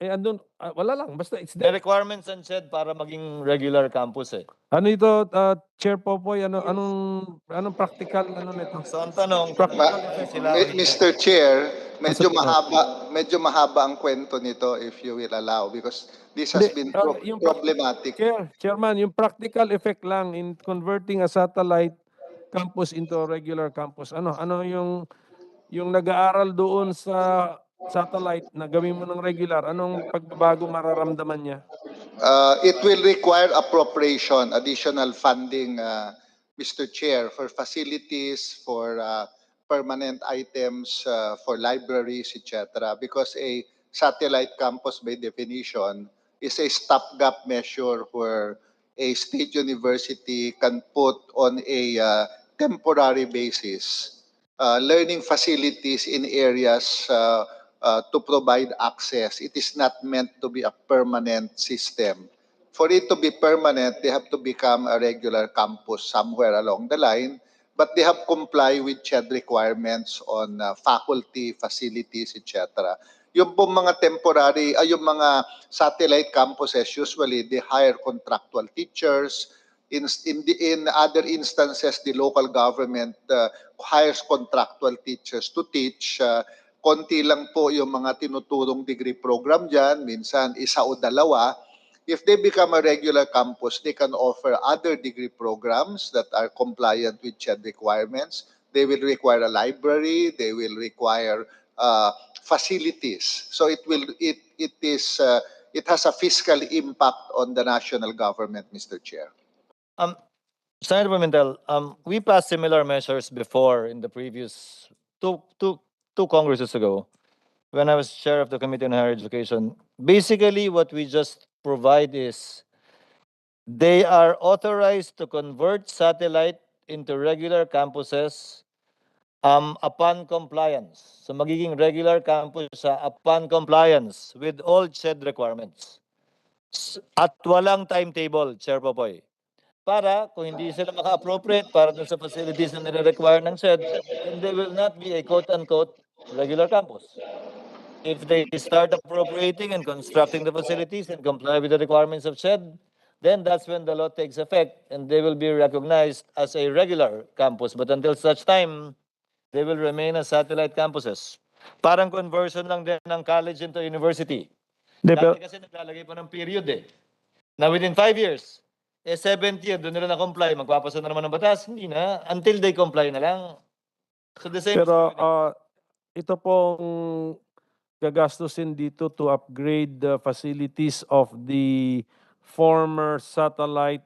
andun, wala lang, basta it's May there. requirements and said para maging regular campus eh. Ano ito, Chair Popoy, anong practical, nito? So ang tanong, Practical effect sila o hindi? Mr. Chair, medyo mahaba ang kwento nito if you will allow because this has been yung problematic. Chairman, yung practical effect lang in converting a satellite campus into a regular campus. Ano yung nag-aaral doon sa satellite na gawin mo ng regular, anong pagbabago mararamdaman niya? It will require appropriation, additional funding, Mr. Chair, for facilities, for permanent items, for libraries, etc. Because a satellite campus, by definition, is a stopgap measure where a state university can put on a temporary basis learning facilities in areas to provide access. It is not meant to be a permanent system. For it to be permanent, they have to become a regular campus somewhere along the line, but they have comply with CHED requirements on faculty, facilities, etc. Yung po mga temporary, yung mga satellite campuses, usually they hire contractual teachers. In other instances, the local government hires contractual teachers to teach. Konti lang po yung mga tinuturong degree program dyan, minsan isa o dalawa. If they become a regular campus, they can offer other degree programs that are compliant with CHED requirements. They will require a library, they will require facilities. So it has a fiscal impact on the national government, Mr. Chair. Senator Pimentel, we passed similar measures before in the previous two Congresses ago when I was chair of the Committee on Higher Education. Basically, what we just provide is they are authorized to convert satellite into regular campuses upon compliance. So magiging regular campus siya upon compliance with all CHED requirements. At walang timetable, Chair Popoy. Para kung hindi sila maka-appropriate para dun sa facilities na nire-require ng CHED, then they will not be a quote-unquote regular campus. If they start appropriating and constructing the facilities and comply with the requirements of CHED, then that's when the law takes effect and they will be recognized as a regular campus. But until such time, they will remain as satellite campuses. Parang conversion lang din ng college into university. Dati kasi naglalagay pa ng period eh. Na within 5 years, 7th year, doon nila na-comply, magpapasa na naman ng batas, hindi na, until they comply na lang. So the same Pero is ito pong gagastusin dito to upgrade the facilities of the former satellite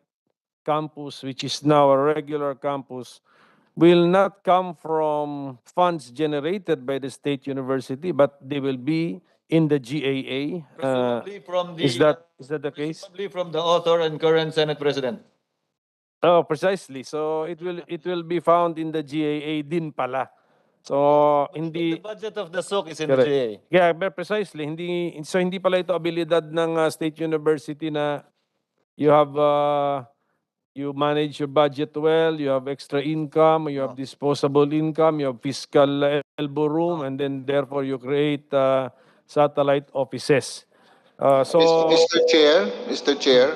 campus, which is now a regular campus, will not come from funds generated by the state university, but they will be in the GAA. presumably from the, Is that the case? presumably from the author and current Senate President. Oh, precisely. So it will be found in the GAA din pala. So hindi The budget of the SOC is in correct. the GA. Yeah, but precisely. Hindi pala ito abilidad ng state university na you have you manage your budget well, you have extra income, you have disposable income, you have fiscal elbow room, and then therefore you create satellite offices. So Mr. Chair, Mr. Chair,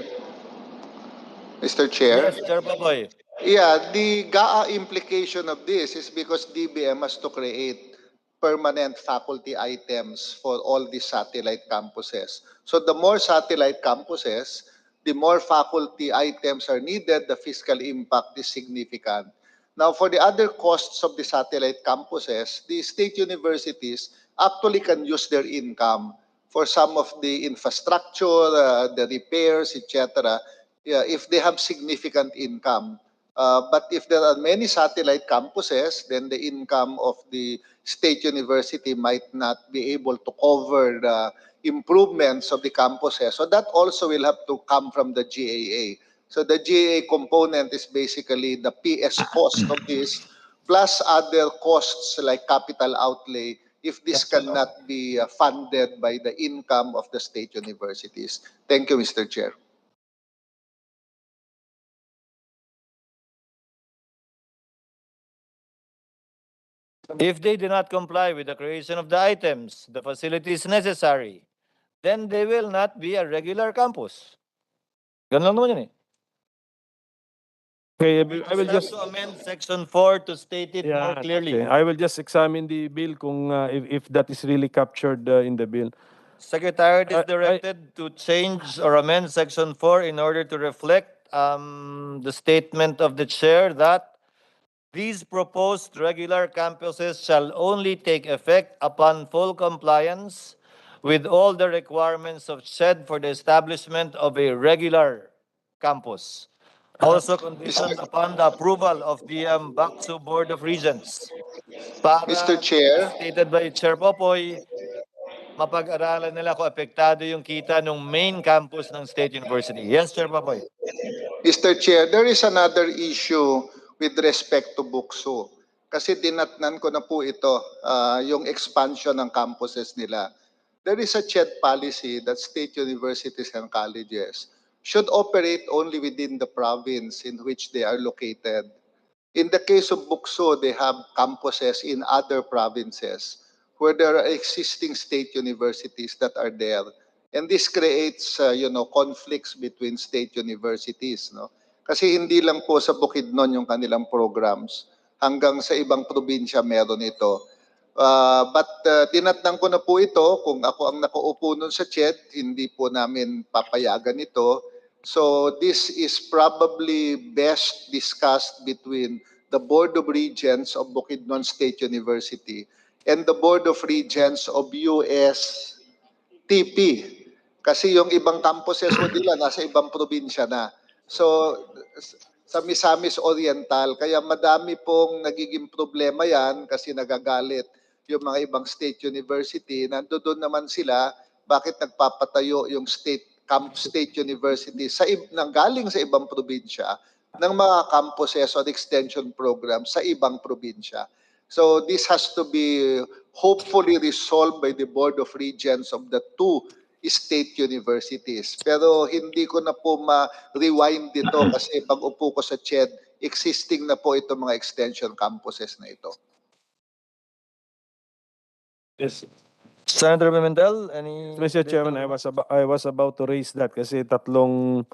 Mr. Chair. Yes, Chair Papoy. Yeah, the GAA implication of this is because DBM has to create permanent faculty items for all the satellite campuses. So the more satellite campuses, the more faculty items are needed, the fiscal impact is significant. Now, for the other costs of the satellite campuses, the state universities actually can use their income for some of the infrastructure, the repairs, etc., yeah, if they have significant income. But if there are many satellite campuses, then the income of the state university might not be able to cover the improvements of the campuses. So that also will have to come from the GAA. So the GAA component is basically the PS cost of this, plus other costs like capital outlay, if this cannot be funded by the income of the state universities. Thank you, Mr. Chair. If they do not comply with the creation of the items, the facilities necessary, then they will not be a regular campus. Ganun lang naman yun eh. okay, I will We'll have just to amend section 4 to state it more clearly. okay. I will just examine the bill kung if that is really captured in the bill. Secretariat is I- directed to change or amend section 4 in order to reflect the statement of the chair that these proposed regular campuses shall only take effect upon full compliance with all the requirements of SHED for the establishment of a regular campus. Also conditioned upon the approval of the BACSU Board of Regents. Para, Mr. Chair. stated by Chair Popoy, mapag-aralan nila kung apektado yung kita ng main campus ng State University. Yes, Chair Popoy. Mr. Chair, there is another issue with respect to BUCSU. Kasi dinatnan ko na po ito, yung expansion ng campuses nila. There is a CHED policy that state universities and colleges should operate only within the province in which they are located. In the case of BUCSU, they have campuses in other provinces where there are existing state universities that are there. And this creates, conflicts between state universities, no? Kasi hindi lang po sa Bukidnon yung kanilang programs. Hanggang sa ibang probinsya meron ito. But tinatnan ko na po ito, kung ako ang nakaupo nun sa CHED, hindi po namin papayagan ito. So this is probably best discussed between the Board of Regents of Bukidnon State University and the Board of Regents of USTP. Kasi yung ibang campuses po nila nasa ibang probinsya na. So sa Misamis Oriental, kaya madami pong nagiging problema yan kasi nagagalit yung mga ibang state university. Nandoon naman sila, bakit nagpapatayo yung state university galing sa ibang probinsya ng mga campuses or extension programs sa ibang probinsya. So this has to be hopefully resolved by the Board of Regents of the two state universities. Pero hindi ko na po ma-rewind dito kasi pag upo ko sa CHED, existing na po itong mga extension campuses na ito. Yes. Senator Pimentel, any? Mr. Chairman, I was about to raise that kasi tatlong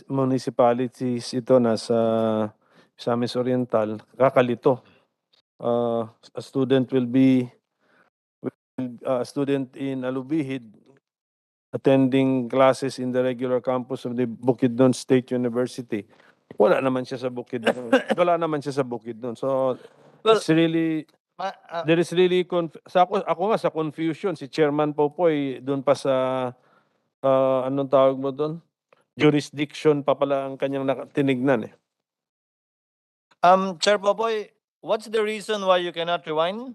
municipalities ito nasa Misamis Oriental. Kakalito. A student a student in Alubihid attending classes in the regular campus of the Bukidnon State University. Wala naman siya sa Bukidnon. Wala naman siya sa Bukidnon. So, Well, it's really, there is really, ako nga sa confusion, si Chairman Popoy, doon pa sa, anong tawag mo doon? Jurisdiction pa pala ang kanyang tinignan eh. Chair Popoy, what's the reason why you cannot rewind?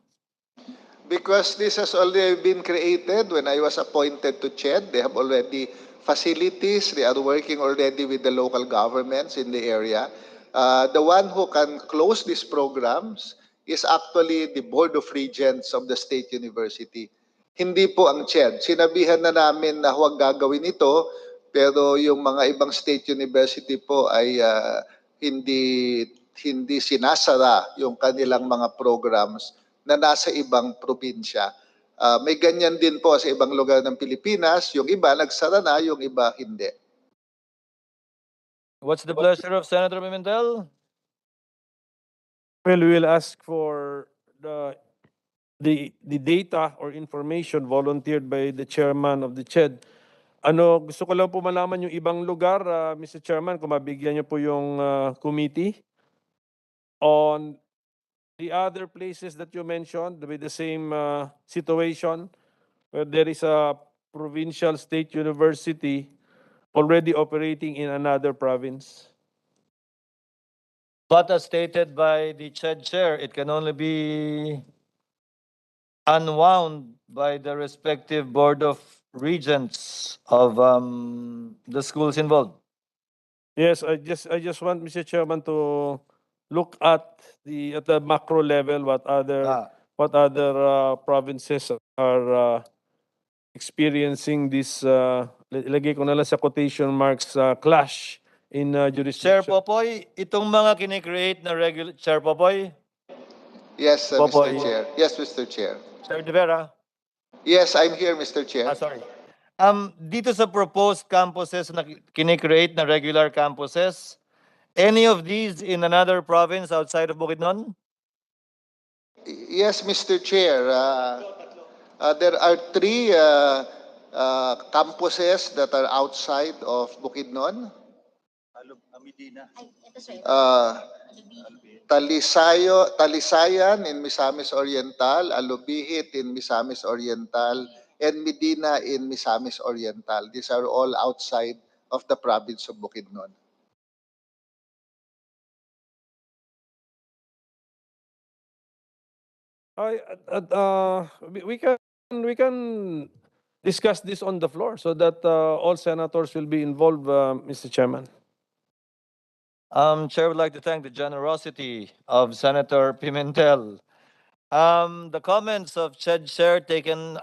Because this has already been created when I was appointed to CHED. They have already facilities. They are working already with the local governments in the area. The one who can close these programs is actually the Board of Regents of the State University. Hindi po ang CHED. Sinabihan na namin na huwag gagawin ito, pero yung mga ibang state university po ay hindi sinasara yung kanilang mga programs na nasa ibang probinsya. May ganyan din po sa ibang lugar ng Pilipinas. Yung iba nagsara na, yung iba hindi. What's the pleasure of Senator Pimentel? Well, we will ask for the data or information volunteered by the chairman of the CHED. Gusto ko lang po malaman yung ibang lugar, Mr. Chairman, kung mabigyan niyo po yung committee on the other places that you mentioned with the same situation where there is a provincial state university already operating in another province. But as stated by the CHED chair, it can only be unwound by the respective board of regents of the schools involved. Yes, I just want, Mr. Chairman, to look at the macro level what other provinces are experiencing this lagay ko na lang sa quotation marks clash in Chair jurisdiction. Popoy, itong mga kine-create na regular Chair Popoy, Yes, Popoy. Mr. Chair. Yes, Mr. Chair. Chair De Vera. Yes, I'm here, Mr. Chair. Sorry. Dito sa proposed campuses na kine-create na regular campuses, any of these in another province outside of Bukidnon? Yes, Mr. Chair. There are three campuses that are outside of Bukidnon. Talisayan in Misamis Oriental, Alubihit in Misamis Oriental, and Medina in Misamis Oriental. These are all outside of the province of Bukidnon. We can discuss this on the floor so that all senators will be involved, Mr. Chairman. Chair would like to thank the generosity of Senator Pimentel. The comments of CHED Chair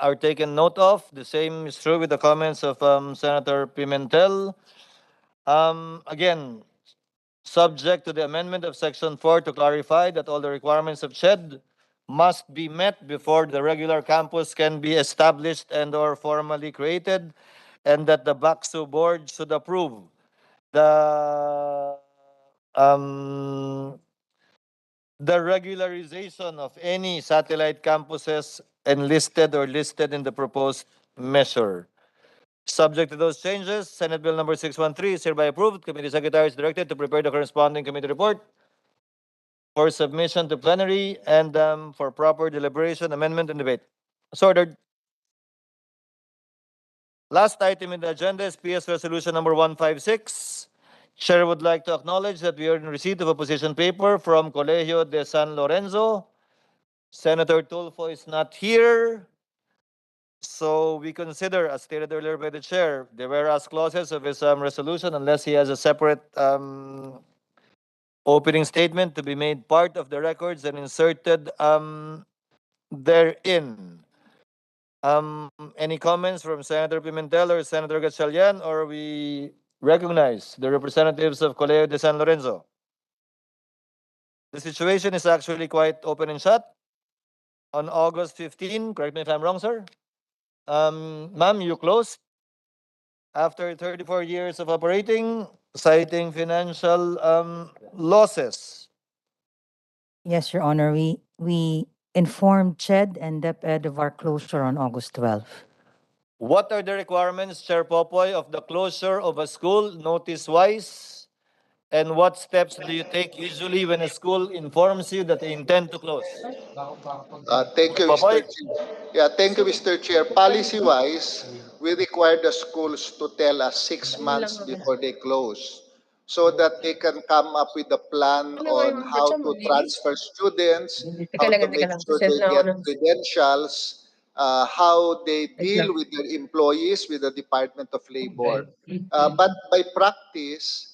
are taken note of. The same is true with the comments of Senator Pimentel. Again, subject to the amendment of Section 4 to clarify that all the requirements of CHED must be met before the regular campus can be established and or formally created, and that the BACSU board should approve the regularization of any satellite campuses enlisted or listed in the proposed measure. Subject to those changes, Senate Bill number 613 is hereby approved. Committee Secretary is directed to prepare the corresponding committee report for submission to plenary and for proper deliberation, amendment, and debate. So ordered. Last item in the agenda is PS Resolution number 156. Chair would like to acknowledge that we are in receipt of a position paper from Colegio de San Lorenzo. Senator Tulfo is not here. So we consider, as stated earlier by the chair, the whereas clauses of his resolution, unless he has a separate opening statement to be made part of the records and inserted therein. Any comments from Senator Pimentel or Senator Gatchalian, or we recognize the representatives of Colegio de San Lorenzo? The situation is actually quite open and shut. on August 15, correct me if I'm wrong, sir. Ma'am, you closed after 34 years of operating, citing financial losses. Yes, Your Honor. We informed CHED and DepEd of our closure on August 12th. What are the requirements, Chair Popoy, of the closure of a school notice-wise? And what steps do you take usually when a school informs you that they intend to close? Thank you, Mr. Popoy? Chair. Yeah, thank you, Mr. Chair. Policy-wise, we require the schools to tell us 6 months before they close so that they can come up with a plan on how to transfer students, how to make sure they get credentials, how they deal with their employees with the Department of Labor. But by practice,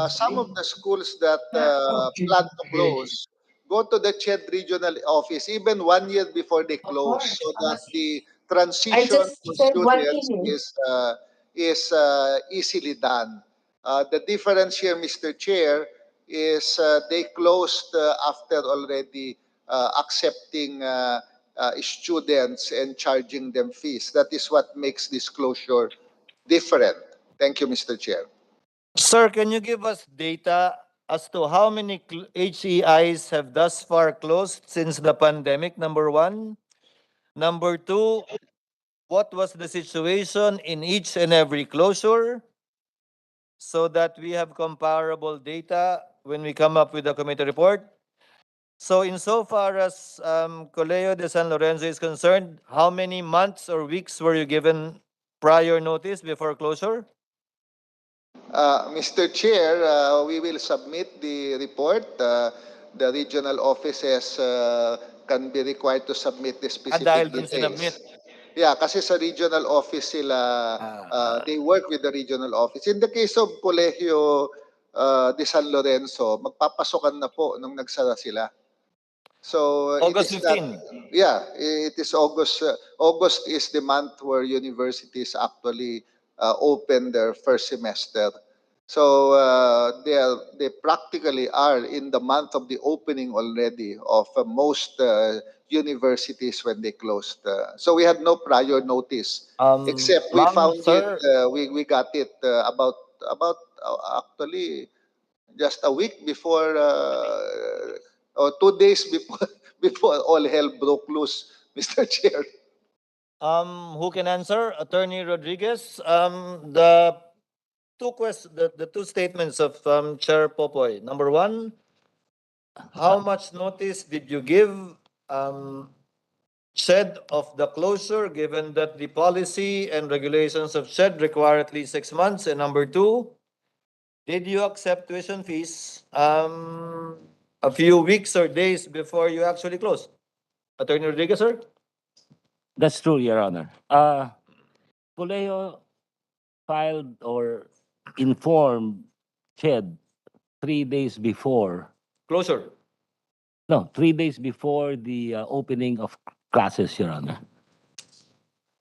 some of the schools that plan to close go to the CHED regional office even 1 year before they close so that the transition for students is easily done. The difference here, Mr. Chair, is they closed after already accepting students and charging them fees. That is what makes this closure different. Thank you, Mr. Chair. Sir, can you give us data as to how many HEIs have thus far closed since the pandemic, number one? Number two, what was the situation in each and every closure so that we have comparable data when we come up with the committee report? So insofar as Colegio de San Lorenzo is concerned, how many months or weeks were you given prior notice before closure? Mr. Chair, we will submit the report. The regional offices can be required to submit the Dahil specific dun sinubmit. details. Yeah, kasi sa regional office sila, they work with the regional office. In the case of Colegio de San Lorenzo, magpapasokan na po nung nagsara sila. So it August is not, 15. yeah, it is August. August is the month where universities actually open their first semester. So they practically are in the month of the opening already of most universities when they closed. So we had no prior notice, except we Ma'am, found it. sir, We got it about actually just a week before or 2 days before before all hell broke loose, Mr. Chair. who can answer? Attorney Rodriguez. The two statements of Chair Popoy. Number one, how much notice did you give SHED of the closure, given that the policy and regulations of SHED require at least 6 months? And number two, did you accept tuition fees a few weeks or days before you actually closed? Attorney Rodriguez, sir? That's true, Your Honor. Colegio filed or informed CHED 3 days before. Closure. No, 3 days before the opening of classes, Your Honor.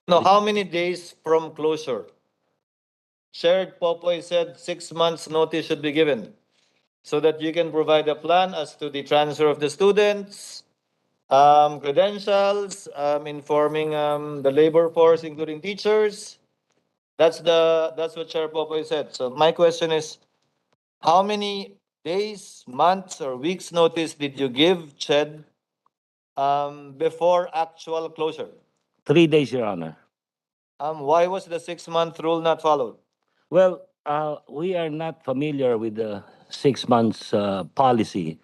No, how many days from closure? Shared Popoy said 6 months notice should be given so that you can provide a plan as to the transfer of the students, credentials, informing the labor force, including teachers. That's what Chair Popoy said. So my question is, how many days, months, or weeks notice did you give CHED before actual closure? 3 days, Your Honor. Why was the 6-month rule not followed? Well, we are not familiar with the 6 months policy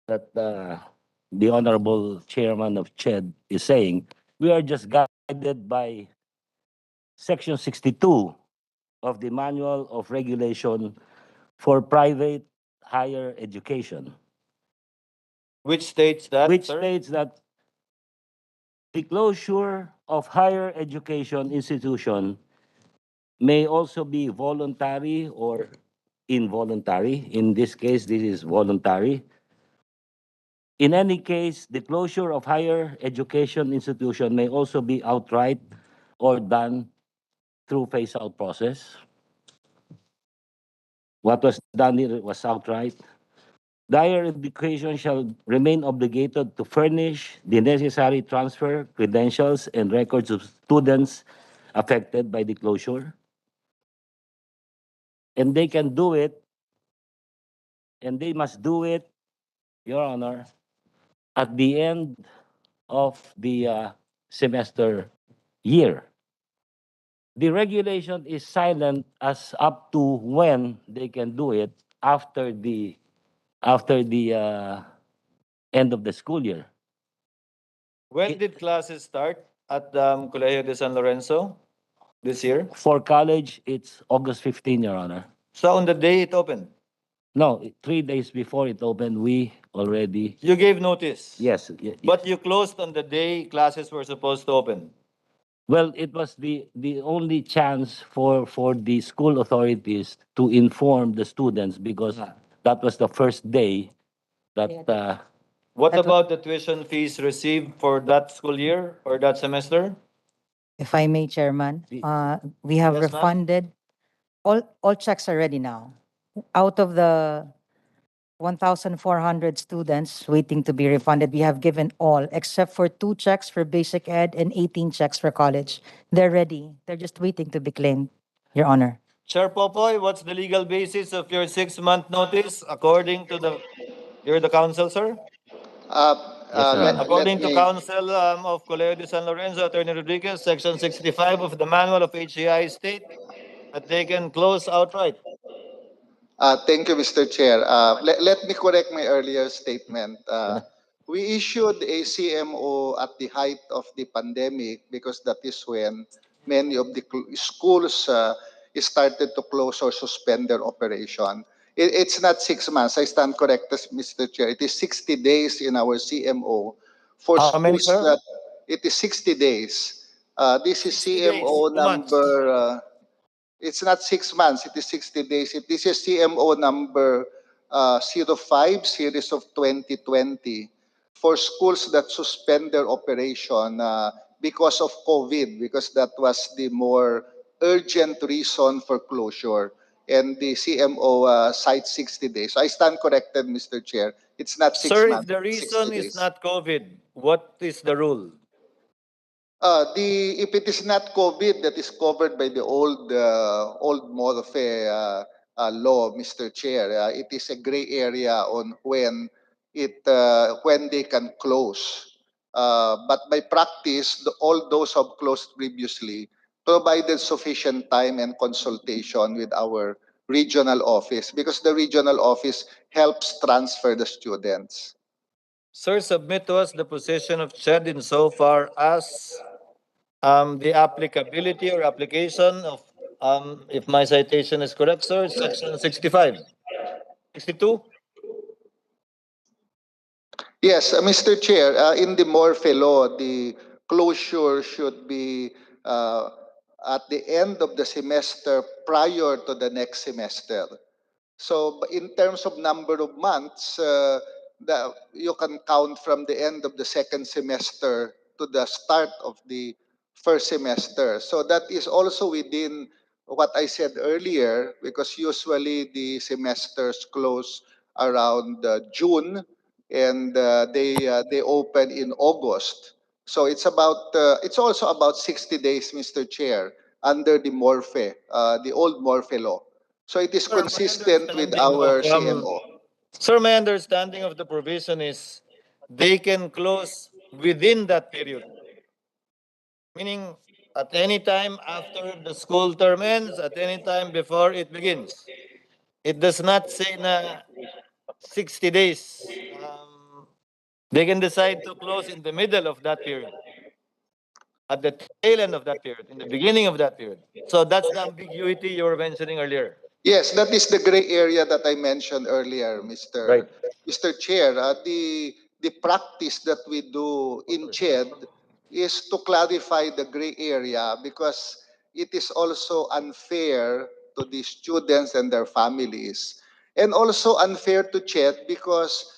that the Honorable Chairman of CHED is saying. We are just guided by Section 62 of the Manual of Regulation for Private Higher Education, Which states that, which sir? states that the closure of higher education institution may also be voluntary or involuntary. In this case, this is voluntary. In any case, the closure of higher education institution may also be outright or done through phase-out process. What was done here was outright. The higher education shall remain obligated to furnish the necessary transfer credentials and records of students affected by the closure. And they can do it, and they must do it, Your Honor, at the end of the semester year. The regulation is silent as up to when they can do it after the end of the school year. When did classes start at Colegio de San Lorenzo this year? For college, it's August 15, Your Honor. So on the day it opened, No, 3 days before it opened, we already, you gave notice. yes. But you closed on the day classes were supposed to open. Well, it was the only chance for the school authorities to inform the students because that was the first day that What That wa- about the tuition fees received for that school year or that semester? If I may, Chairman, we have Yes, ma'am. refunded, all checks are ready now. Out of the 1,400 students waiting to be refunded, we have given all, except for 2 checks for basic ed and 18 checks for college. They're ready. They're just waiting to be claimed, Your Honor. Chair Popoy, what's the legal basis of your 6-month notice according to you're the counsel, sir? Yes, Your Honor. According to counsel of Colegio de San Lorenzo, Attorney Rodriguez, Section 65 of the Manual of HCI state that they can close outright. Thank you, Mr. Chair. Let me correct my earlier statement. We issued a CMO at the height of the pandemic because that is when many of the schools started to close or suspend their operation. It's not 6 months. I stand corrected, Mr. Chair. It is 60 days in our CMO for How many, schools sir? that it is 60 days. This is 60 days, CMO 2 months. number. It's not 6 months, it is 60 days. It is a CMO number 05, series of 2020, for schools that suspend their operation because of COVID, because that was the more urgent reason for closure. And the CMO cites 60 days. So I stand corrected, Mr. Chair. It's not six Sir, if months, the it's 60 reason is days. not COVID, what is the rule? If it is not COVID, that is covered by the old Morfe law, Mr. Chair. It is a gray area on when they can close. But by practice, all those who have closed previously provided sufficient time and consultation with our regional office because the regional office helps transfer the students. Sir, submit to us the position of CHED insofar as the applicability or application of, if my citation is correct, sir, section 65, 62? Yes, Mr. Chair, in the Morphe law, the closure should be uh, at the end of the semester prior to the next semester. So in terms of number of months, you can count from the end of the second semester to the start of the first semester. So that is also within what I said earlier, because usually the semesters close around June, and they open in August. So it's also about 60 days, Mr. Chair, under the Morphe, the old Morphe law. So it is Sir, my consistent with understanding our of, CMO. sir, my understanding of the provision is they can close within that period. Meaning, at any time after the school term ends, at any time before it begins. It does not say na 60 days. They can decide to close in the middle of that period, at the tail end of that period, in the beginning of that period. So that's the ambiguity you were mentioning earlier. Yes, that is the gray area that I mentioned earlier, Right. Mr. Chair. The practice that we do in CHED is to clarify the gray area because it is also unfair to the students and their families, and also unfair to CHED because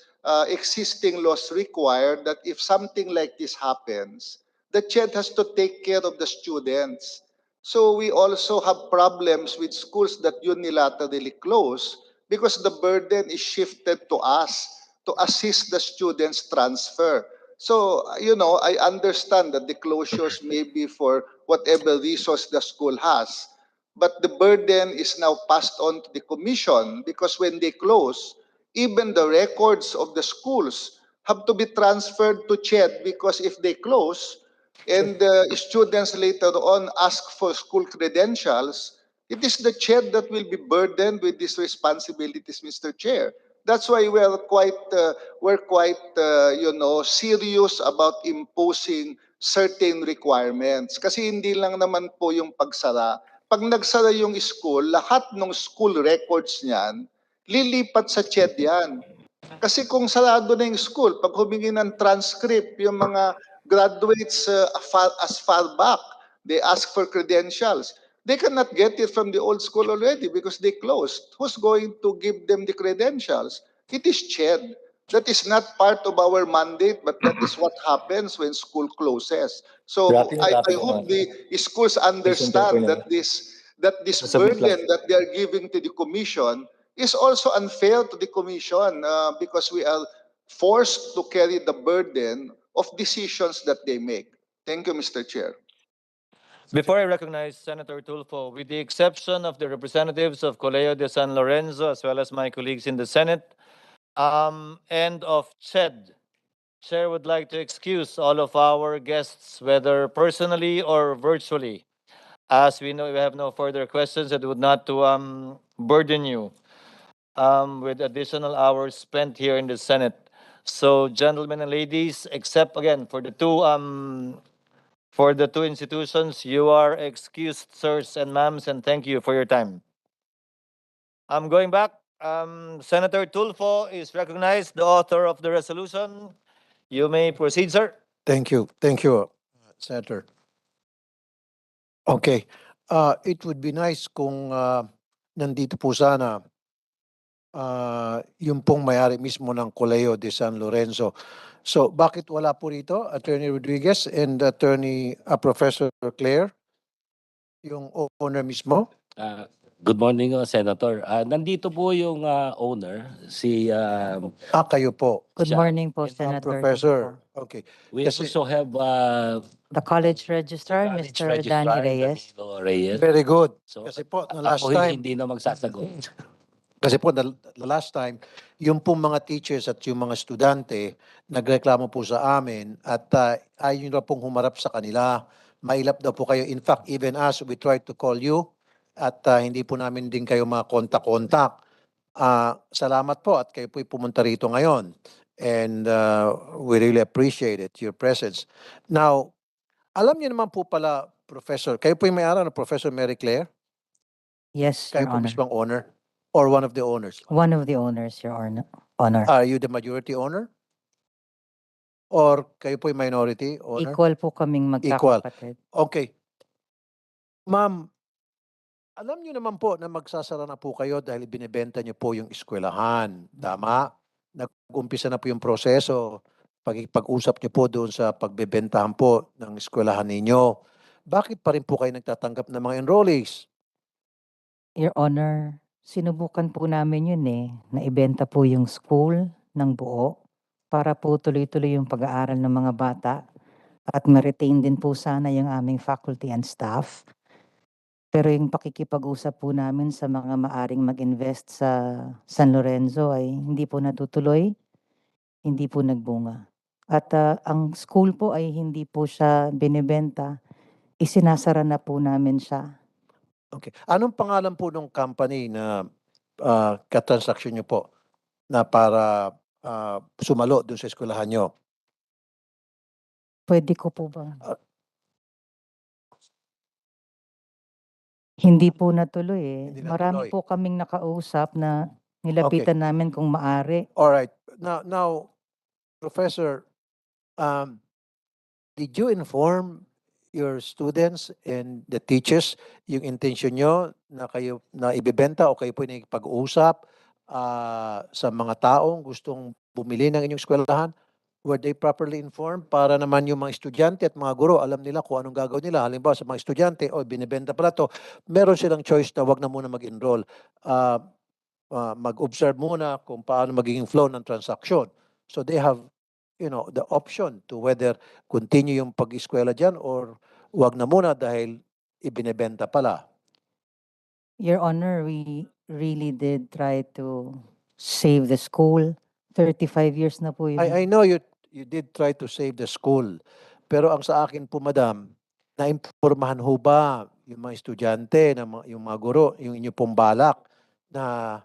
existing laws require that if something like this happens, the CHED has to take care of the students. So we also have problems with schools that unilaterally close because the burden is shifted to us to assist the students transfer. So, I understand that the closures may be for whatever resource the school has, but the burden is now passed on to the commission because when they close, even the records of the schools have to be transferred to CHED because if they close and the students later on ask for school credentials, it is the CHED that will be burdened with these responsibilities, Mr. Chair. That's why we're quite serious about imposing certain requirements. Kasi hindi lang naman po yung pagsara. Pag nagsara yung school, lahat ng school records niyan, lilipat sa CHED yan. Kasi kung sarado na yung school, pag humingi ng transcript, yung mga graduates as far back, they ask for credentials. They cannot get it from the old school already because they closed. Who's going to give them the credentials? It is CHED. That is not part of our mandate, but that is what happens when school closes. So I hope the schools understand that this burden that they are giving to the commission is also unfair to the commission because we are forced to carry the burden of decisions that they make. Thank you, Mr. Chair. Before I recognize Senator Tulfo, with the exception of the representatives of Colegio de San Lorenzo, as well as my colleagues in the Senate, and of CHED, Chair would like to excuse all of our guests, whether personally or virtually, as we know we have no further questions and would not to burden you with additional hours spent here in the Senate. So, gentlemen and ladies, except again for the two institutions, you are excused, sirs and ma'ams, and thank you for your time. I'm going back. Senator Tulfo is recognized, the author of the resolution. You may proceed, sir. Thank you, Senator. Okay, it would be nice kung nandito po sana yung pong may-ari mismo ng Colegio de San Lorenzo. So, bakit wala po rito, Attorney Rodriguez and Attorney Professor Claire, yung owner mismo? Good morning, Senator. Nandito po yung owner, si Kayo po. Good siya. morning po, Senator. Professor. Okay. We Kasi- also have The college registrar, college Mr. registrar, Danny Reyes. Danilo Reyes. Very good. So, Kasi po, na ako last time, hindi na magsasagot. Kasi po, the last time, yung pong mga teachers at yung mga estudyante, nagreklamo po sa amin at ayaw nyo pong humarap sa kanila. Mailap daw po kayo. In fact, even us, we tried to call you at hindi po namin din kayo kontak-kontak. Salamat po at kayo po'y pumunta rito ngayon. And we really appreciate it, your presence. Now, alam niyo naman po pala, Professor, kayo po'y may-ari ng Professor Mary Claire? Yes, Kayo Your po Honor. mismong owner? Or one of the owners? One of the owners, Your Honor. Are you the majority owner? Or kayo po'y minority owner? Equal po kaming magkakapatid. Okay. Ma'am, alam niyo naman po na magsasara na po kayo dahil binibenta niyo po yung eskwelahan. Tama? Nag-umpisa na po yung proseso. Pag-usap niyo po doon sa pagbebentahan po ng eskwelahan ninyo. Bakit pa rin po kayo nagtatanggap ng mga enrollees? Your Honor, sinubukan po namin yun na ibenta po yung school ng buo para po tuloy-tuloy yung pag-aaral ng mga bata at ma-retain din po sana yung aming faculty and staff. Pero yung pakikipag-usap po namin sa mga maaring mag-invest sa San Lorenzo ay hindi po natutuloy, hindi po nagbunga. At ang school po ay hindi po siya binibenta, isinasara na po namin siya. Okay. Anong pangalan po ng company na katransaksyon niyo po na para sumalo doon sa eskwelahan niyo? Pwede ko po ba? Hindi po natuloy Hindi Marami natuloy. po kaming nakausap na nilapitan namin kung maaari. All right. Now, Professor, did you inform your students and the teachers yung intention nyo na kayo na ibebenta o kayo po nakikipag-usap sa mga taong gustong bumili ng inyong eskwelahan? Were they properly informed para naman yung mga estudyante at mga guro alam nila kung anong gagawin nila? Halimbawa sa mga estudyante, binibenta pala to, meron silang choice na wag na muna mag-enroll. mag-observe muna kung paano magiging flow ng transaction. So they have, the option to whether continue yung pag-eskwela dyan or wag na muna dahil ibinebenta pala. Your Honor, we really did try to save the school. 35 years na po I yun. know you did try to save the school. Pero ang sa akin po, madam, naimpormahan ho ba yung mga estudyante, yung mga guro, yung inyo pong balak na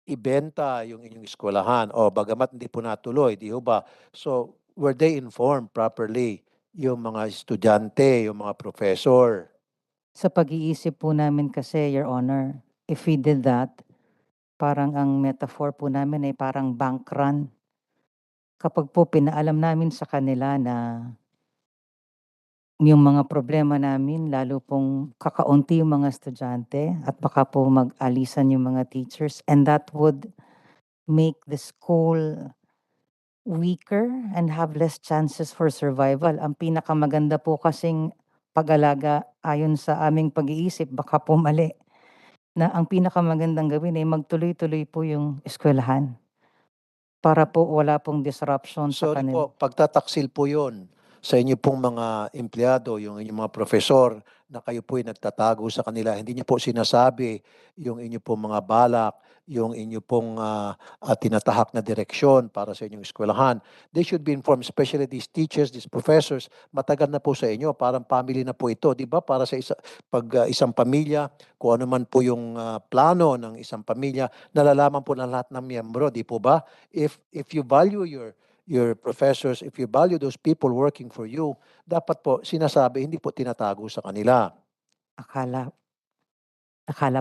ibenta yung inyong eskwelahan o bagamat hindi po natuloy, di ho ba? So, were they informed properly yung mga estudyante, yung mga professor? Sa pag-iisip po namin kasi, Your Honor, if we did that, parang ang metaphor po namin ay parang bank run. Kapag po pinaalam namin sa kanila na yung mga problema namin, lalo pong kakaunti yung mga estudyante at baka po mag-alisan yung mga teachers, and that would make the school weaker and have less chances for survival. Ang pinakamaganda po kasing pag-alaga ayon sa aming pag-iisip, baka po mali, na ang pinakamagandang gawin ay magtuloy-tuloy po yung eskwelahan para po wala pong disruption sa Sorry kanila. po, pagtataksil po yun sa inyo pong mga empleyado, yung inyong mga profesor, na kayo po'y nagtatago sa kanila. Hindi niyo po sinasabi yung inyo pong mga balak, yung inyo pong tinatahak na direksyon para sa inyong eskwelahan. They should be informed, especially these teachers, these professors, matagal na po sa inyo, parang family na po ito, di ba? Para sa isang pamilya, kung ano man po yung plano ng isang pamilya, nalalaman po ng lahat ng miyembro, di po ba? If you value your professors, if you value those people working for you, dapat po sinasabi, hindi po tinatago sa kanila. Akala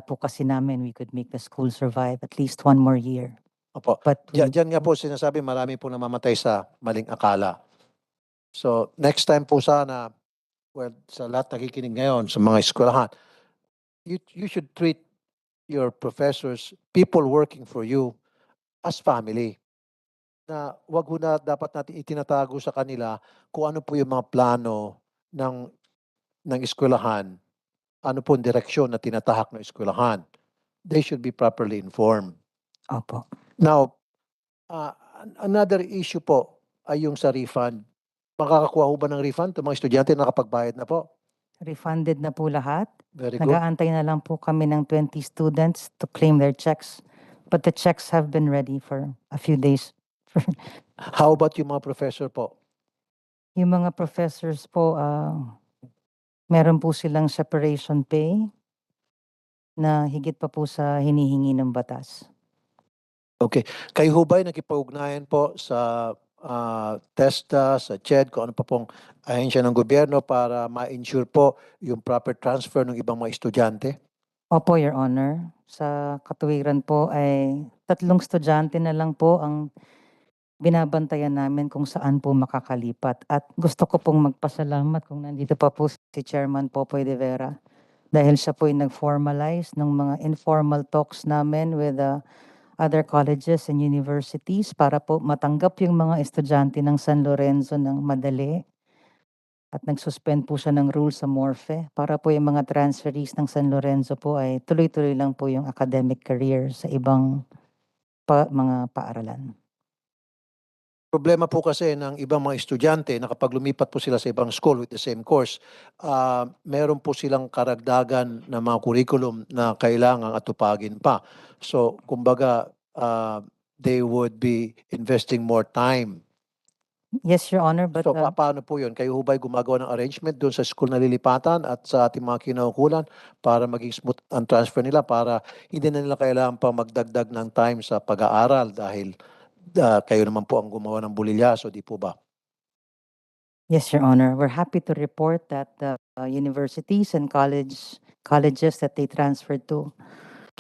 po kasi namin we could make the school survive at least one more year. Opo. But Diyan nga po sinasabi, marami po namamatay sa maling akala. So, next time po sana, well, sa lahat nakikinig ngayon, sa mga eskwelahan, you should treat your professors, people working for you, as family. Na wag ho na dapat natin itinatago sa kanila kung ano po yung mga plano ng eskwelahan, ano po ang direksyon na tinatahak ng eskwelahan. They should be properly informed. Opo. Now, another issue po ay yung sa refund. Makakakuha ho ba ng refund itong mga estudyante na nakapagbayad na po? Refunded na po lahat. Very good. Nag-aantay na lang po kami ng 20 students to claim their checks. But the checks have been ready for a few days. How about yung mga professor po? Yung mga professors po, meron po silang separation pay na higit pa po sa hinihingi ng batas. Okay. Kayo ho ba'y nakipag-ugnayan po sa TESDA, sa CHED, kung ano pa pong ahensya ng gobyerno para ma-ensure po yung proper transfer ng ibang mga estudyante? Opo, Your Honor. Sa katuwiran po ay 3 estudyante na lang po ang binabantayan namin kung saan po makakalipat. At gusto ko pong magpasalamat kung nandito pa po si Chairman Popoy de Vera dahil siya po ay nag-formalize ng mga informal talks namin with other colleges and universities para po matanggap yung mga estudyante ng San Lorenzo ng madali. At nag-suspend po siya ng rules sa Morphe para po yung mga transferees ng San Lorenzo po ay tuloy-tuloy lang po yung academic career sa ibang mga paaralan. Problema po kasi ng ibang mga estudyante na kapag lumipat po sila sa ibang school with the same course, meron po silang karagdagan na mga curriculum na kailangang atupagin pa. So, kumbaga, they would be investing more time. Yes, Your Honor, but So, paano po yun? Kayo ho ba'y gumagawa ng arrangement doon sa school na lilipatan at sa ating mga kinaukulan para maging smooth ang transfer nila para hindi na nila kailangan pa magdagdag ng time sa pag-aaral dahil kayo naman po ang gumawa ng bulilyaso, di po ba? yes, Your Honor, we're happy to report that the universities and colleges that they transferred to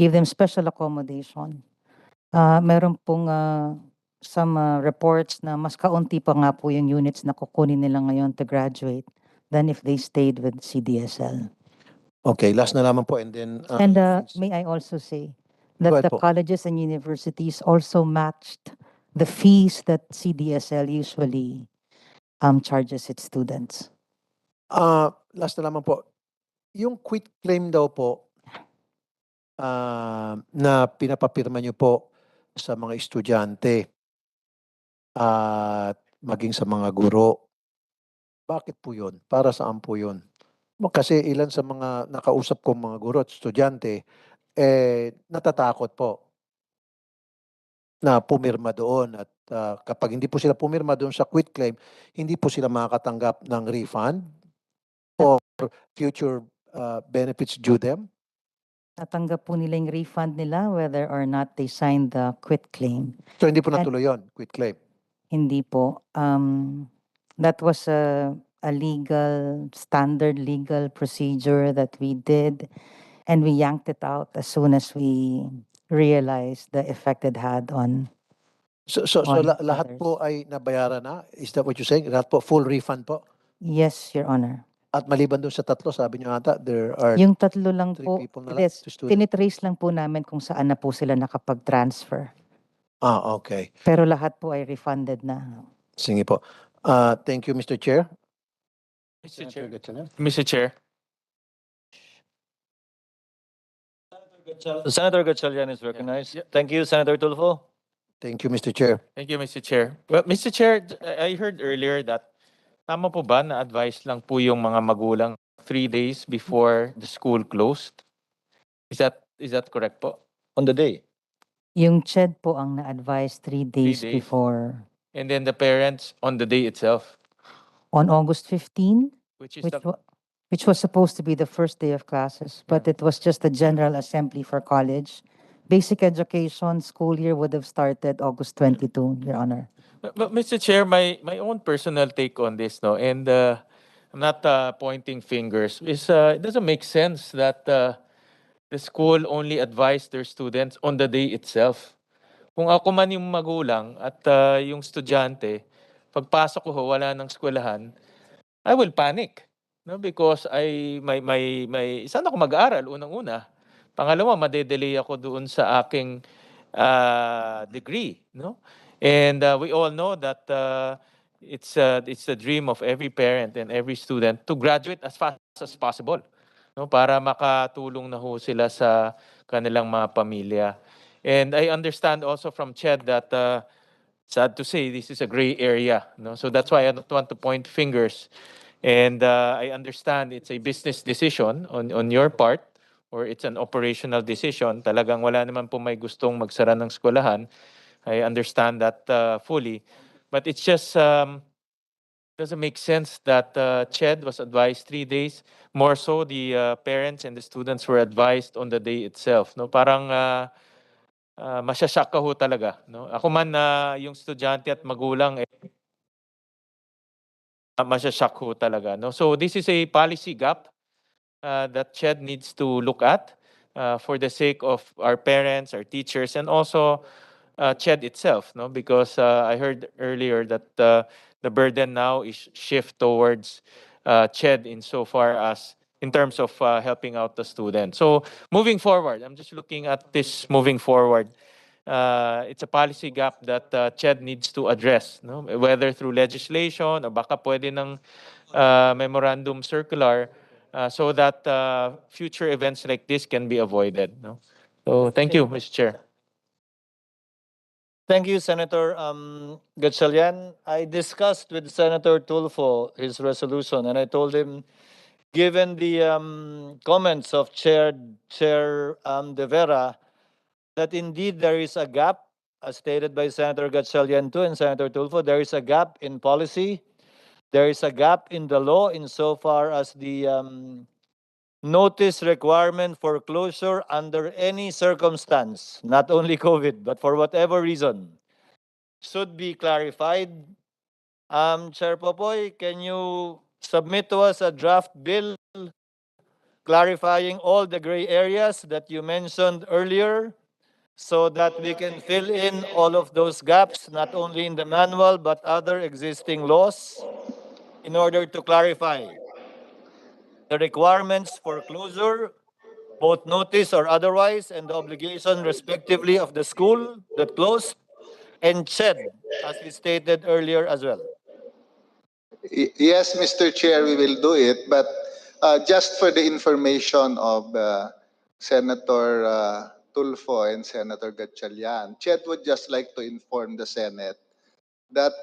give them special accommodation. Meron pong some reports na mas kaunti pa nga po yung units na kukunin nila ngayon to graduate than if they stayed with CDSL. Okay, last na lamang po and then... And may I also say Go that ahead the po. colleges and universities also matched the fees that CDSL usually charges its students. Last na lamang po. Yung quit claim daw po, na pinapapirma niyo po sa mga estudyante at maging sa mga guro. Bakit po yun? Para saan po yun? Kasi ilan sa mga nakausap kong mga guro at estudyante, natatakot po na pumirma doon at kapag hindi po sila pumirma doon sa quit claim, hindi po sila makakatanggap ng refund or future benefits due them. Natanggap po nila yung refund nila whether or not they signed the quit claim. So hindi po And- natuloy yon, quit claim. Hindi po. That was a standard legal procedure that we did, and we yanked it out as soon as we realized the effect it had on. So On lahat po others. ay nabayaran na? Is that what you're saying? Lahat po, full refund po? Yes, Your Honor. At maliban doon sa tatlo, sabi niyo ata, there are Yung tatlo lang 3 po, people na lang, yes, 2 students? tinitrace lang po namin kung saan na po sila nakapag-transfer. Okay. Pero lahat po ay refunded na. Sige po. Thank you, Mr. Chair. Mr. Chair. Gatchalian. Mr. Chair. Senator Gatchalian is recognized. Yeah. Thank you, Senator Tulfo. Thank you, Mr. Chair. Thank you, Mr. Chair. Well, Mr. Chair, I heard earlier that tama po ba na advice lang po yung mga magulang 3 days before the school closed? Is that correct po? On the day. Yung CHED po ang na-advise 3 days days. before. And then the parents on the day itself, On August 15, which is which was supposed to be the first day of classes, but it was just a general assembly for college. Basic education school year would have started August 22, Your Honor. But Mr. Chair, my own personal take on this, no, and I'm not pointing fingers. It doesn't make sense that the school only advised their students on the day itself. Kung ako man yung magulang at yung estudyante, pagpasok ko wala ng eskwelahan, I will panic, no, because may saan ako mag-aaral unang-una. Pangalawa, madedelay ako doon sa aking degree, no? And we all know that it's the dream of every parent and every student to graduate as fast as possible, no, para makatulong na ho sila sa kanilang mga pamilya. And I understand also from Ched that sad to say this is a gray area, no? So that's why I don't want to point fingers. And I understand it's a business decision on your part, or it's an operational decision. Talagang wala naman po may gustong magsara ng eskwelahan. I understand that fully. But it's just doesn't make sense that CHED was advised 3 days. More so, the parents and the students were advised on the day itself. No, parang masyasyak ka ho talaga. No, ako man yung estudyante at magulang masyasyak ho talaga. No, so this is a policy gap that CHED needs to look at for the sake of our parents, our teachers, and also CHED itself, no? Because I heard earlier that the burden now is shift towards CHED insofar as in terms of helping out the students. So moving forward, I'm just looking at this moving forward. It's a policy gap that CHED needs to address, no? Whether through legislation or baka pwede ng memorandum circular so that future events like this can be avoided. No? So thank you, Mr. Chair. Thank you, Senator Gatchalian. I discussed with Senator Tulfo his resolution, and I told him, given the comments of Chair De Vera, that indeed there is a gap, as stated by Senator Gatchalian too and Senator Tulfo, there is a gap in policy, there is a gap in the law insofar as the notice requirement for closure under any circumstance, not only COVID, but for whatever reason, should be clarified. Chair Popoy, can you submit to us a draft bill clarifying all the gray areas that you mentioned earlier so that we can fill in all of those gaps, not only in the manual, but other existing laws, in order to clarify the requirements for closure, both notice or otherwise, and the obligation respectively of the school that closed and CHED, as we stated earlier as well. Yes, Mr. Chair, we will do it. But just for the information of Senator Tulfo and Senator Gatchalian. Chet would just like to inform the Senate that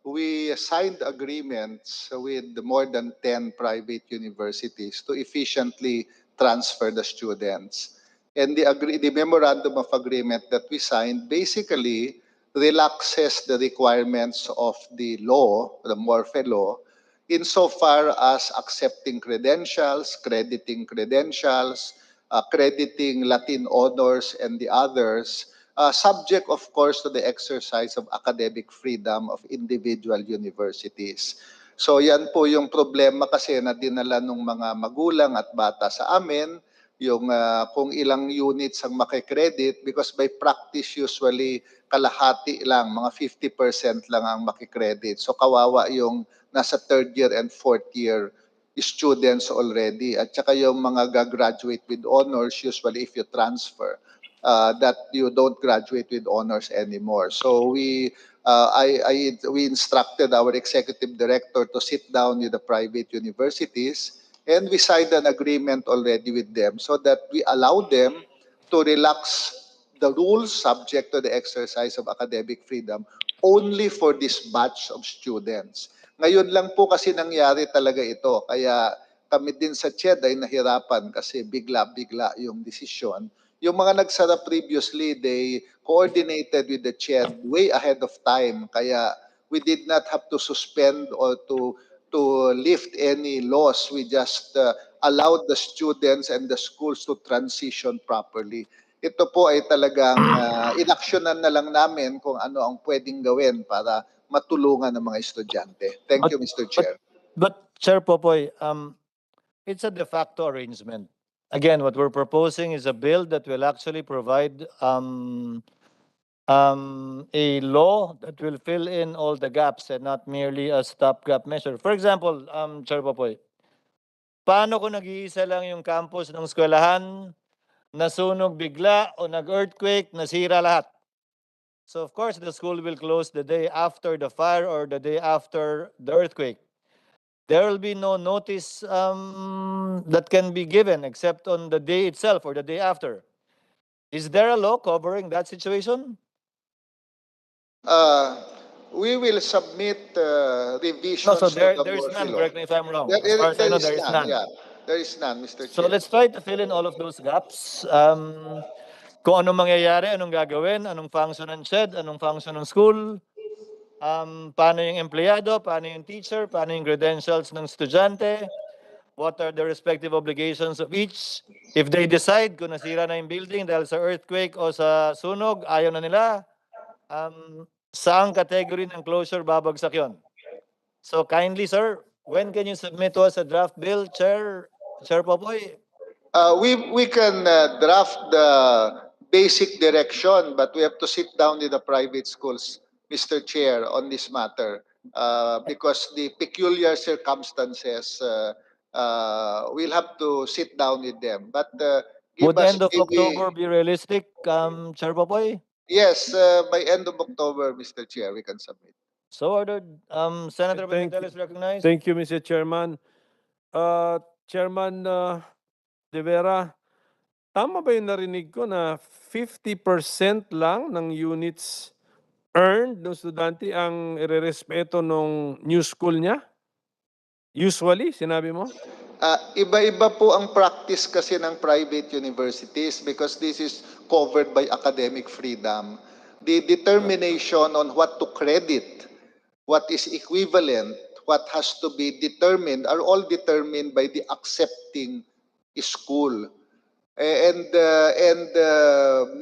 we signed agreements with more than 10 private universities to efficiently transfer the students. And the memorandum of agreement that we signed basically relaxes the requirements of the law, the Morphe law, insofar as accepting credentials, crediting Latin honors and the others, subject of course to the exercise of academic freedom of individual universities. So yan po yung problema kasi na dinala ng mga magulang at bata sa amin, yung kung ilang units ang makikredit because by practice usually kalahati lang, mga 50% lang ang makikredit. So kawawa yung nasa third year and fourth year students already. At saka yung mga gagraduate with honors, usually if you transfer, that you don't graduate with honors anymore. So we instructed our executive director to sit down with the private universities and we signed an agreement already with them so that we allow them to relax the rules subject to the exercise of academic freedom only for this batch of students. Ngayon lang po kasi nangyari talaga ito. Kaya kami din sa CHED ay nahirapan kasi bigla-bigla yung desisyon. Yung mga nagsara previously, they coordinated with the CHED way ahead of time. Kaya we did not have to suspend or to lift any laws. We just allowed the students and the schools to transition properly. Ito po ay talagang inaksyonan na lang namin kung ano ang pwedeng gawin para matulungan ng mga estudyante. Thank you, Mr. Chair. But Chair Popoy, it's a de facto arrangement. Again, what we're proposing is a bill that will actually provide a law that will fill in all the gaps and not merely a stopgap measure. For example, Chair Popoy, paano kung nag-iisa lang yung campus ng eskwelahan, nasunog bigla o nag-earthquake, nasira lahat? So of course, the school will close the day after the fire or the day after the earthquake. There will be no notice that can be given except on the day itself or the day after. Is there a law covering that situation? We will submit No, revisions so to the there's Morphe none. law. Correct me if I'm wrong. As far as I know, there is none. Yeah, there is none, Mr. So Chair. let's try to fill in all of those gaps. Kung anong mangyayari, anong gagawin, anong function ng CHED, anong function ng school, paano yung empleyado, paano yung teacher, paano yung credentials ng estudyante, what are the respective obligations of each. If they decide kung nasira na yung building dahil sa earthquake o sa sunog, ayaw na nila, saang category ng closure babagsak yon? So kindly, sir, when can you submit to us a draft bill, Chair Popoy? We can draft the basic direction, but we have to sit down with the private schools, Mr. Chair, on this matter because the peculiar circumstances, we'll have to sit down with them. But give Would us end of maybe, October be realistic, Chair Popoy? yes, by end of October, Mr. Chair, we can submit. So ordered. Senator Thank Pimentel is recognized. Thank you, Mr. Chairman. Chairman De Vera, tama ba yung narinig ko na 50% lang ng units earned ng estudyante ang irerespeto ng new school niya? Usually, sinabi mo? Iba-iba po ang practice kasi ng private universities because this is covered by academic freedom. The determination on what to credit, what is equivalent, what has to be determined are all determined by the accepting school. And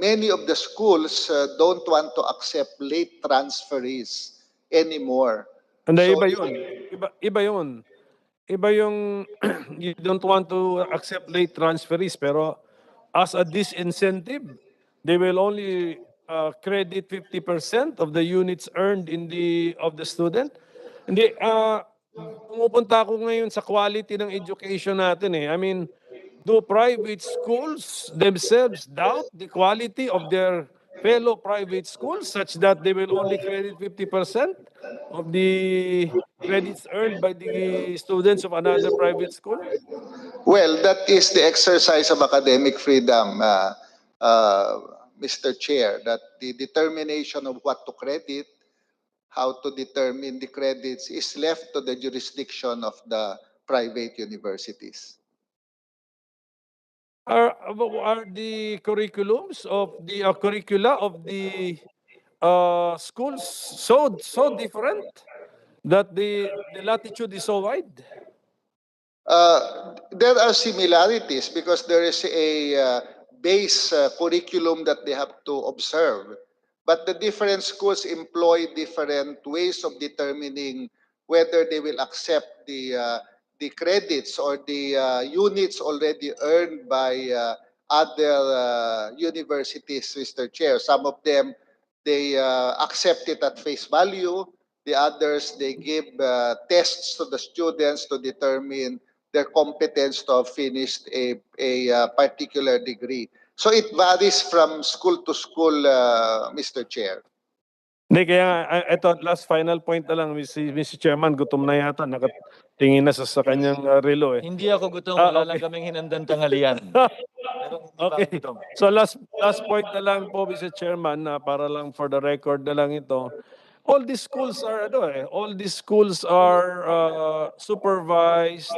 many of the schools don't want to accept late transferees anymore. Hindi, So, iba yun. Iba yun. Iba yung you don't want to accept late transferees pero as a disincentive, they will only credit 50% of the units earned of the student. Hindi, pumupunta ako ngayon sa quality ng education natin eh. I mean, do private schools themselves doubt the quality of their fellow private schools such that they will only credit 50% of the credits earned by the students of another private school? Well, that is the exercise of academic freedom, Mr. Chair, that the determination of what to credit, how to determine the credits is left to the jurisdiction of the private universities. Are the curriculums of the curricula of the schools so different that the latitude is so wide? There are similarities because there is a base curriculum that they have to observe. But the different schools employ different ways of determining whether they will accept the credits or the units already earned by other universities, Mr. Chair. Some of them, they accept it at face value. The others, they give tests to the students to determine their competence to have finished a particular degree. So it varies from school to school, Mr. Chair. Hindi, kaya nga, ito, last final point na lang, Mr. Chairman, gutom na yata, nakatingin na sa kanyang relo eh. Hindi ako gutom, wala lang kaming hinandang tanghalian. Pero hindi pa ako Okay. gutom. So last point na lang po, Mr. Chairman, para lang for the record na lang ito. All these schools are supervised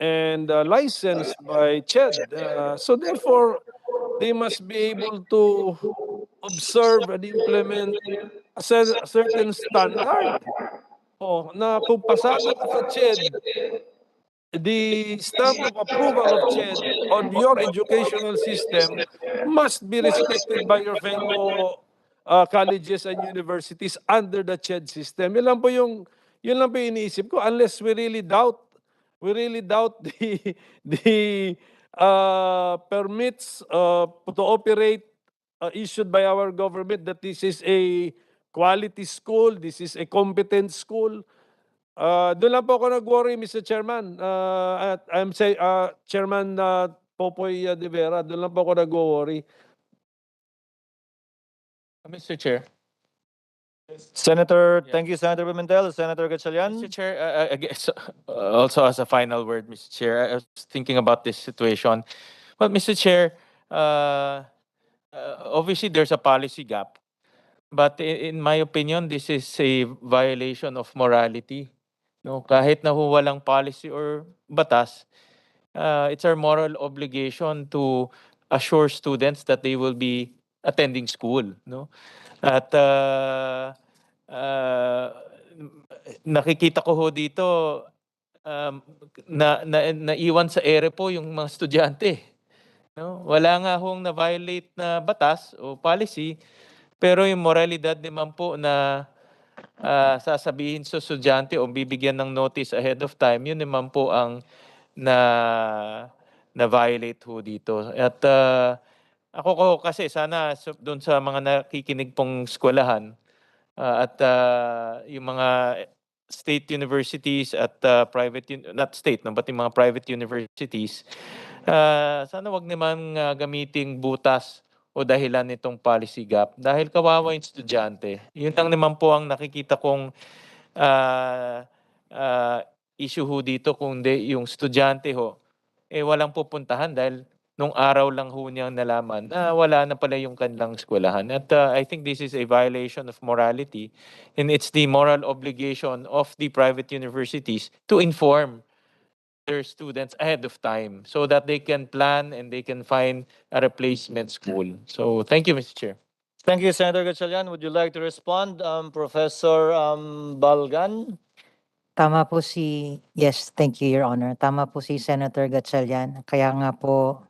and licensed by CHED. So therefore, they must be able to observe and implement a certain standard. Na kung pasado ka sa CHED, the stamp of approval of CHED on your educational system must be respected by your fellow colleges and universities under the CHED system. Yun lang po yung iniisip ko, unless we really doubt the permits to operate issued by our government, that this is a quality school, this is a competent school. Doon lang po ako nag-worry, Mr. Chairman. Chairman Popoy de Vera, doon lang po ako nag-worry. Mr. Chair. Senator, thank you, Senator Pimentel. Senator Gatchalian. Mr. Chair, also as a final word, Mr. Chair, I was thinking about this situation. Well, Mr. Chair, obviously there's a policy gap. But in my opinion, this is a violation of morality. No, kahit na walang policy or batas, it's our moral obligation to assure students that they will be attending school. No, at nakikita ko dito naiwan sa ere po yung mga estudyante. No, wala nga na-violate na batas o policy, pero yung moralidad naman po na sasabihin sa estudyante o bibigyan ng notice ahead of time, yun naman po ang na-violate dito. At ako kasi sana doon sa mga nakikinig pong eskwelahan at yung mga state universities at private, not state, no, but yung mga private universities, sana wag naman gamiting butas o dahilan nitong policy gap dahil kawawa yung estudyante. Yun lang naman po ang nakikita kong issue dito, kung yung estudyante walang pupuntahan dahil nung araw lang niyang nalaman na wala na pala yung kanilang eskwelahan. At I think this is a violation of morality, and it's the moral obligation of the private universities to inform their students ahead of time so that they can plan and they can find a replacement school. So thank you, Mr. Chair. Thank you, Senator Gatchalian. Would you like to respond, Professor Balgan? Yes, thank you, Your Honor. Tama po si Senator Gatchalian. Kaya nga po,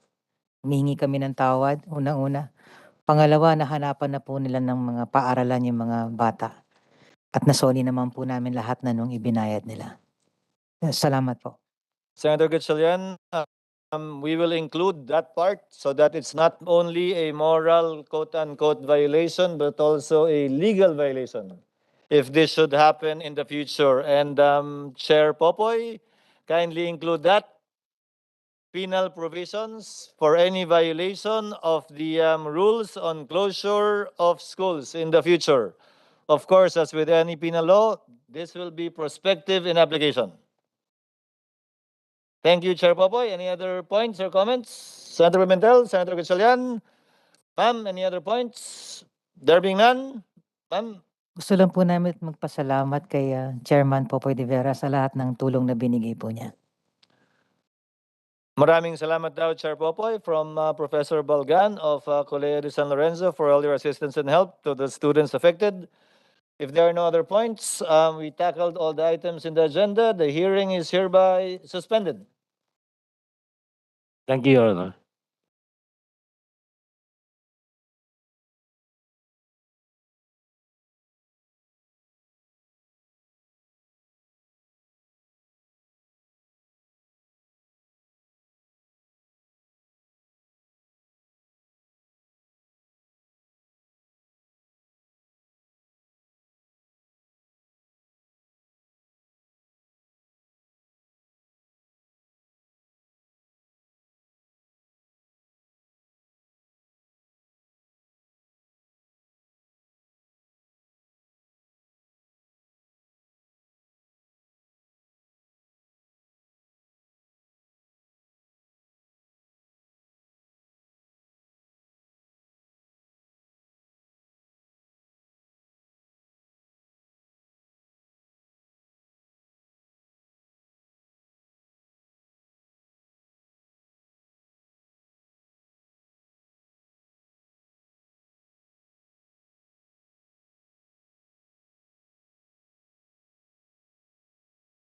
humingi kami ng tawad, unang-una. Pangalawa, nahanapan na po nila ng mga paaralan yung mga bata. At nasoli naman po namin lahat na nung ibinayad nila. Salamat po. Senator Gatchalian, we will include that part so that it's not only a moral quote-unquote violation, but also a legal violation if this should happen in the future. And Chair Popoy, kindly include that. penal provisions for any violation of the rules on closure of schools in the future. Of course, as with any penal law, this will be prospective in application. Thank you, Chair Popoy. Any other points or comments? Senator Pimentel, Senator Gatchalian? Ma'am, any other points? There being none, ma'am, Gusto lang po namin magpasalamat kay Chairman Popoy de Vera sa lahat ng tulong na binigay po niya. maraming salamat daw, Chair Popoy, from Professor Balgan of Colegio de San Lorenzo for all your assistance and help to the students affected. If there are no other points, we tackled all the items in the agenda. The hearing is hereby suspended. Thank you, Your Honor.